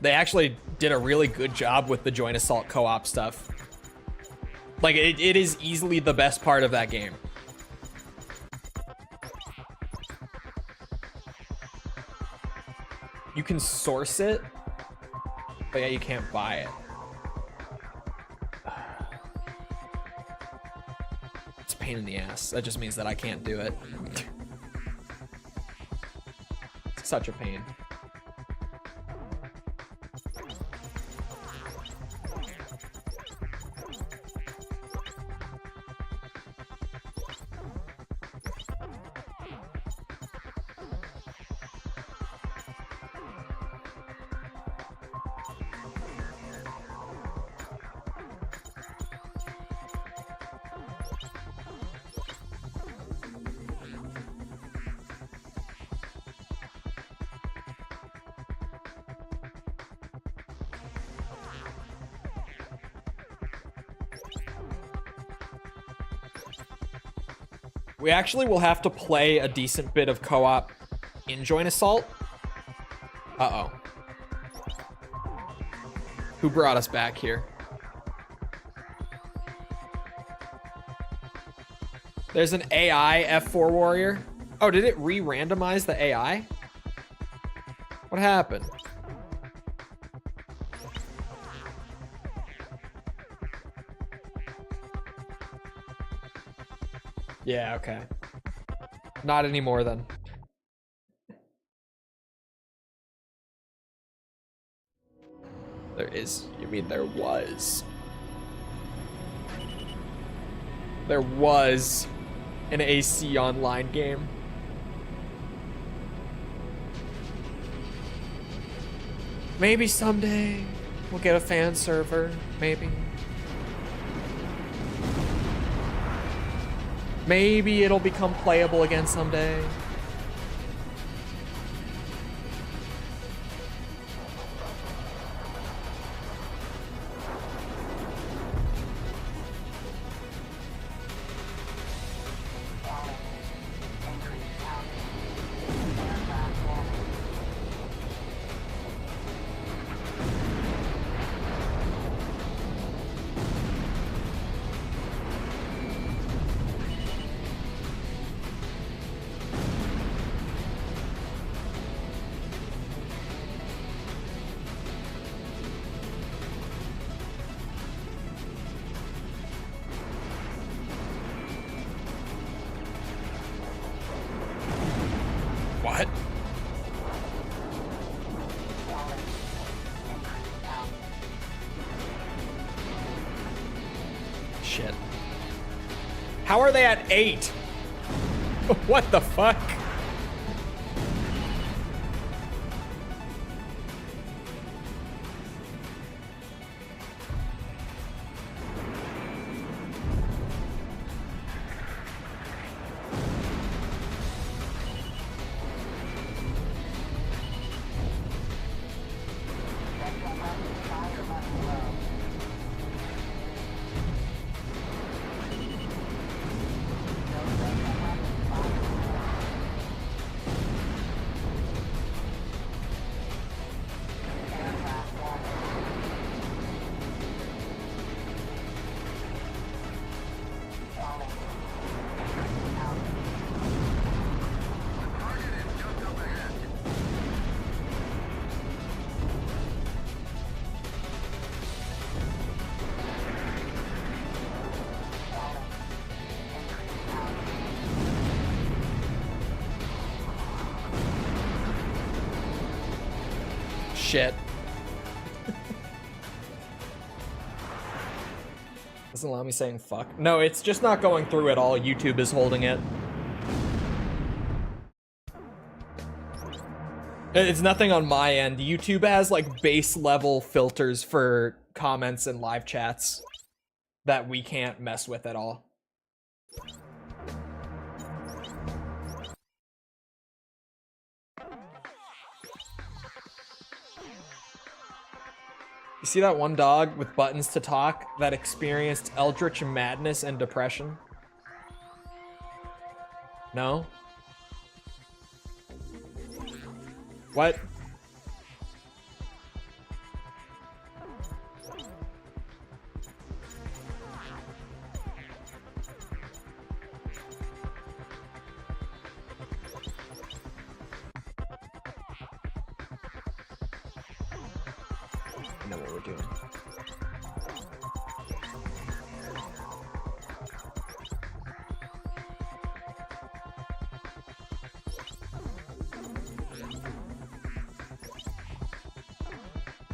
They actually did a really good job with the Joint Assault co-op stuff. Like, it is easily the best part of that game. You can source it, but yeah, you can't buy it. It's a pain in the ass. That just means that I can't do it. It's such a pain. We actually will have to play a decent bit of co-op in Joint Assault. Uh-oh. Who brought us back here? There's an AI F4 warrior. Oh, did it re-randomize the AI? What happened? Yeah, okay. Not anymore then. There is. You mean there was? There was an AC online game. Maybe someday we'll get a fan server. Maybe. Maybe it'll become playable again someday. What? Shit. How are they at 8? What the fuck? shit. Doesn't allow me saying fuck. No, it's just not going through at all. YouTube is holding it. It's nothing on my end. YouTube has like base level filters for comments and live chats that we can't mess with at all. You see that one dog with buttons to talk that experienced eldritch madness and depression? No? What? I know what we're doing.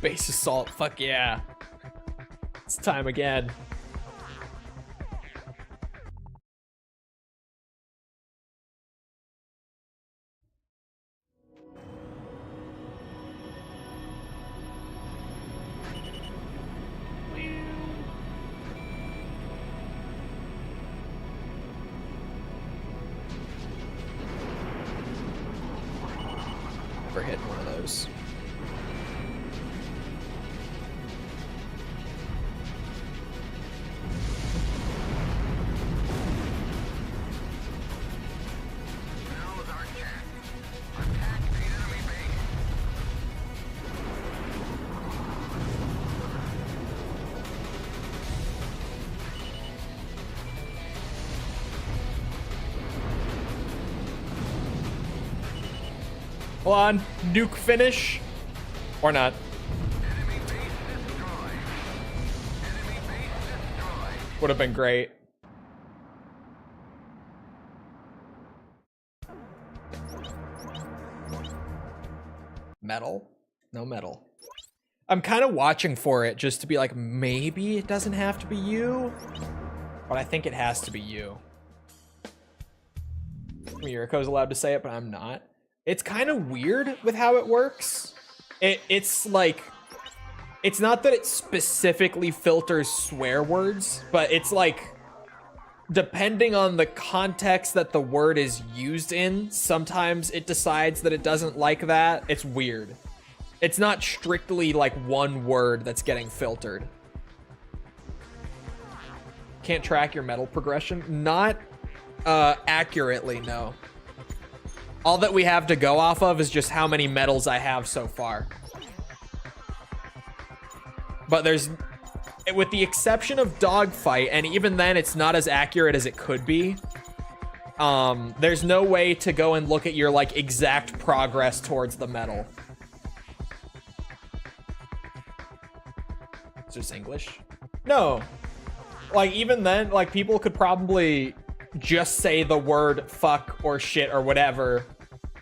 Base assault, fuck yeah. It's time again. Never hit one of those. Hold on, nuke finish, or not. Would have been great. Metal? No metal. I'm kind of watching for it just to be like, maybe it doesn't have to be you, but I think it has to be you. Yuriko's allowed to say it, but I'm not. It's kind of weird with how it works. It's like, it's not that it specifically filters swear words, but it's like, depending on the context that the word is used in, sometimes it decides that it doesn't like that. It's weird. It's not strictly like one word that's getting filtered. Can't track your metal progression? Not accurately, no. All that we have to go off of is just how many medals I have so far. But there's, with the exception of Dogfight, and even then it's not as accurate as it could be, there's no way to go and look at your like exact progress towards the medal. Is this English? No. Like even then, like people could probably just say the word fuck or shit or whatever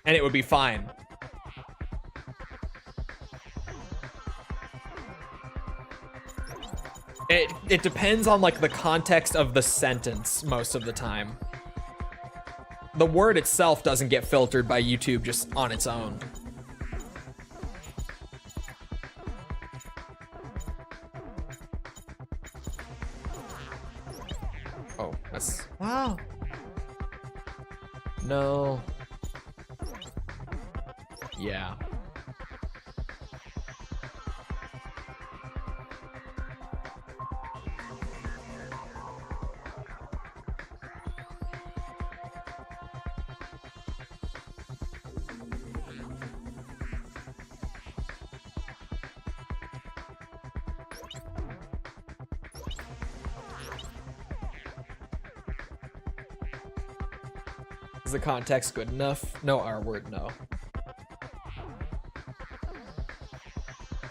and it would be fine. It depends on like the context of the sentence most of the time. The word itself doesn't get filtered by YouTube just on its own. Oh, that's, wow. No. Yeah. Is the context good enough? No R word, no.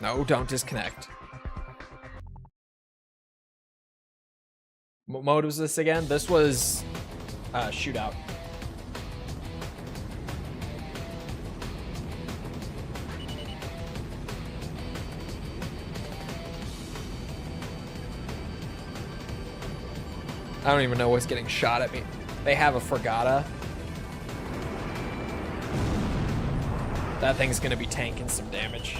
No, don't disconnect. What mode was this again? This was shootout. I don't even know what's getting shot at me. They have a Fragata. That thing's gonna be tanking some damage.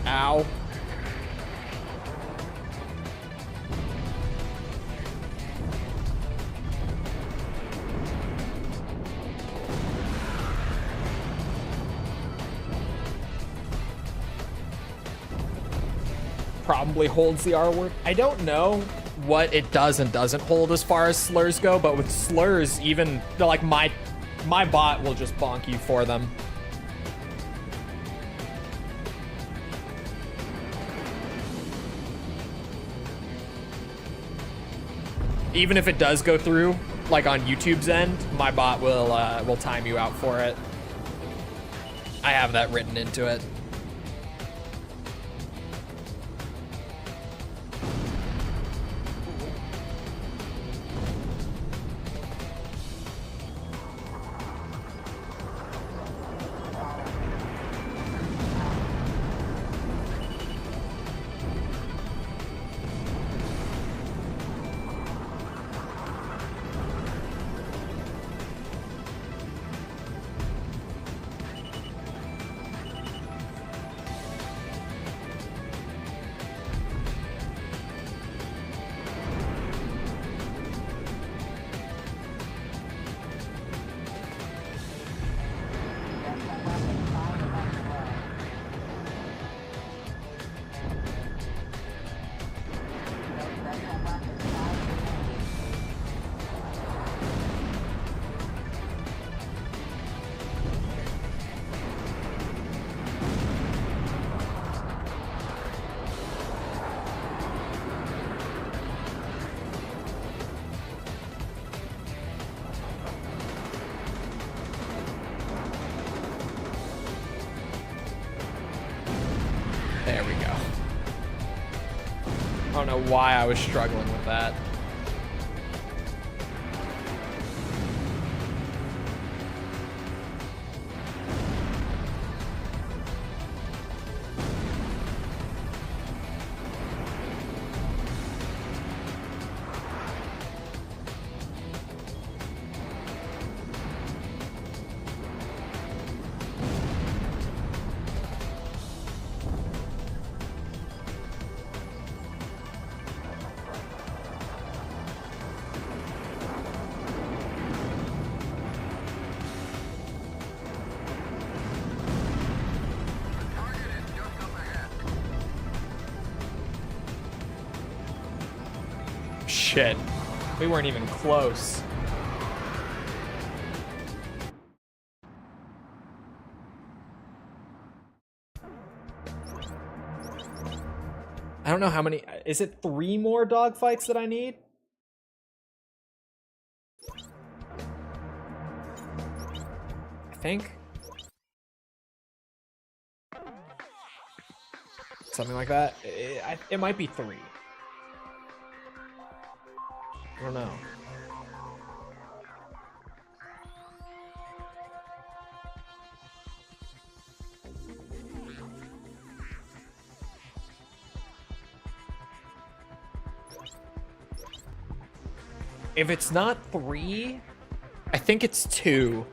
Ow. Probably holds the R word. I don't know what it does and doesn't hold as far as slurs go, but with slurs, even like my bot will just bonk you for them. Even if it does go through, like on YouTube's end, my bot will time you out for it. I have that written into it. There we go. I don't know why I was struggling with that. Shit. We weren't even close. I don't know how many. Is it 3 more dogfights that I need? I think. Something like that. It might be 3. I don't know. If it's not 3, I think it's 2.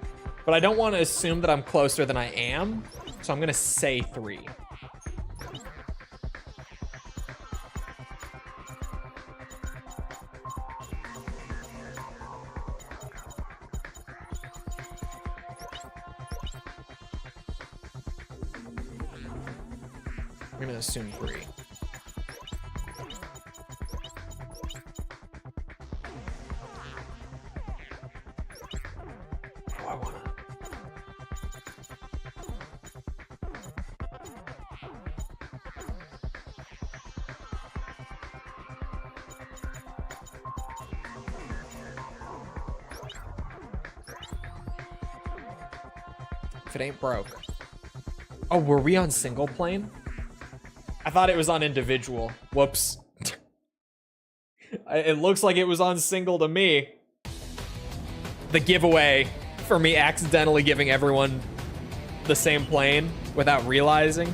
But I don't want to assume that I'm closer than I am, so I'm gonna say 3. I'm gonna assume 3. Oh, I wanna. If it ain't broke. Oh, were we on single plane? I thought it was on individual. Whoops. It looks like it was on single to me. The giveaway for me accidentally giving everyone the same plane without realizing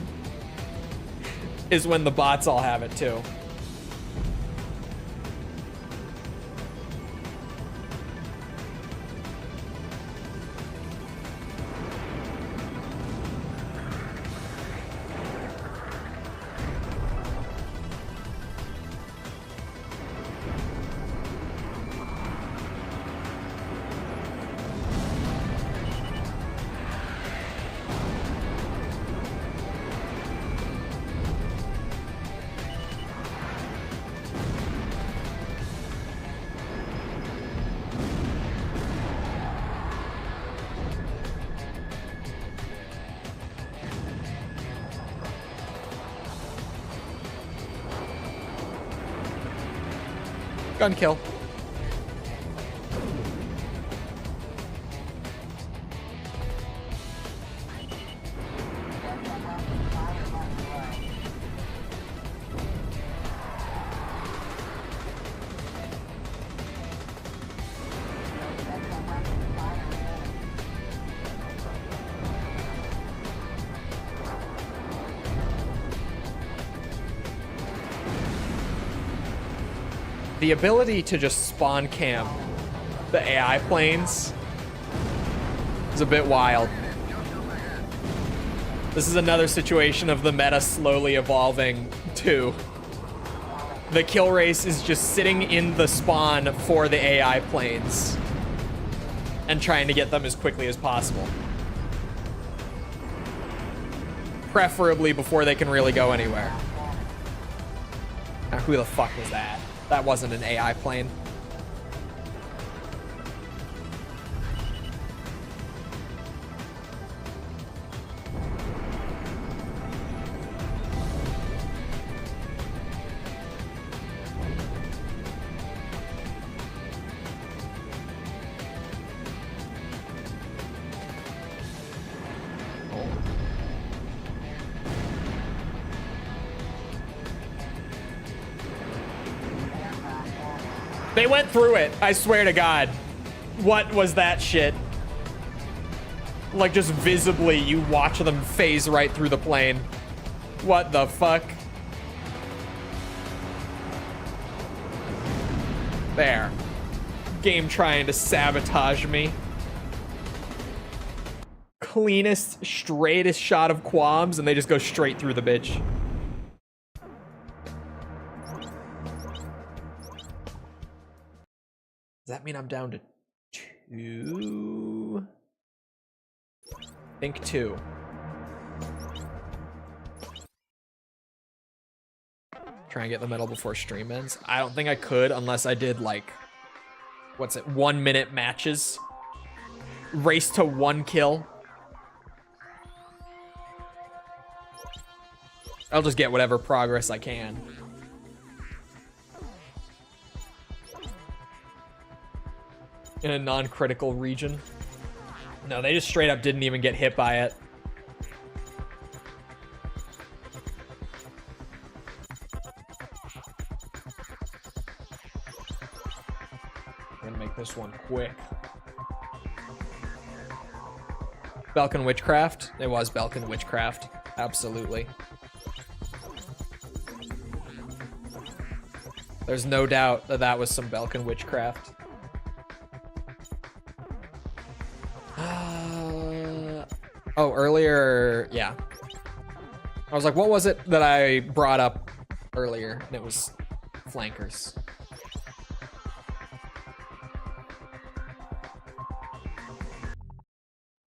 is when the bots all have it too. Gun kill. The ability to just spawn camp the AI planes is a bit wild. This is another situation of the meta slowly evolving too. The kill race is just sitting in the spawn for the AI planes and trying to get them as quickly as possible. Preferably before they can really go anywhere. Now, who the fuck was that? That wasn't an AI plane. They went through it, I swear to God. What was that shit? Like, just visibly, you watch them phase right through the plane. What the fuck? There. Game trying to sabotage me. Cleanest, straightest shot of qualms, and they just go straight through the bitch. Does that mean I'm down to 2? I think 2. Try and get the medal before stream ends. I don't think I could unless I did like, what's it, 1 minute matches. Race to 1 kill. I'll just get whatever progress I can. In a non-critical region. No, they just straight up didn't even get hit by it. I'm gonna make this one quick. Belkin Witchcraft? It was Belkin Witchcraft. Absolutely. There's no doubt that that was some Belkin Witchcraft. Oh, earlier, yeah. I was like, what was it that I brought up earlier? And it was flankers.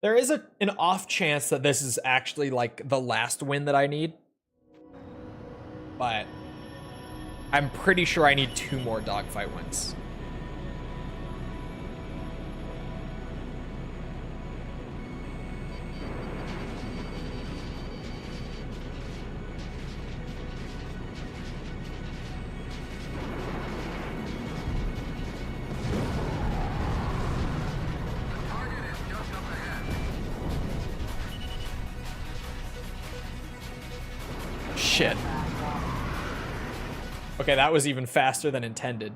There is an off chance that this is actually like the last win that I need. But I'm pretty sure I need 2 more dogfight wins. shit. Okay, that was even faster than intended.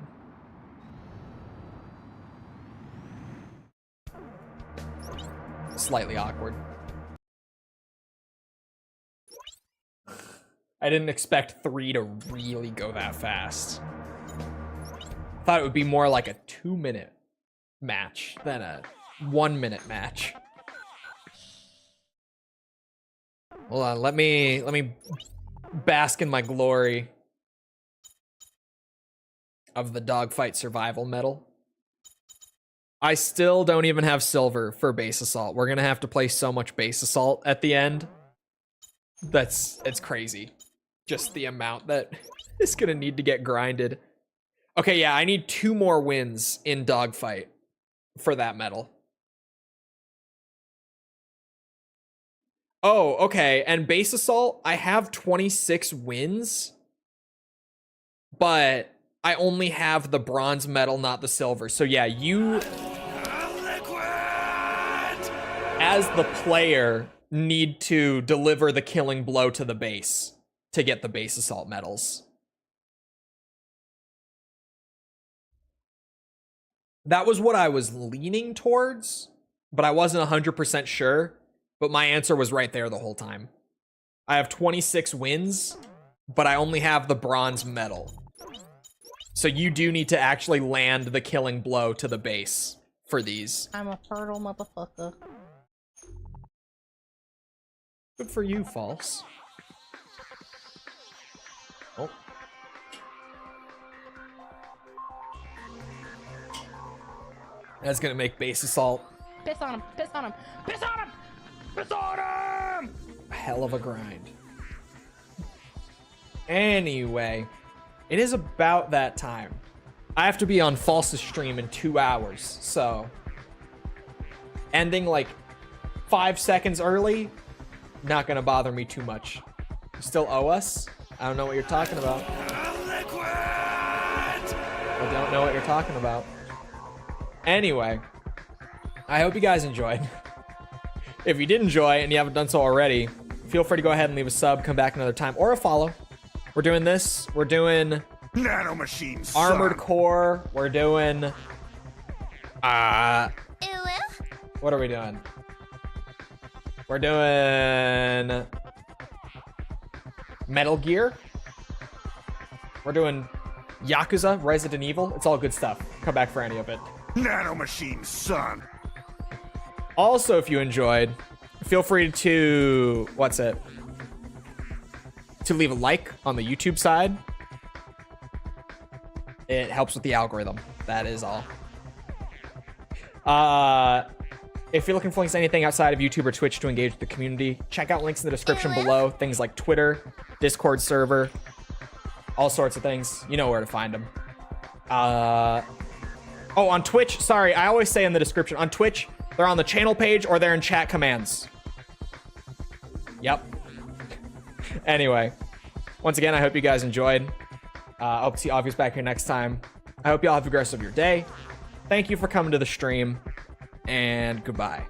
Slightly awkward. I didn't expect 3 to really go that fast. Thought it would be more like a 2-minute match than a 1-minute match. Hold on, let me bask in my glory of the Dogfight survival medal. I still don't even have silver for base assault. We're gonna have to play so much base assault at the end. It's crazy. Just the amount that is gonna need to get grinded. Okay, yeah, I need 2 more wins in Dogfight for that medal. Oh, okay, and base assault, I have 26 wins, but I only have the bronze medal, not the silver. So yeah, you, as the player, need to deliver the killing blow to the base to get the base assault medals. That was what I was leaning towards, but I wasn't 100% sure. But my answer was right there the whole time. I have 26 wins, but I only have the bronze medal. So you do need to actually land the killing blow to the base for these. I'm a fertile motherfucker. Good for you, False. Oh. That's gonna make base assault Piss on him! Piss on him! Piss on him! Piss on him! a hell of a grind. Anyway, it is about that time. I have to be on False's stream in 2 hours, so ending like 5 seconds early, not gonna bother me too much. You still owe us? I don't know what you're talking about. I don't know what you're talking about. Anyway, I hope you guys enjoyed. If you did enjoy and you haven't done so already, feel free to go ahead and leave a sub, come back another time, or a follow. We're doing this. We're doing nanomachines. Armored Core. We're doing what are we doing? We're doing Metal Gear. We're doing Yakuza, Resident Evil. It's all good stuff. Come back for any of it. Nanomachines, son. Also, if you enjoyed, feel free to to leave a like on the YouTube side. It helps with the algorithm. That is all. If you're looking for links to anything outside of YouTube or Twitch to engage with the community, check out links in the description below. Things like Twitter, Discord server, all sorts of things. You know where to find them. Oh, on Twitch, sorry, I always say in the description. On Twitch, they're on the channel page or they're in chat commands. Yep. Anyway, once again, I hope you guys enjoyed. I hope to see Obvious back here next time. I hope you all have a great rest of your day. Thank you for coming to the stream, and goodbye.